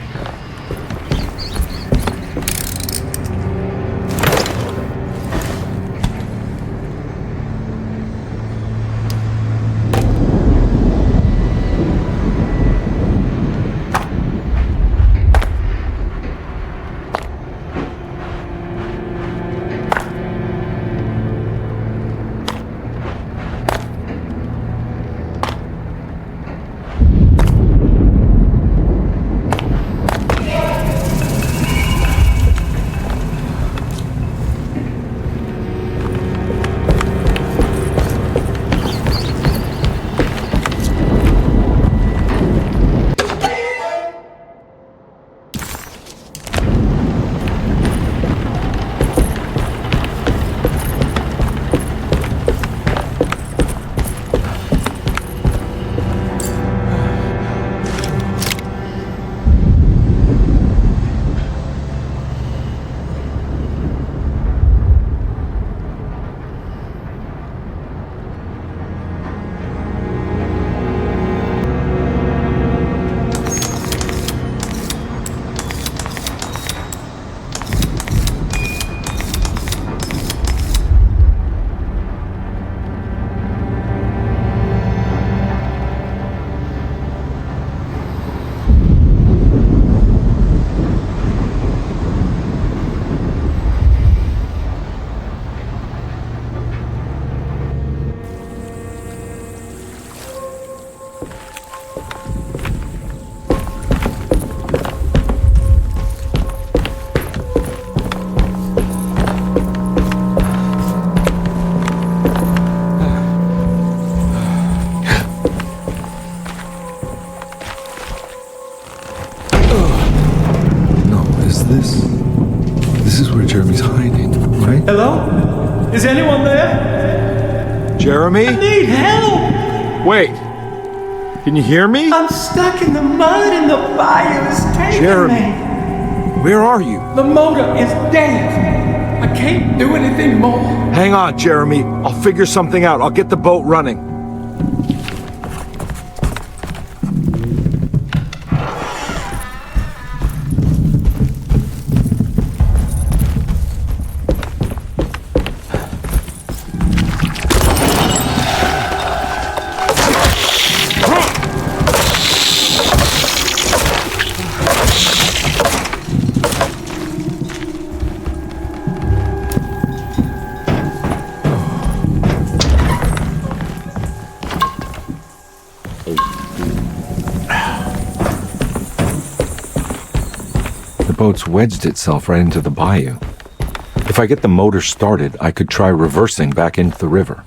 Jeremy? I need help! Wait. Can you hear me? I'm stuck in the mud and the bayou is taking Jeremy, me. where are you? The motor is dead. I can't do anything more. Hang on, Jeremy. I'll figure something out. I'll get the boat running. The boat's wedged itself right into the bayou. If I get the motor started, I could try reversing back into the river.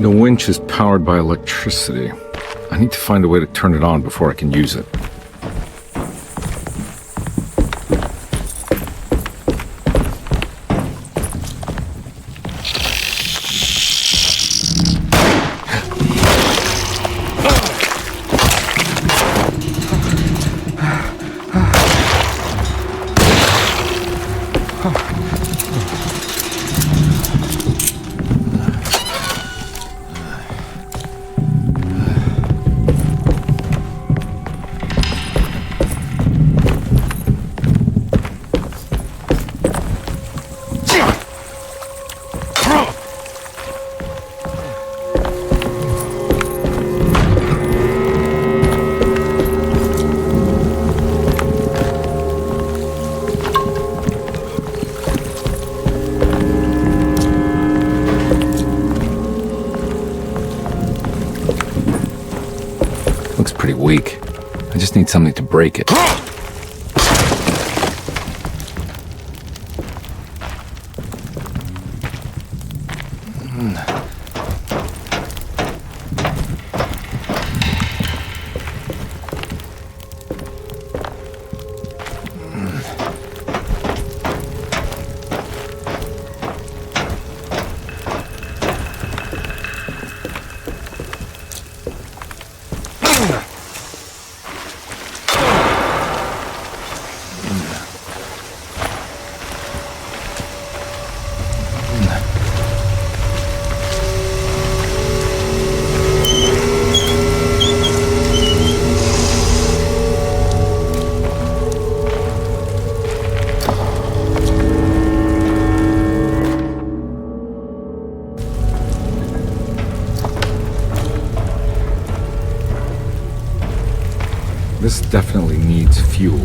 The winch is powered by electricity. I need to find a way to turn it on before I can use it. Looks pretty weak. I just need something to break it. This definitely needs fuel.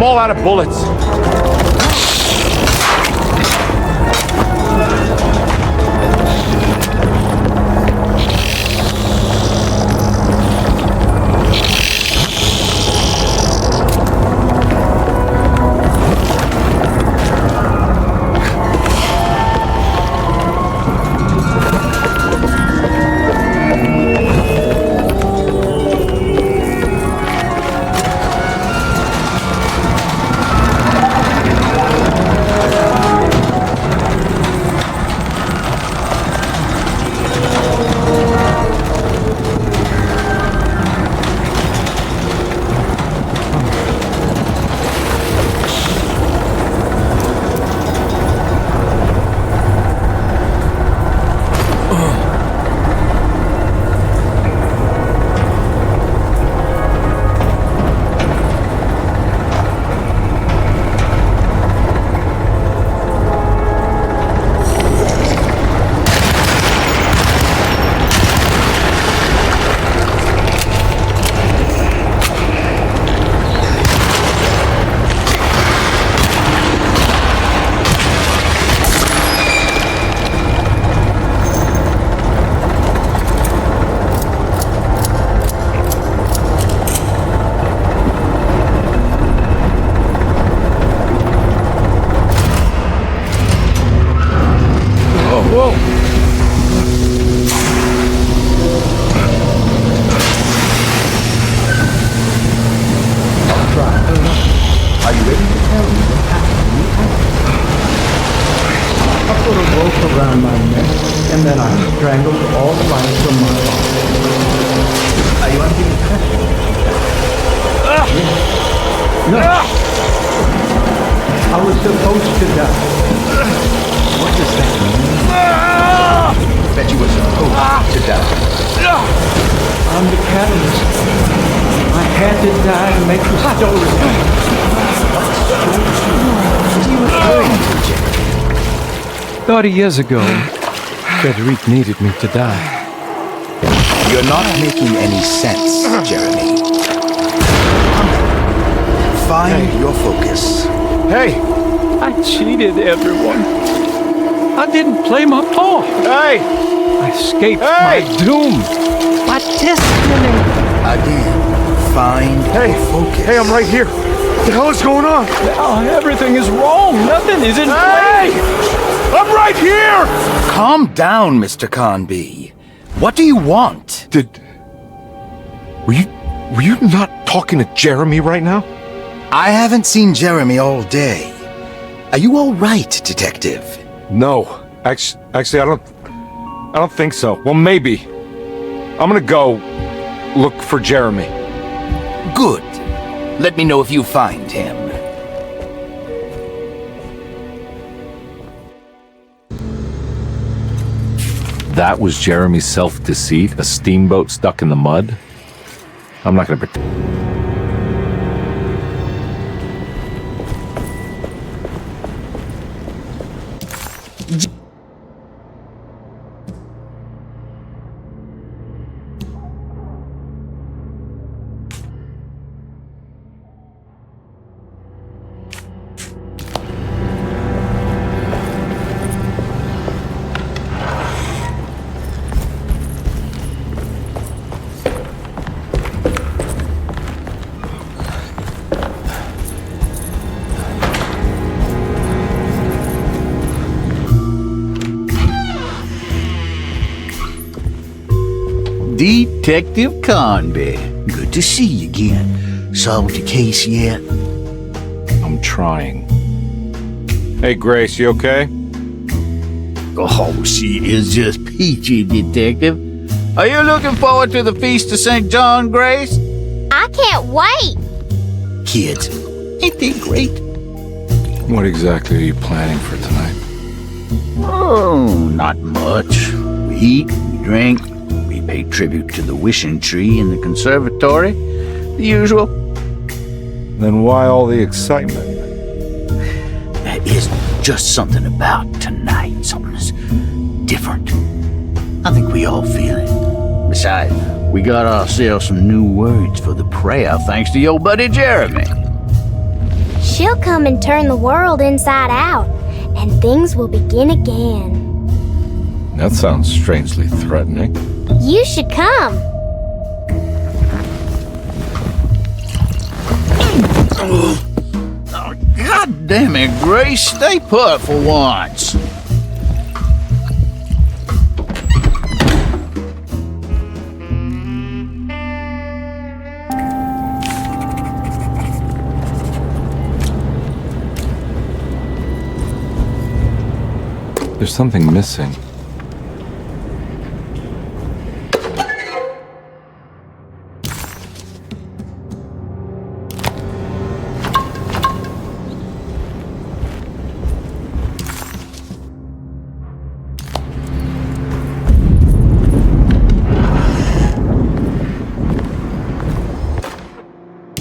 all out of bullets. Years ago, Frederic needed me to die. You're not making any sense, Jeremy. Find your focus. Hey! I cheated everyone. I didn't play my part. Hey! I escaped my doom. My destiny. Again, find your focus. Hey, I'm right here. What the hell is going on? Now everything is wrong. Nothing is in place. I'm right here! Calm down, Mr. Conby. What do you want? Were you not talking to Jeremy right now? I haven't seen Jeremy all day. Are you all right, Detective? No. Actually, I don't think so. Well, maybe. I'm gonna go look for Jeremy. Good. Let me know if you find him. That was Jeremy's self-deceit, a steamboat stuck in the mud? I'm not gonna pretend. Detective Conby. Good to see you again. Solved the case yet? I'm trying. Hey, Grace, you okay? Oh, she is just peachy, Detective. Are you looking forward to the Feast of St. John, Grace? I can't wait! Kids, ain't they great? What exactly are you planning for tonight? Oh, not much. We eat, we drink, we pay tribute to the wishing tree in the conservatory. The usual. Then why all the excitement? There is just something about tonight. Something's different. I think we all feel it. Besides, we got ourselves some new words for the prayer thanks to your buddy Jeremy. She'll come and turn the world inside out, and things will begin again. That sounds strangely threatening. You should come. God damn it, Grace. Stay put for once. There's something missing.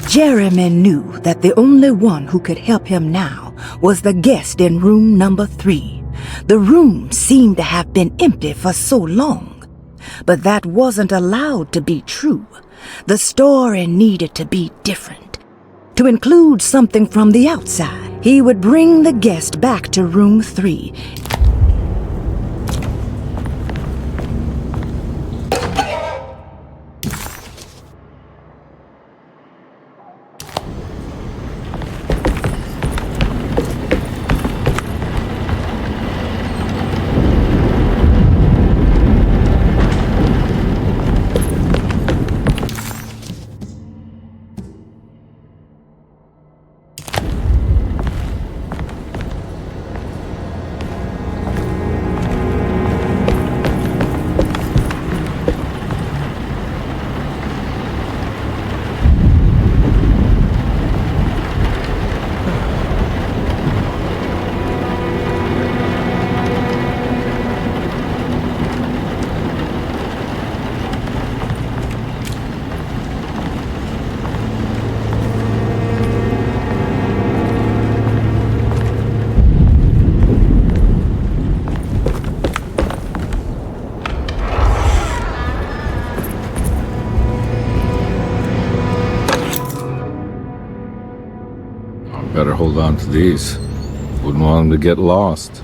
Jeremy knew that the only one who could help him now was the guest in room number 3. The room seemed to have been empty for so long. But that wasn't allowed to be true. The story needed to be different. To include something from the outside, he would bring the guest back to room 3. Better hold on to these. Wouldn't want them to get lost.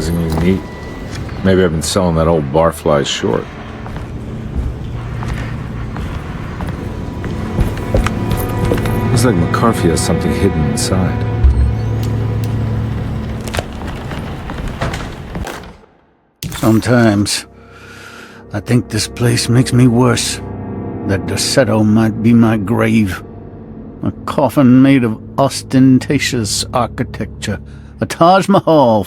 surprisingly neat. Maybe I've been selling that old barfly short. Looks like McCarthy has something hidden inside. Sometimes, I think this place makes me worse. That Dorsetto might be my grave. A coffin made of ostentatious architecture. A Taj Mahal.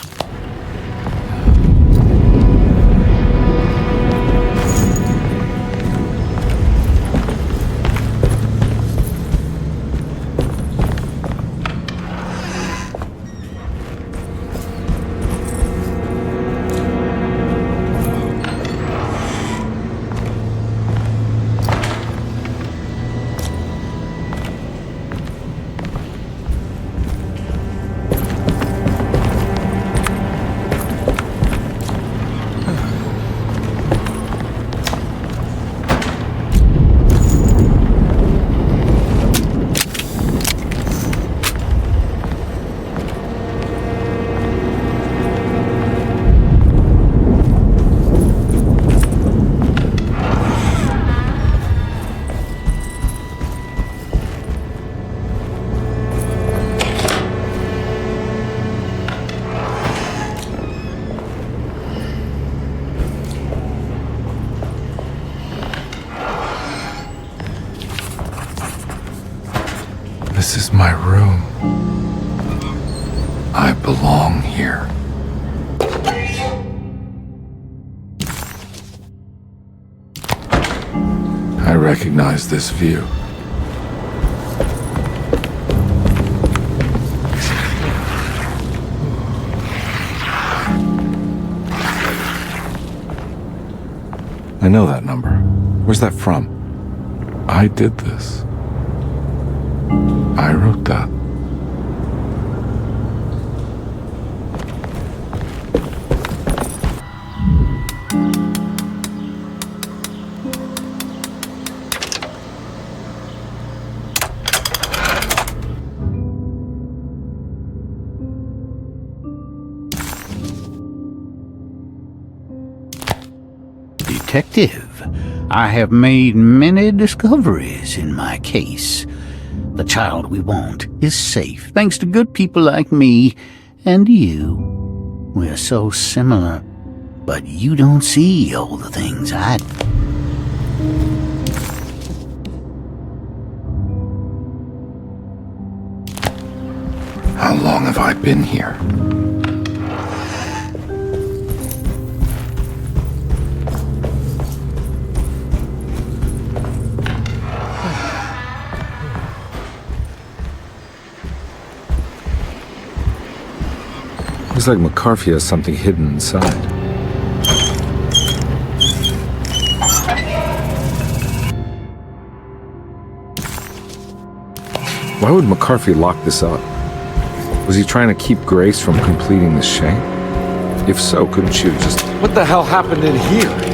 This is my room. I belong here. I recognize this view. I know that number. Where's that from? I did this. I wrote that. Detective, I have made many discoveries in my case. The child we want is safe, thanks to good people like me and you. We're so similar, but you don't see all the things I do. How long have I been here? Looks like McCarthy has something hidden inside. Why would McCarthy lock this up? Was he trying to keep Grace from completing the shank? If so, couldn't she have just... What the hell happened in here?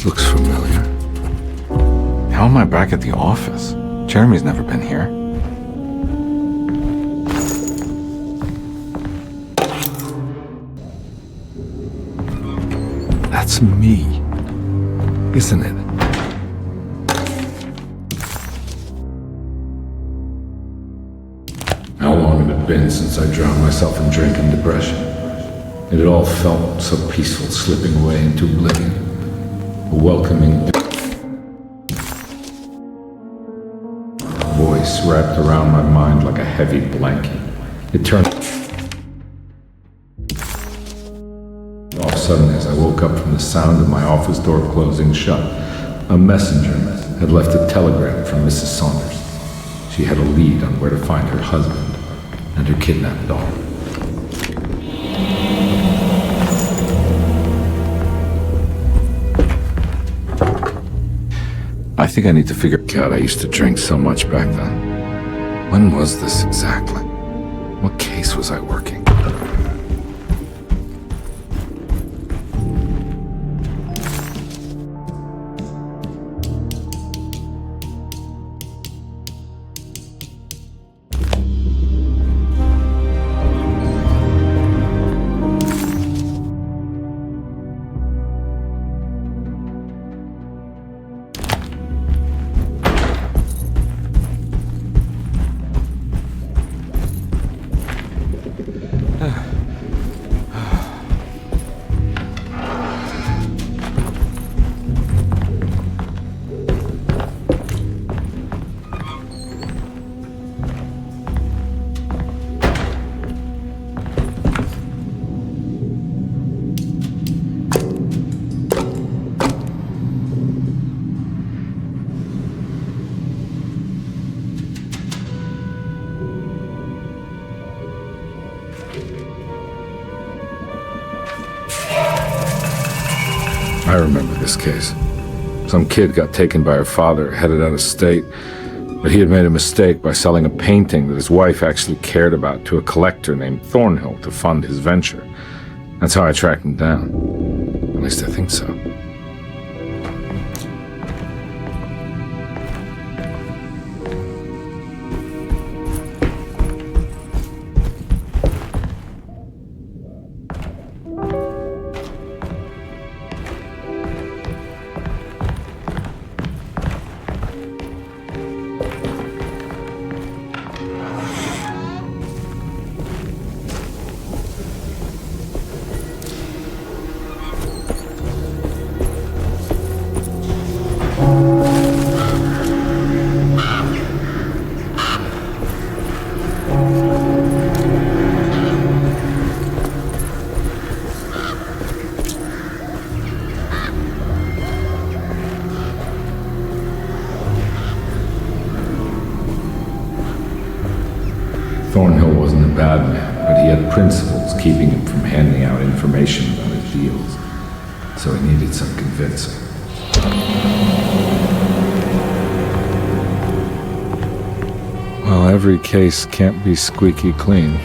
This looks familiar. How am I back at the office? Jeremy's never been here. That's me, isn't it? How long had it been since I drowned myself in drink and depression? It had all felt so peaceful, slipping away into oblivion. A welcoming voice wrapped around my mind like a heavy blanket. It turned off suddenly as I woke up from the sound of my office door closing shut. A messenger had left a telegram from Mrs. Saunders. She had a lead on where to find her husband and her kidnapped daughter. I think I need to figure out. I used to drink so much back then. When was this exactly? What case was I working? I remember this case. Some kid got taken by her father, headed out of state, but he had made a mistake by selling a painting that his wife actually cared about to a collector named Thornhill to fund his venture. That's how I tracked him down. At least I think so. Thornhill wasn't a bad man, but he had principles keeping him from handing out information about his deals. So he needed some convincing. Well, every case can't be squeaky clean.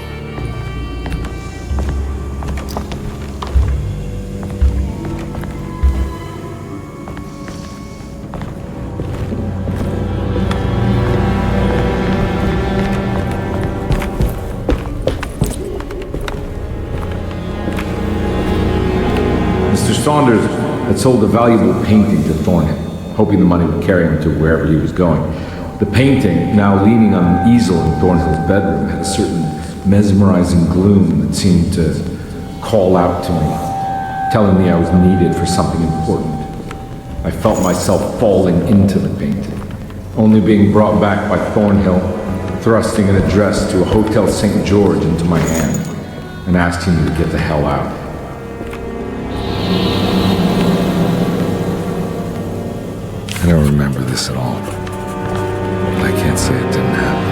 Saunders had sold a valuable painting to Thornhill, hoping the money would carry him to wherever he was going. The painting, now leaning on an easel in Thornhill's bedroom, had a certain mesmerizing gloom that seemed to call out to me, telling me I was needed for something important. I felt myself falling into the painting, only being brought back by Thornhill, thrusting an address to a Hotel St. George into my hand and asking me to get the hell out. I don't remember this at all. But I can't say it didn't happen.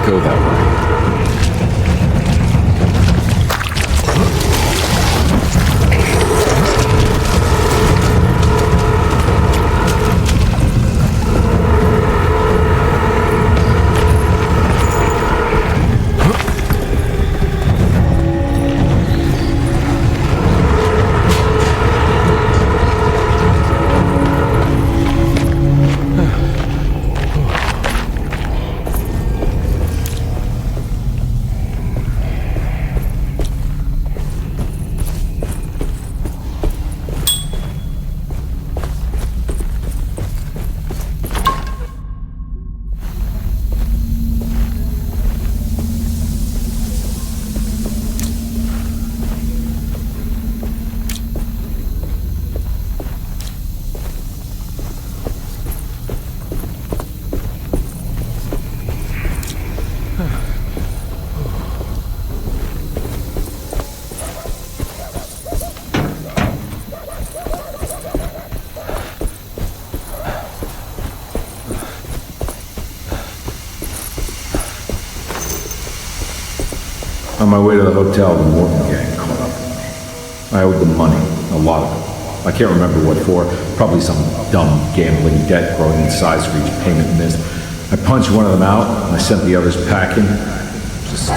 go that way. On my way to the hotel, the Morton gang caught up with me. I owed them money, a lot of it. I can't remember what for, probably some dumb gambling debt growing in size for each payment missed. I punched one of them out, and I sent the others packing. Just...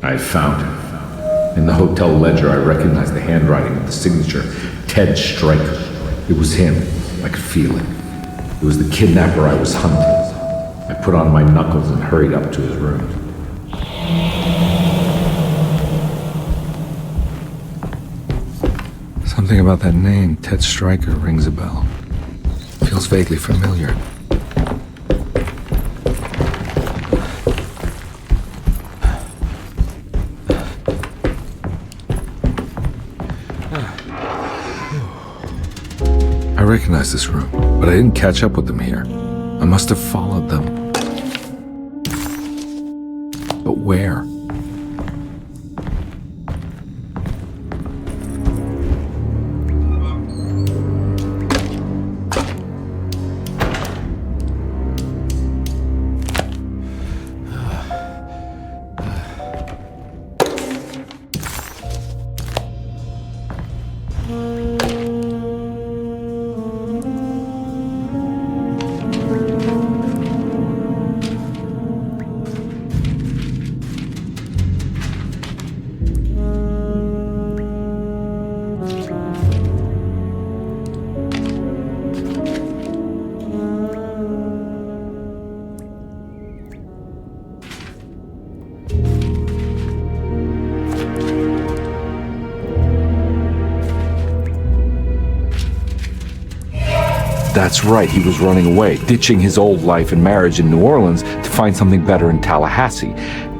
I found him. In the hotel ledger, I recognized the handwriting of the signature, Ted Stryker. It was him. I could feel it. It was the kidnapper I was hunting. I put on my knuckles and hurried up to his room. Something about that name, Ted Stryker, rings a bell. Feels vaguely familiar. I recognize this room, but I didn't catch up with them here. I must have followed them. But where? That's right, he was running away, ditching his old life and marriage in New Orleans to find something better in Tallahassee.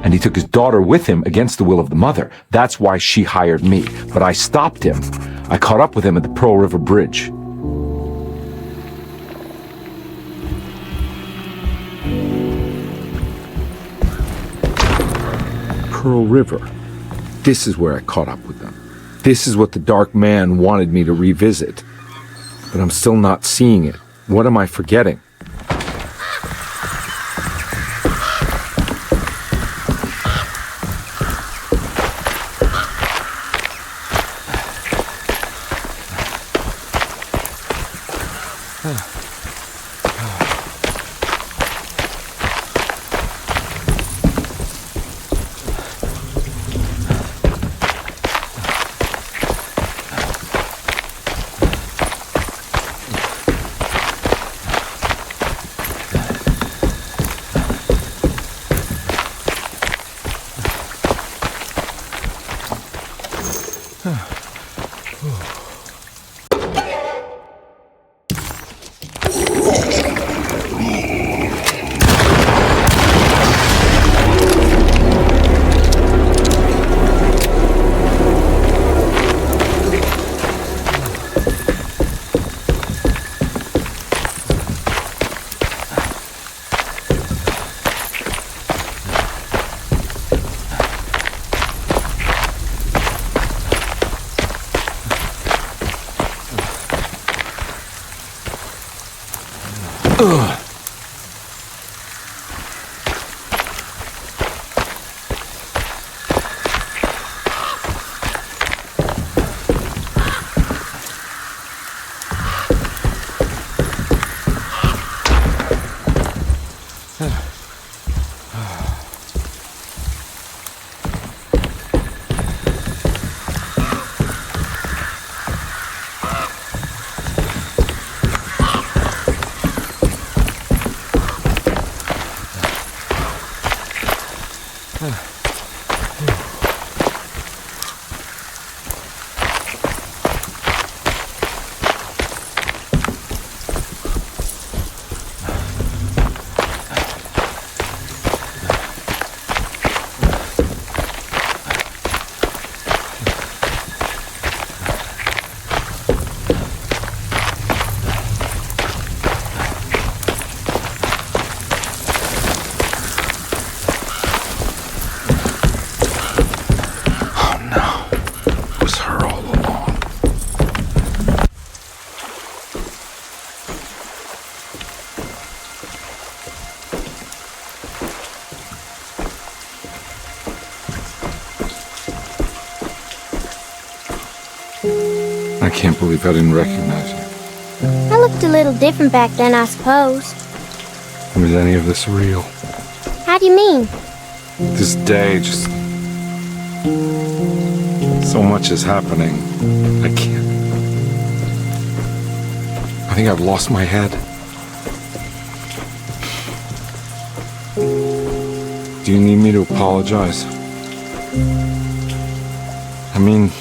And he took his daughter with him against the will of the mother. That's why she hired me. But I stopped him. I caught up with him at the Pearl River Bridge. Pearl River. This is where I caught up with them. This is what the Dark Man wanted me to revisit. But I'm still not seeing it. What am I forgetting? I can't believe I didn't recognize you. I looked a little different back then, I suppose. Was any of this real? How do you mean? This day, just... so much is happening. I can't... I think I've lost my head. Do you need me to apologize? I mean...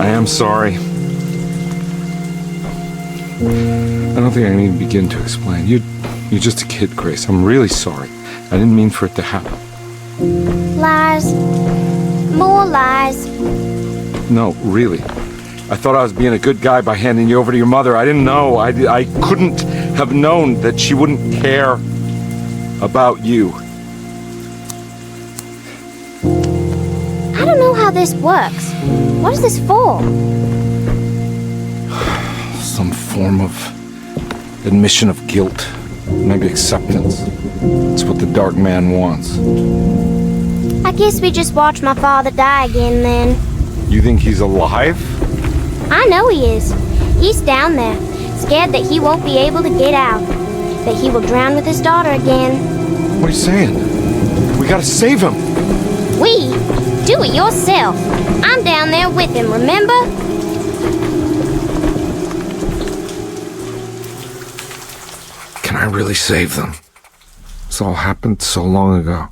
I am sorry. I don't think I need to begin to explain. You're just a kid, Grace. I'm really sorry. I didn't mean for it to happen. Lies. More lies. No, really. I thought I was being a good guy by handing you over to your mother. I didn't know. I couldn't have known that she wouldn't care about you. I don't know how this works. What is this for? Some form of admission of guilt. Maybe acceptance. It's what the Dark Man wants. I guess we just watch my father die again then. You think he's alive? I know he is. He's down there, scared that he won't be able to get out. That he will drown with his daughter again. What are you saying? We gotta save him. We? Do it yourself. I'm down there with him, remember? Can I really save them? This all happened so long ago.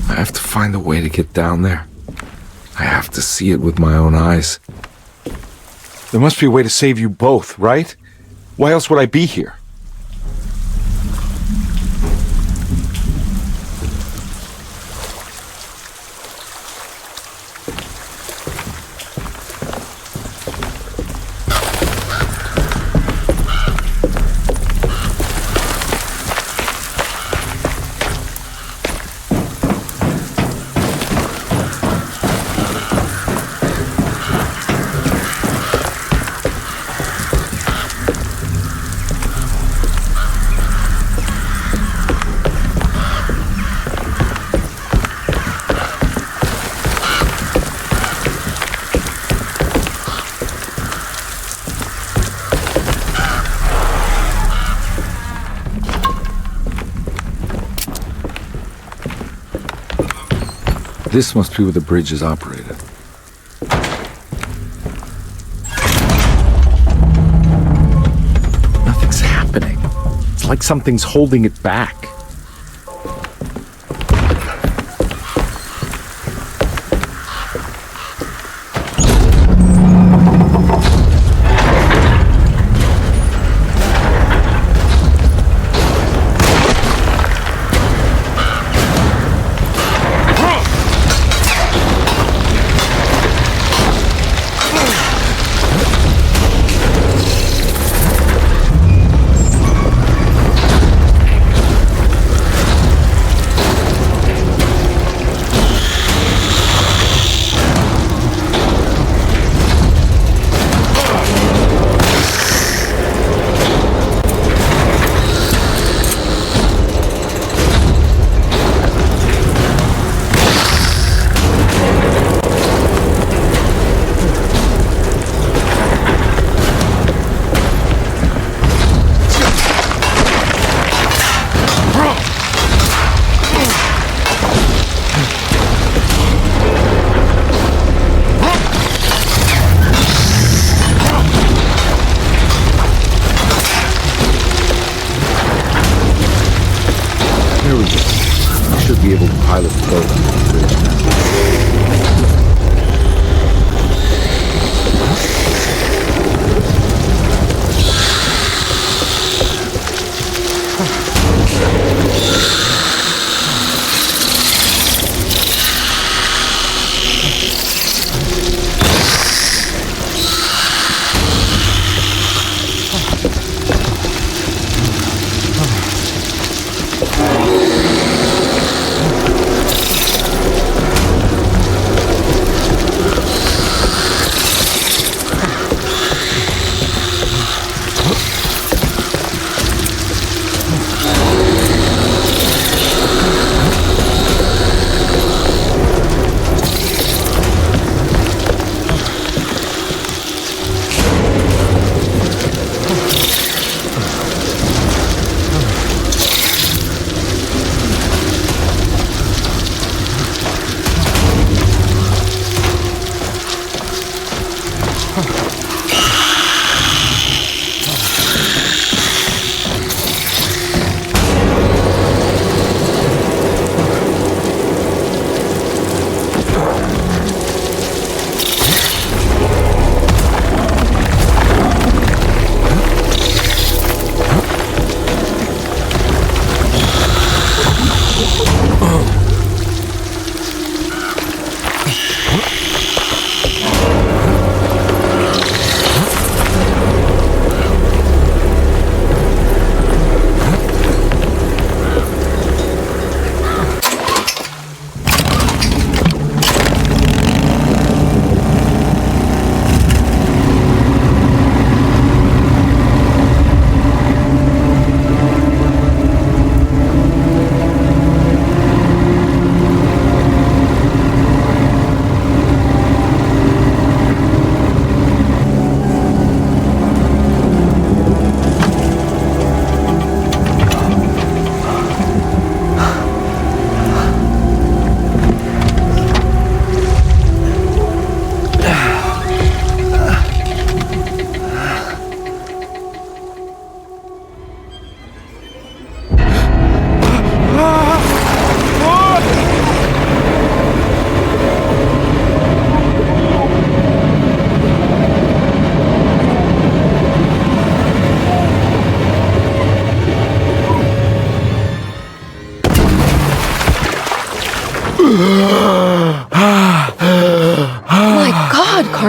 I have to find a way to get down there. I have to see it with my own eyes. There must be a way to save you both, right? Why else would I be here? This must be where the bridge is operated. Nothing's happening. It's like something's holding it back. Be able to pilot the boat onto the bridge now.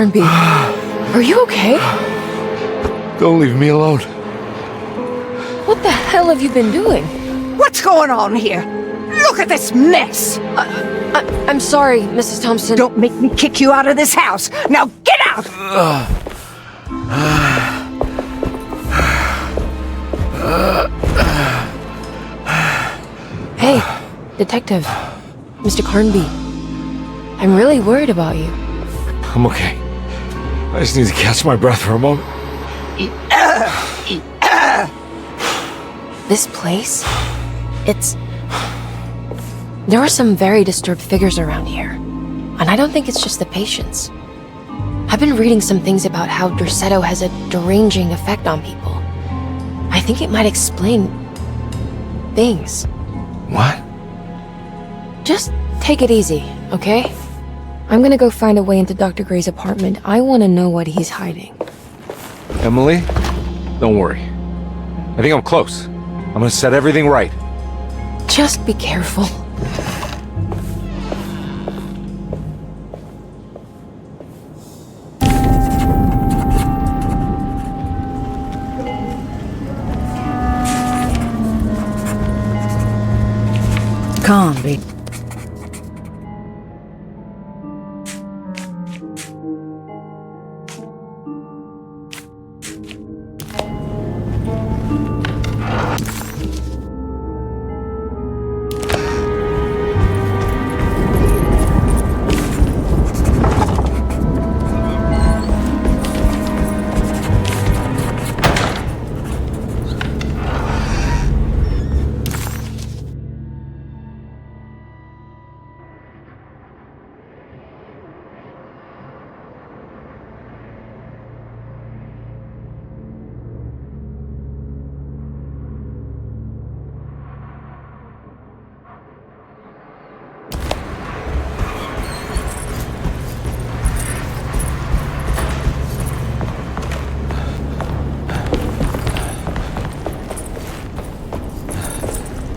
Carnby, are you okay? Don't leave me alone. What the hell have you been doing? What's going on here? Look at this mess! I'm sorry, Mrs. Thompson. Don't make me kick you out of this house! Now get out! Hey, Detective. Mr. Carnby. I'm really worried about you. I'm okay. I just need to catch my breath for a moment. This place? There are some very disturbed figures around here. And I don't think it's just the patients. I've been reading some things about how Derceto has a deranging effect on people. I think it might explain things. What? Just take it easy, okay? I'm gonna go find a way into Dr. Gray's apartment. I want to know what he's hiding. Emily, don't worry. I think I'm close. I'm gonna set everything right. Just be careful. Carnby.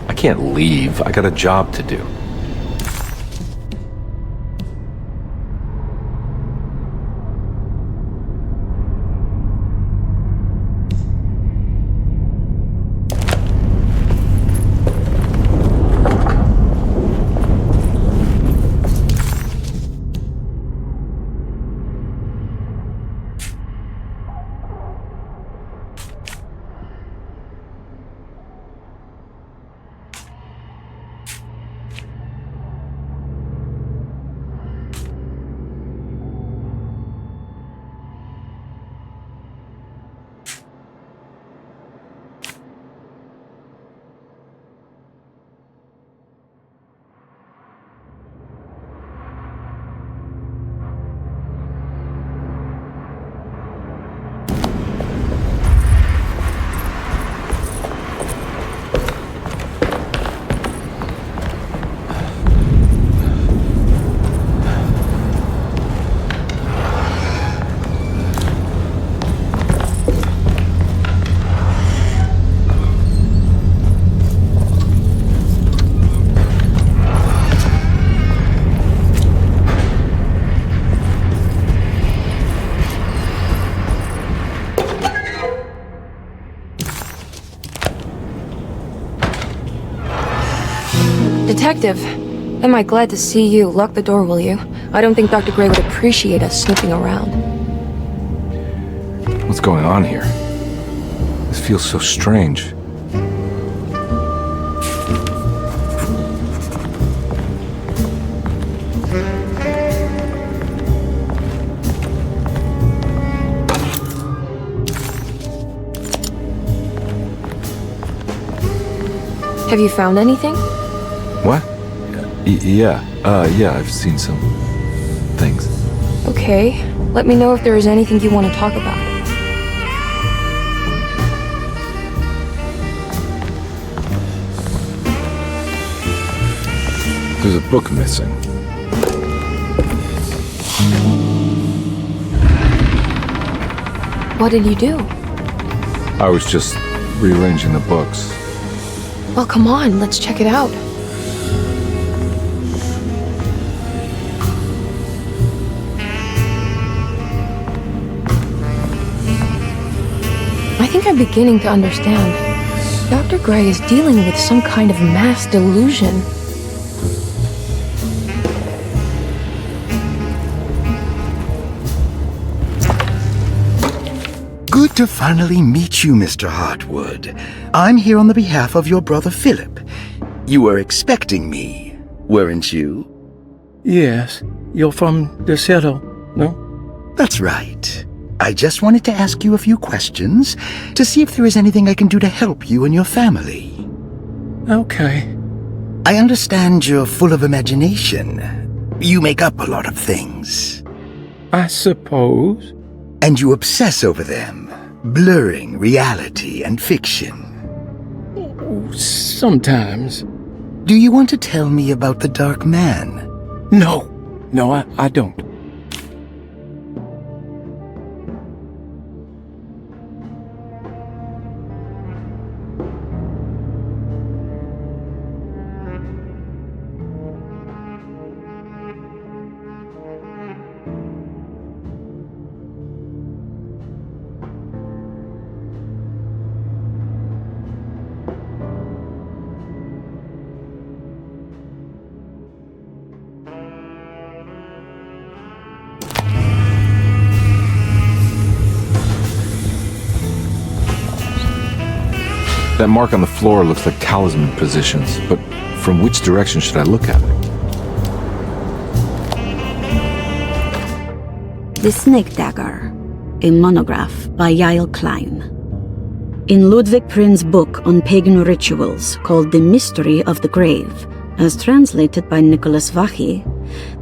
I can't leave. I got a job to do. Detective, am I glad to see you. Lock the door, will you? I don't think Dr. Gray would appreciate us snooping around. What's going on here? This feels so strange. Have you found anything? What? Yeah, I've seen some things. Okay, let me know if there is anything you want to talk about. There's a book missing. What did you do? I was just rearranging the books. Well, come on, let's check it out. I think I'm beginning to understand. Dr. Gray is dealing with some kind of mass delusion. Good to finally meet you, Mr. Hartwood. I'm here on the behalf of your brother Philip. You were expecting me, weren't you? Yes, you're from Derceto, no? That's right. I just wanted to ask you a few questions to see if there is anything I can do to help you and your family. Okay. I understand you're full of imagination. You make up a lot of things. I suppose. And you obsess over them, blurring reality and fiction. Sometimes. Do you want to tell me about the Dark Man? No, I don't. That mark on the floor looks like talisman positions, but from which direction should I look at it? The Snake Dagger, a monograph by Yael Klein. In Ludwig Prin's book on pagan rituals called The Mystery of the Grave, as translated by Nicholas Vachy,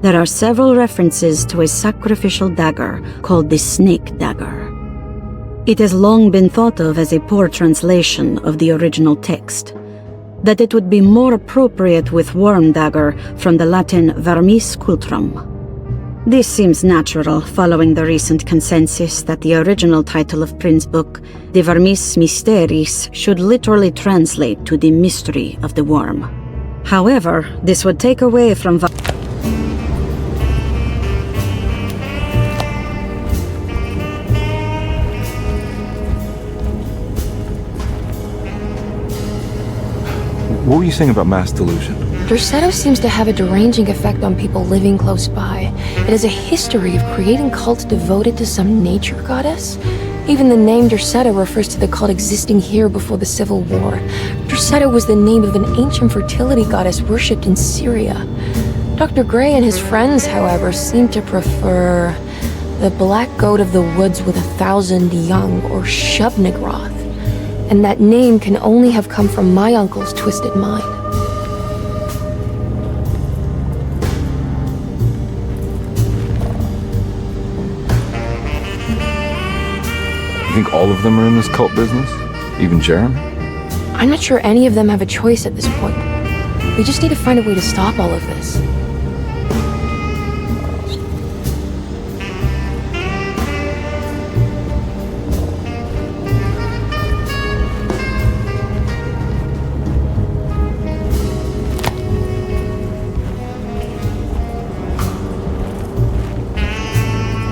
there are several references to a sacrificial dagger called the Snake Dagger. It has long been thought of as a poor translation of the original text, that it would be more appropriate with worm dagger from the Latin vermis cultrum. This seems natural following the recent consensus that the original title of Prin's book, De Vermis Mysteris, should literally translate to the mystery of the worm. However, this would take away from What were you saying about mass delusion? Derceto seems to have a deranging effect on people living close by. It has a history of creating cults devoted to some nature goddess. Even the name Derceto refers to the cult existing here before the Civil War. Derceto was the name of an ancient fertility goddess worshipped in Syria. Dr. Gray and his friends, however, seem to prefer the black goat of the woods with 1,000 young, or Shub-Nigroth. And that name can only have come from my uncle's twisted mind. You think all of them are in this cult business? Even Jeremy? I'm not sure any of them have a choice at this point. We just need to find a way to stop all of this.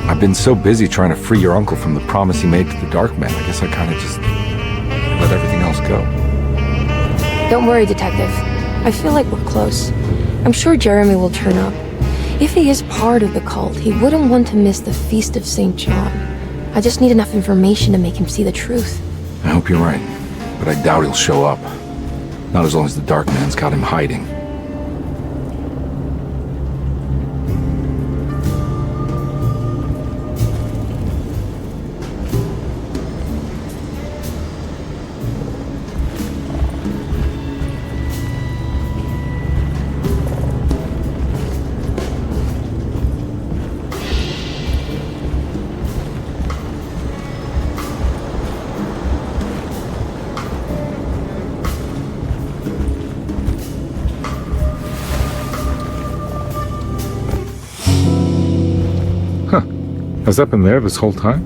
I've been so busy trying to free your uncle from the promise he made to the Dark Man, I guess I kind of just let everything else go. Don't worry, Detective. I feel like we're close. I'm sure Jeremy will turn up. If he is part of the cult, he wouldn't want to miss the Feast of St. John. I just need enough information to make him see the truth. I hope you're right, but I doubt he'll show up. Not as long as the Dark Man's got him hiding. Has that been there this whole time?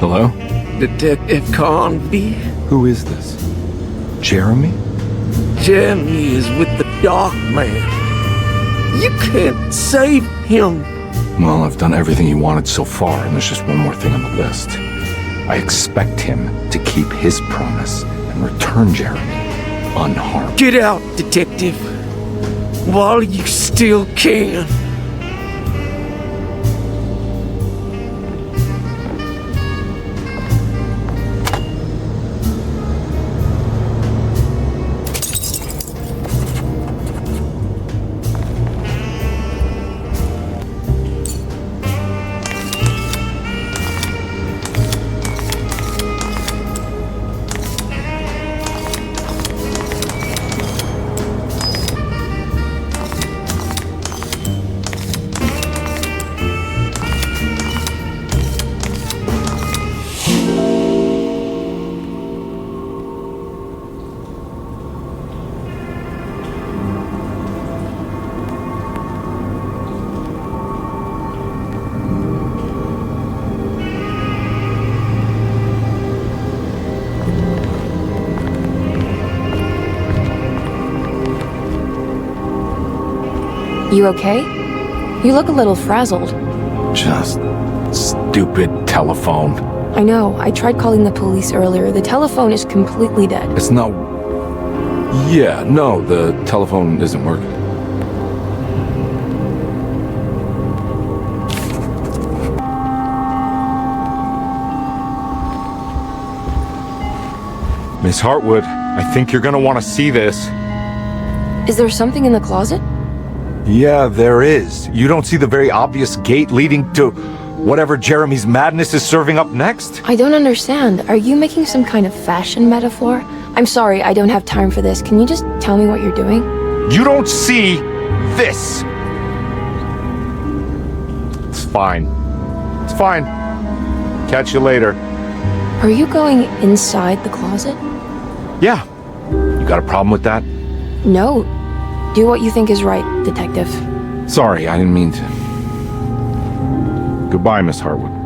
Hello? Detective Carnby? Who is this? Jeremy? Jeremy is with the Dark Man. You can't save him. Well, I've done everything he wanted so far, and there's just one more thing on the list. I expect him to keep his promise and return Jeremy unharmed. Get out, Detective. While you still can. You okay? You look a little frazzled. Just stupid telephone. I know. I tried calling the police earlier. The telephone is completely dead. It's not... Yeah, no, the telephone isn't working. Miss Hartwood, I think you're gonna want to see this. Is there something in the closet? Yeah, there is. You don't see the very obvious gate leading to whatever Jeremy's madness is serving up next? I don't understand. Are you making some kind of fashion metaphor? I'm sorry, I don't have time for this. Can you just tell me what you're doing? You don't see this! It's fine. It's fine. Catch you later. Are you going inside the closet? Yeah. You got a problem with that? No. Do what you think is right, Detective. Sorry, I didn't mean to. Goodbye, Miss Hartwood.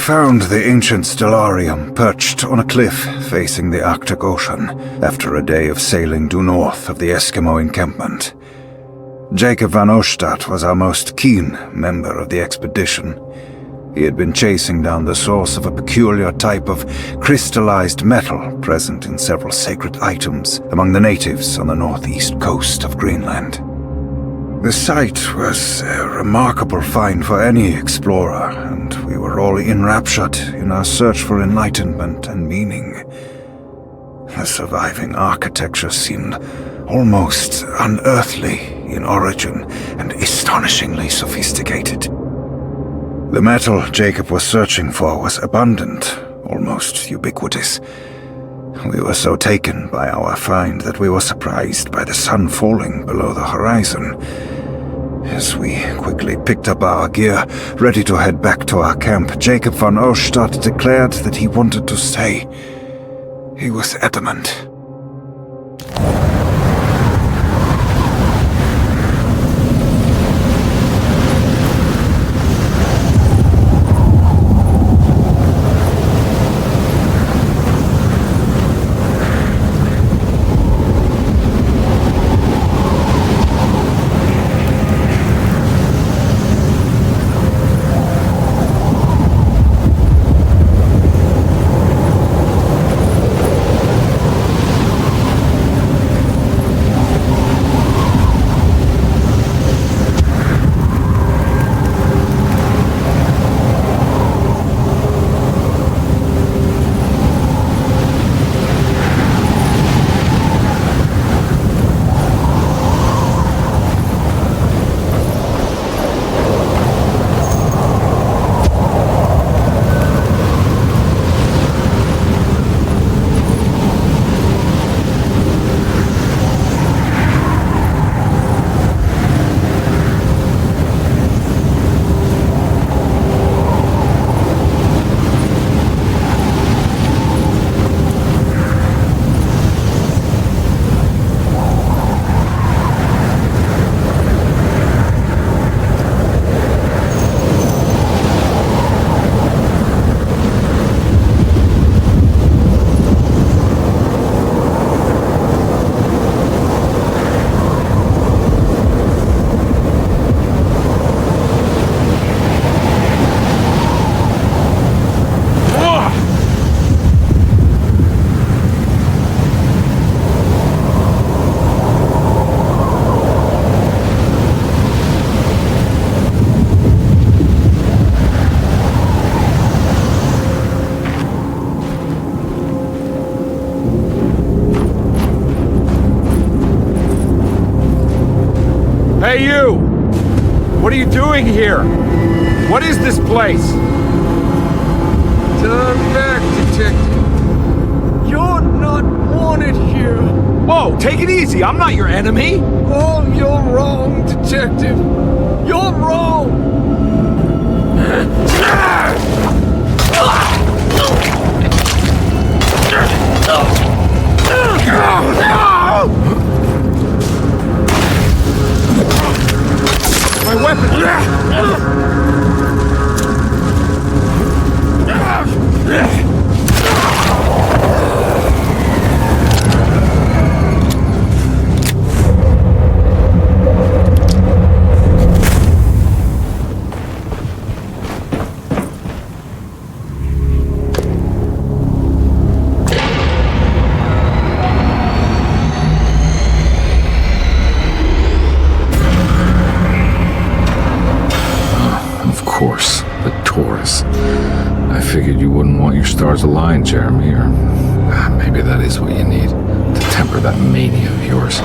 Found the ancient stellarium perched on a cliff facing the Arctic Ocean after a day of sailing due north of the Eskimo encampment. Jacob van Oostad was our most keen member of the expedition. He had been chasing down the source of a peculiar type of crystallized metal present in several sacred items among the natives on the northeast coast of Greenland. The site was a remarkable find for any explorer, and we were all enraptured in our search for enlightenment and meaning. The surviving architecture seemed almost unearthly in origin and astonishingly sophisticated. The metal Jacob was searching for was abundant, almost ubiquitous. We were so taken by our find that we were surprised by the sun falling below the horizon. As we quickly picked up our gear, ready to head back to our camp, Jacob van Oostad declared that he wanted to stay. He was adamant. What are you doing here? What is this place? Turn back, detective. You're not wanted here. Whoa, take it easy. I'm not your enemy. Oh, you're wrong, detective. You're wrong. My weapon! Of course, the Taurus. I figured you wouldn't want your stars aligned, Jeremy, or maybe that is what you need to temper that mania of yours.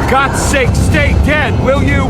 God's sake, stay dead, will you?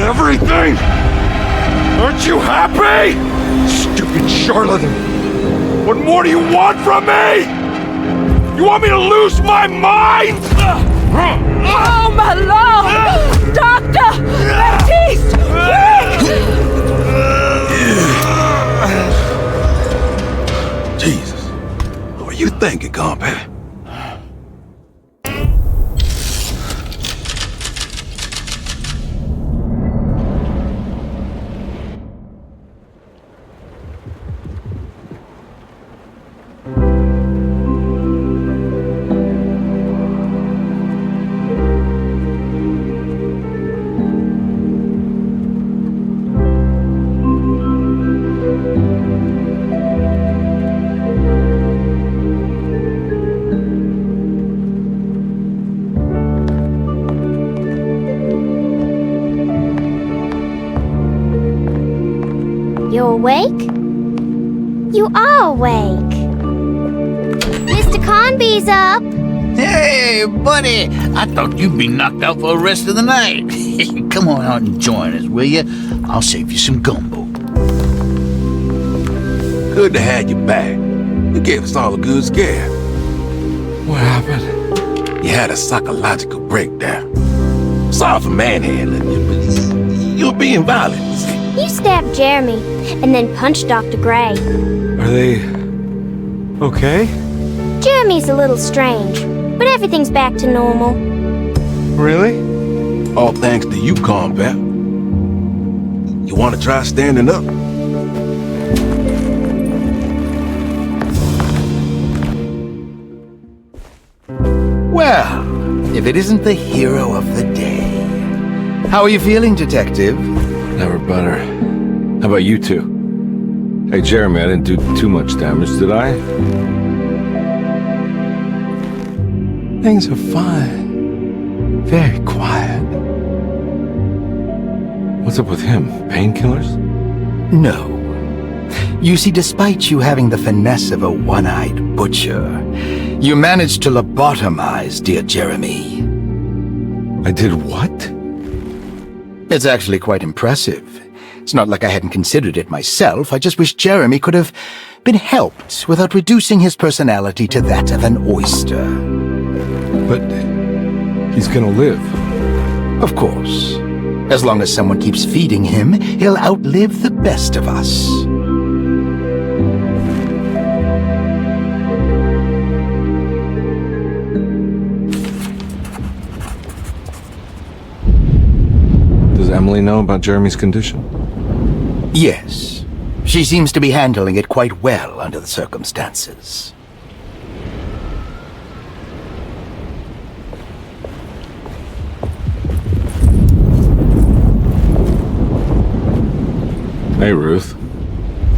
Everything! Aren't you happy? Stupid charlatan! What more do you want from me? You want me to lose my mind? Oh, my Lord! Doctor! Baptiste! Jesus. What are you thinking, compadre? You awake? You are awake. Mr. Conby's up. Hey, buddy! I thought you'd be knocked out for the rest of the night. Come on out and join us, will you? I'll save you some gumbo. Good to have you back. You gave us all a good scare. What happened? You had a psychological breakdown. Sorry for manhandling you, but you're being violent. You stabbed Jeremy and then punched Dr. Gray. Are they okay? Jeremy's a little strange, but everything's back to normal. Really? All thanks to you, combat. You want to try standing up? Well, if it isn't the hero of the day. How are you feeling, Detective? Never better. How about you two? Hey, Jeremy, I didn't do too much damage, did I? Things are fine. Very quiet. What's up with him? Painkillers? No. You see, despite you having the finesse of a one-eyed butcher, you managed to lobotomize dear Jeremy. I did what? It's actually quite impressive. It's not like I hadn't considered it myself. I just wish Jeremy could have been helped without reducing his personality to that of an oyster. But he's gonna live. Of course. As long as someone keeps feeding him, he'll outlive the best of us. Does Emily know about Jeremy's condition? Yes. She seems to be handling it quite well under the circumstances. Hey, Ruth.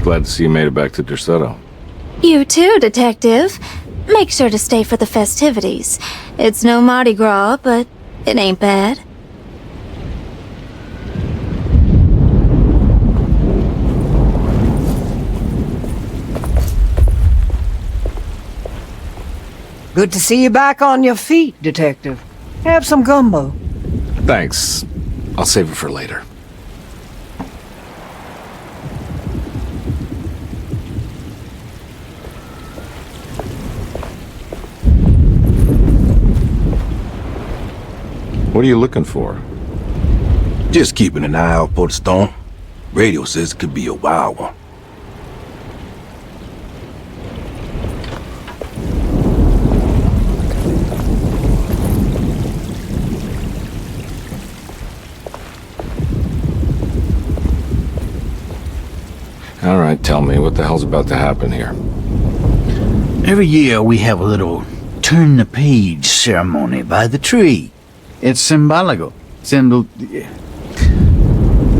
Glad to see you made it back to Derceto. You too, Detective. Make sure to stay for the festivities. It's no Mardi Gras, but it ain't bad. Good to see you back on your feet, Detective. Have some gumbo. Thanks. I'll save it for later. What are you looking for? Just keeping an eye out for the storm. Radio says it could be a wild one. All right, tell me, what the hell's about to happen here? Every year we have a little turn the page ceremony by the tree. It's symbolical.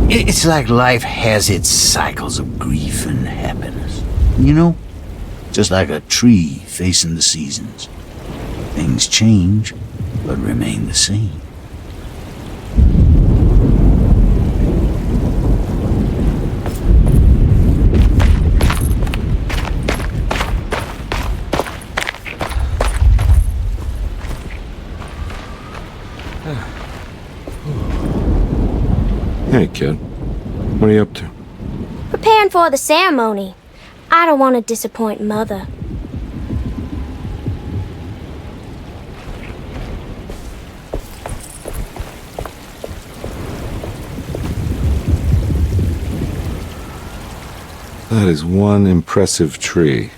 It's like life has its cycles of grief and happiness. You know? Just like a tree facing the seasons. Things change, but remain the same. Hey, kid. What are you up to? Preparing for the ceremony. I don't want to disappoint Mother. That is one impressive tree.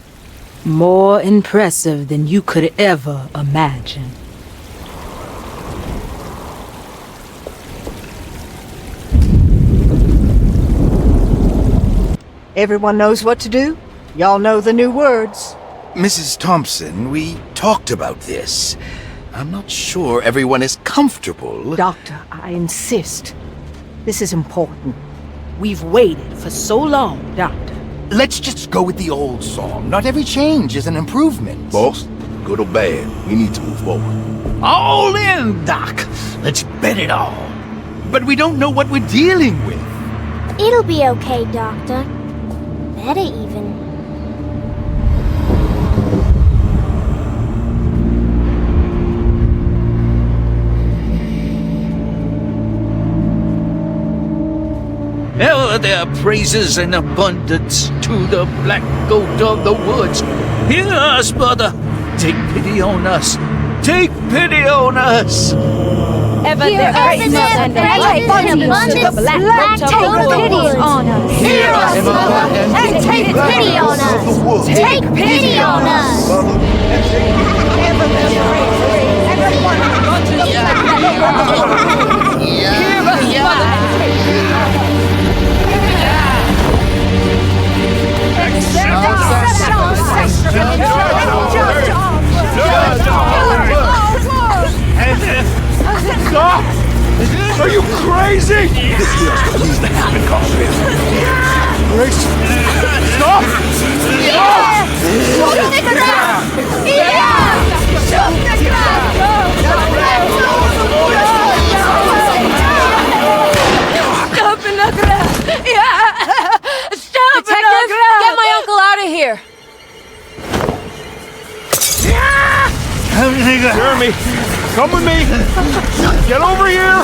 More impressive than you could ever imagine. Everyone knows what to do? Y'all know the new words. Mrs. Thompson, we talked about this. I'm not sure everyone is comfortable. Doctor, I insist. This is important. We've waited for so long, Doctor. Let's just go with the old song. Not every change is an improvement. Boss, good or bad, we need to move forward. All in, Doc. Let's bet it all. But we don't know what we're dealing with. It'll be okay, Doctor. Better even. Ever their praises and abundance to the black goat of the woods. Hear us, Mother. Take pity on us. Take pity on us. Ever their praises and abundance to the black goat of the woods. On us. Hear us, Mother, and take pity on us. Take pity on us. Hear us, Mother. Stop! Are you crazy? This here's what needs to happen, Carpet. Grace! Stop! Stop! Shoot the ground! Shoot the ground! Stop in the ground! Stop in the ground! Get my uncle out of here! Jeremy, come with me! Get over here!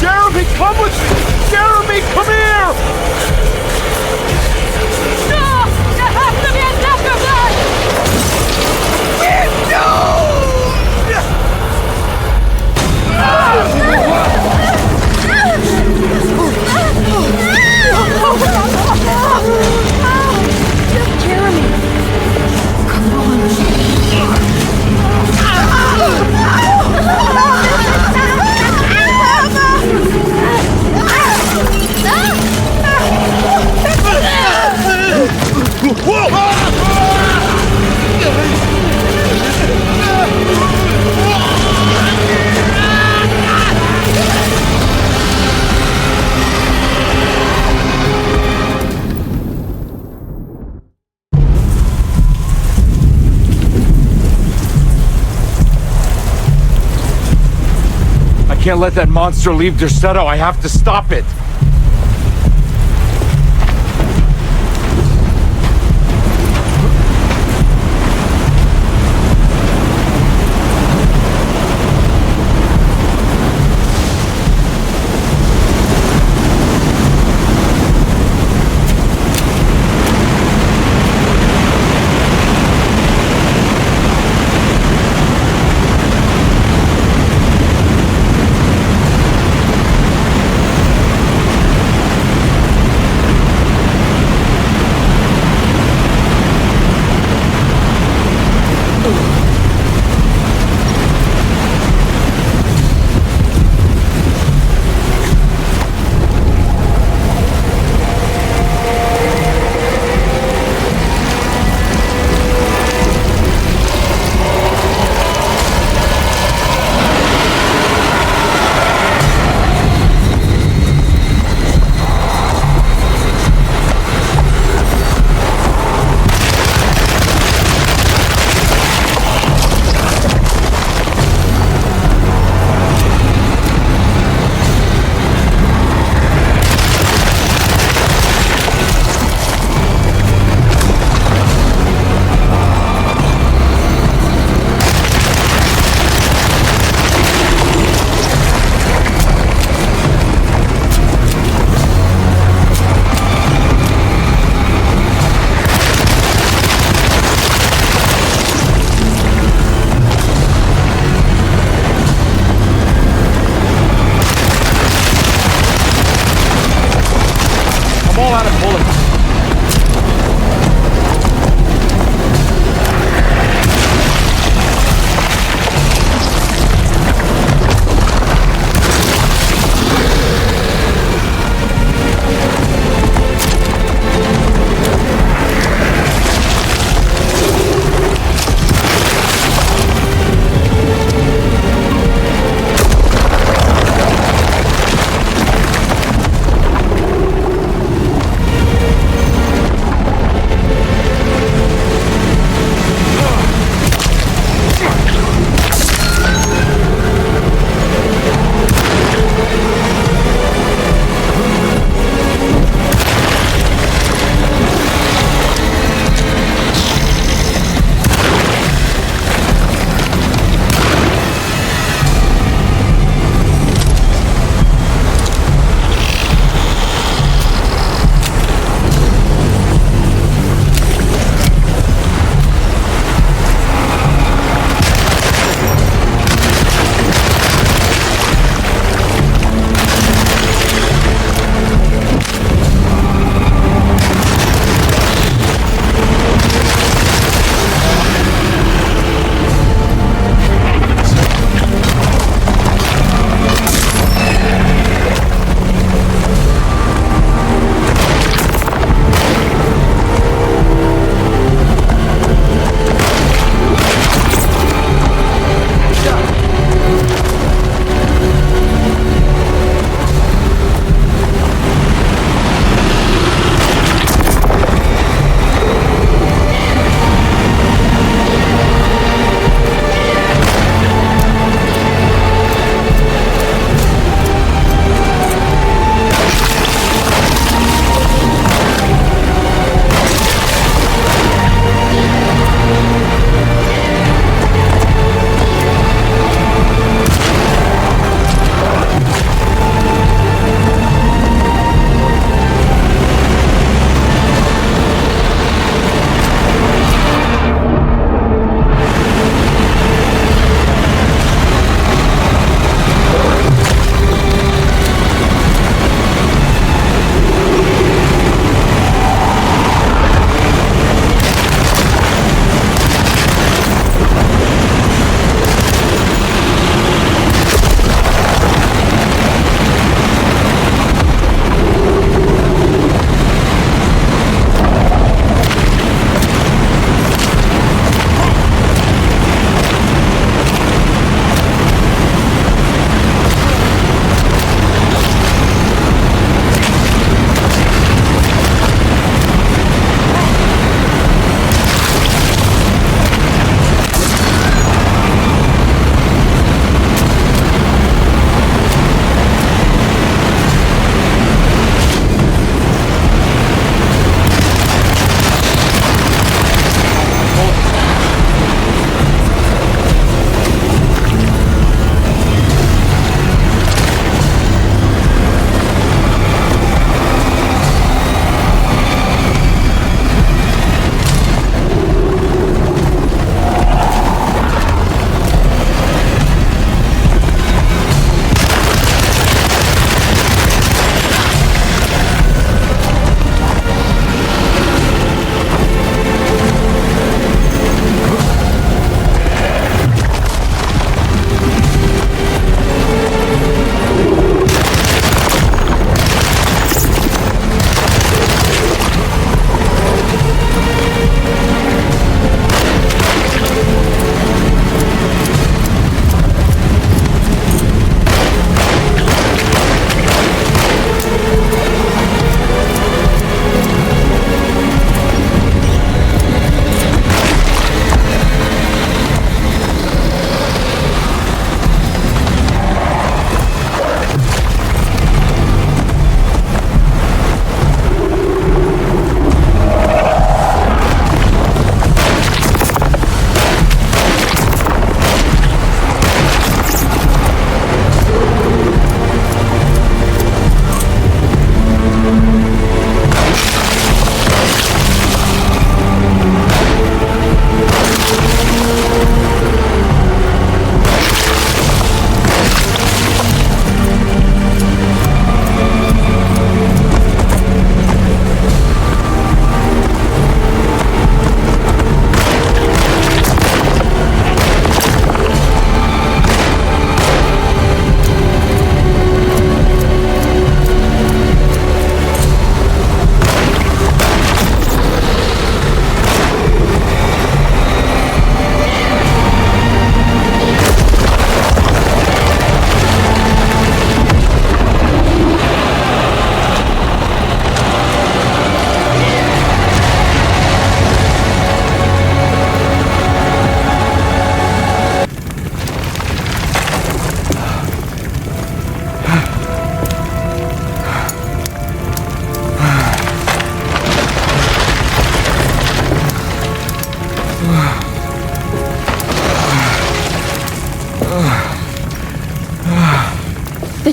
Jeremy, come with me! Jeremy, come here! No! There has to be a doctor blood! Jeremy! Come on. can't let that monster leave Derceto. I have to stop it.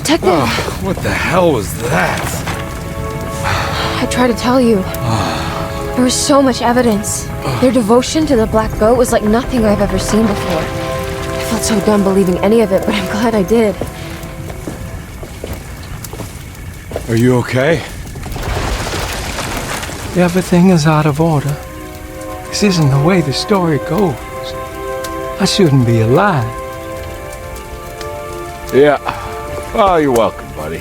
Detective! Oh, what the hell was that? I tried to tell you. There was so much evidence. Their devotion to the black goat was like nothing I've ever seen before. I felt so dumb believing any of it, but I'm glad I did. Are you okay? Everything is out of order. This isn't the way the story goes. I shouldn't be alive. Yeah. Oh, you're welcome, buddy.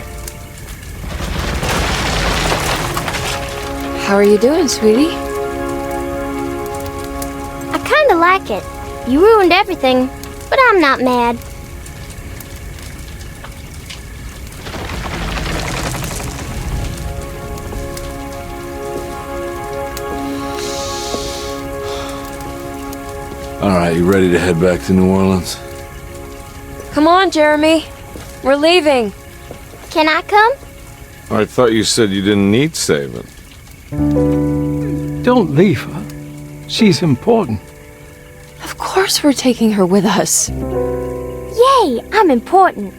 How are you doing, sweetie? I kinda like it. You ruined everything, but I'm not mad. All right, you ready to head back to New Orleans? Come on, Jeremy. We're leaving. Can I come? I thought you said you didn't need saving. Don't leave her. She's important. Of course we're taking her with us. Yay, I'm important.